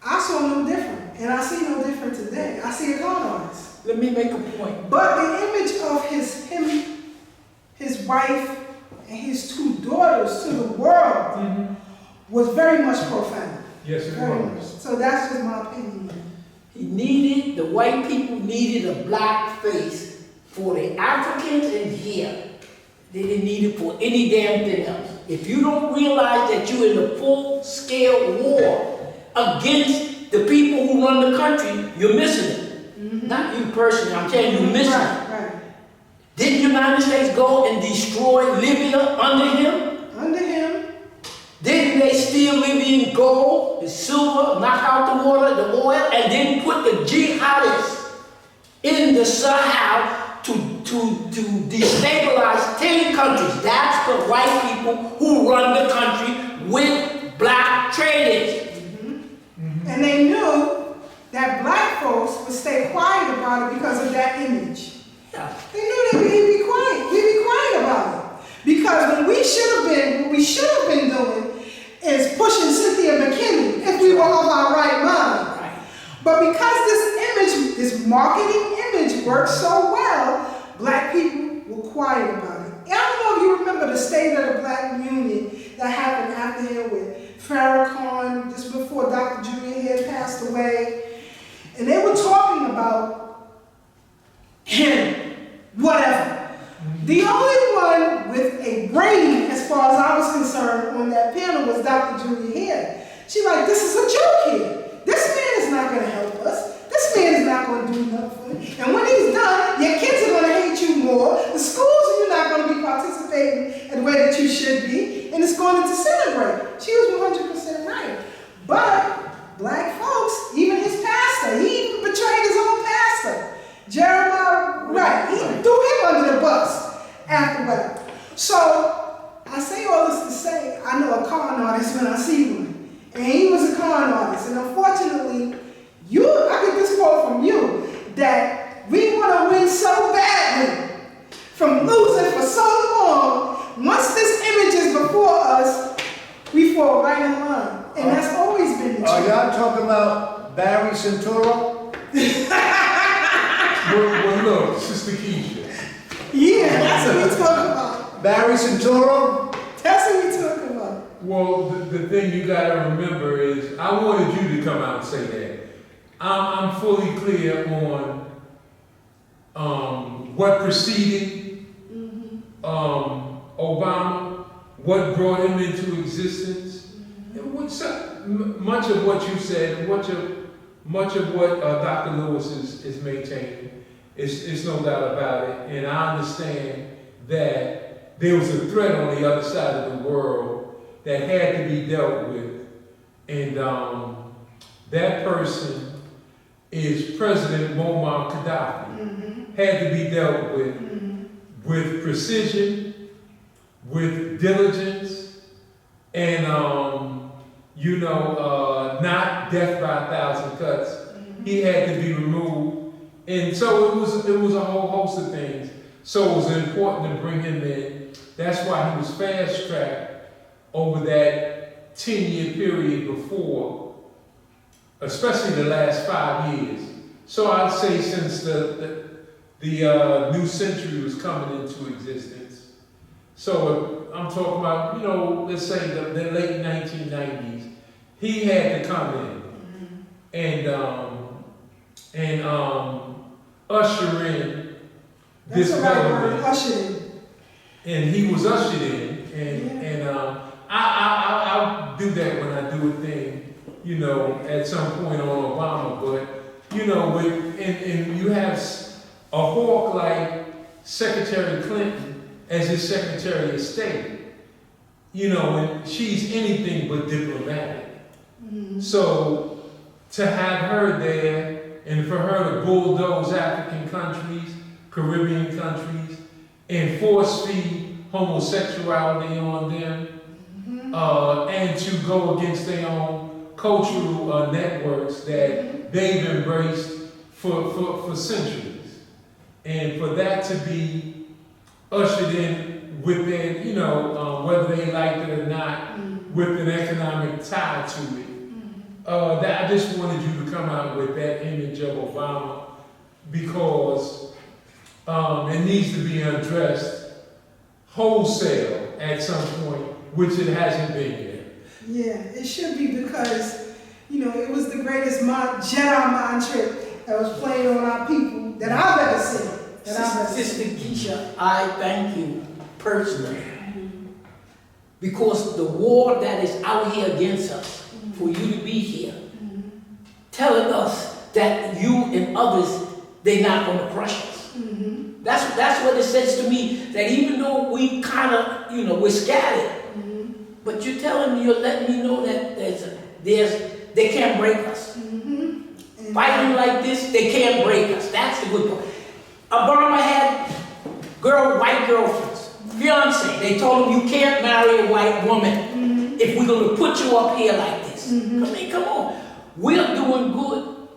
I saw no different, and I see no different today. I see a con artist. Let me make a point. But the image of his wife, and his two daughters to the world was very much profound. Yes, it Very much. was. So that's just my opinion. The white people needed a black face for the Africans in here. They didn't need it for any damn thing else. If you don't realize that you're in a full-scale war against the people who run the country, you're missing it. Not you personally, I'm telling you, you're missing it. Right. Didn't the United States go and destroy Libya under him? Under him. Didn't they steal Libyan gold, the silver, knock out the water, the oil, and then put the jihadists in the Sahel to destabilize 10 countries? That's the white people who run the country with black traders. And they knew that black folks would stay quiet about it because of that image. Yeah. They knew that we'd be quiet. We'd be quiet about it. Because what we should have been doing is pushing Cynthia McKinney if we were of our right mind. Right. But because this marketing image works so well, black people were quiet about it. And I don't know if you remember the State of the Black Union that happened after here with Farrakhan, just before Dr. Julian had passed away. And they were talking about him, whatever. The only one with a brain, as far as I was concerned, on that panel was Dr. Julie Head. She like, this is a joke here. This man is not going to help us. This man is not going to do nothing. And when he's done, your kids are going to hate you more. The schools, you're not going to be participating in the way that you should be. And it's going to disintegrate. She was 100% right. But black folks, even his pastor, he even betrayed his own pastor. Jeremiah, right, he threw him under the bus afterward. So, I say all this to say, I know a con artist when I see one. And he was a con artist. And unfortunately, I get this quote from you, that we want to win so badly from losing for so long. Once this image is before us, we fall right in line. And that's always been the truth. Are y'all talking about Barry Santoro? Well, look, Sister Keisha. Yeah, that's what we're talking about. Barry Santoro? That's what we're talking about. Well, the thing you gotta remember is, I wanted you to come out and say that. I'm fully clear on what preceded Obama, what brought him into existence, and much of what you said, much of what Dr. Lewis is maintaining. It's no doubt about it, and I understand that there was a threat on the other side of the world that had to be dealt with, and that person is President Muammar Gaddafi. Had to be dealt with precision, with diligence, and not death by 1,000 cuts. He had to be removed, and so it was a whole host of things. So it was important to bring him in. That's why he was fast-tracked over that 10-year period before, especially the last 5 years. So I'd say since the new century was coming into existence. So I'm talking about, let's say the late 1990s. He had to come in and usher in this government. Usher in. And he was ushered in, and I'll do that when I do it you know, at some point on Obama, but, you know, and you have a hawk like Secretary Clinton as his Secretary of State, you know, and she's anything but diplomatic. So to have her there and for her to bulldoze African countries, Caribbean countries, and force feed homosexuality on them, and to go against their own cultural networks that they've embraced for centuries. And for that to be ushered in with their, you know, whether they liked it or not, with an economic tie to it. That I just wanted you to come out with that image of Obama because it needs to be addressed wholesale at some point, which it hasn't been yet. Yeah, it should be because, you know, it was the greatest Jedi mind trick that was played on our people that I've ever seen. Sister Keisha, I thank you personally because the war that is out here against us, for you to be here, telling us that you and others, they're not going to crush us. That's what it says to me, that even though we kind of, you know, we're scattered, but you're telling me, you're letting me know that they can't break us. Fighting like this, they can't break us. That's the good part. Obama had white girlfriends, fiance. They told him you can't marry a white woman if we're going to put you up here like this. I mean, come on. We're doing good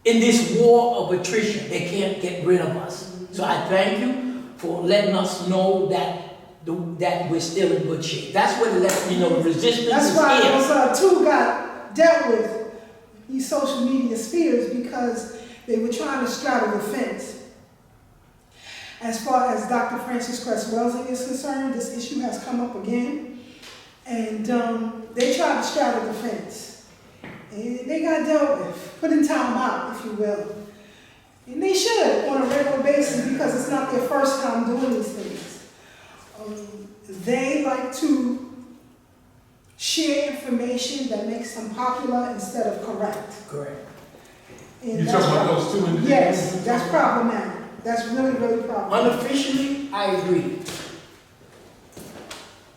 in this war of attrition. They can't get rid of us. So I thank you for letting us know that we're still in good shape. That's what it lets me know. Resistance That's is why here. those two got dealt with, these social media spheres, because they were trying to straddle the fence. As far as Dr. Francis Cress Welsing is concerned, this issue has come up again. And they tried to straddle the fence. And they got dealt with, put in time out, if you will. And they should on a regular basis because it's not their first time doing these things. They like to share information that makes them popular instead of correct. Correct. And You that's talking about those two individuals? Yes, that's problematic. That's really, really problematic. Unofficially, I agree.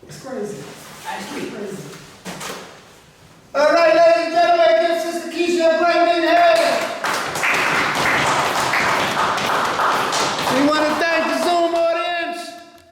It's crazy. I agree. Crazy.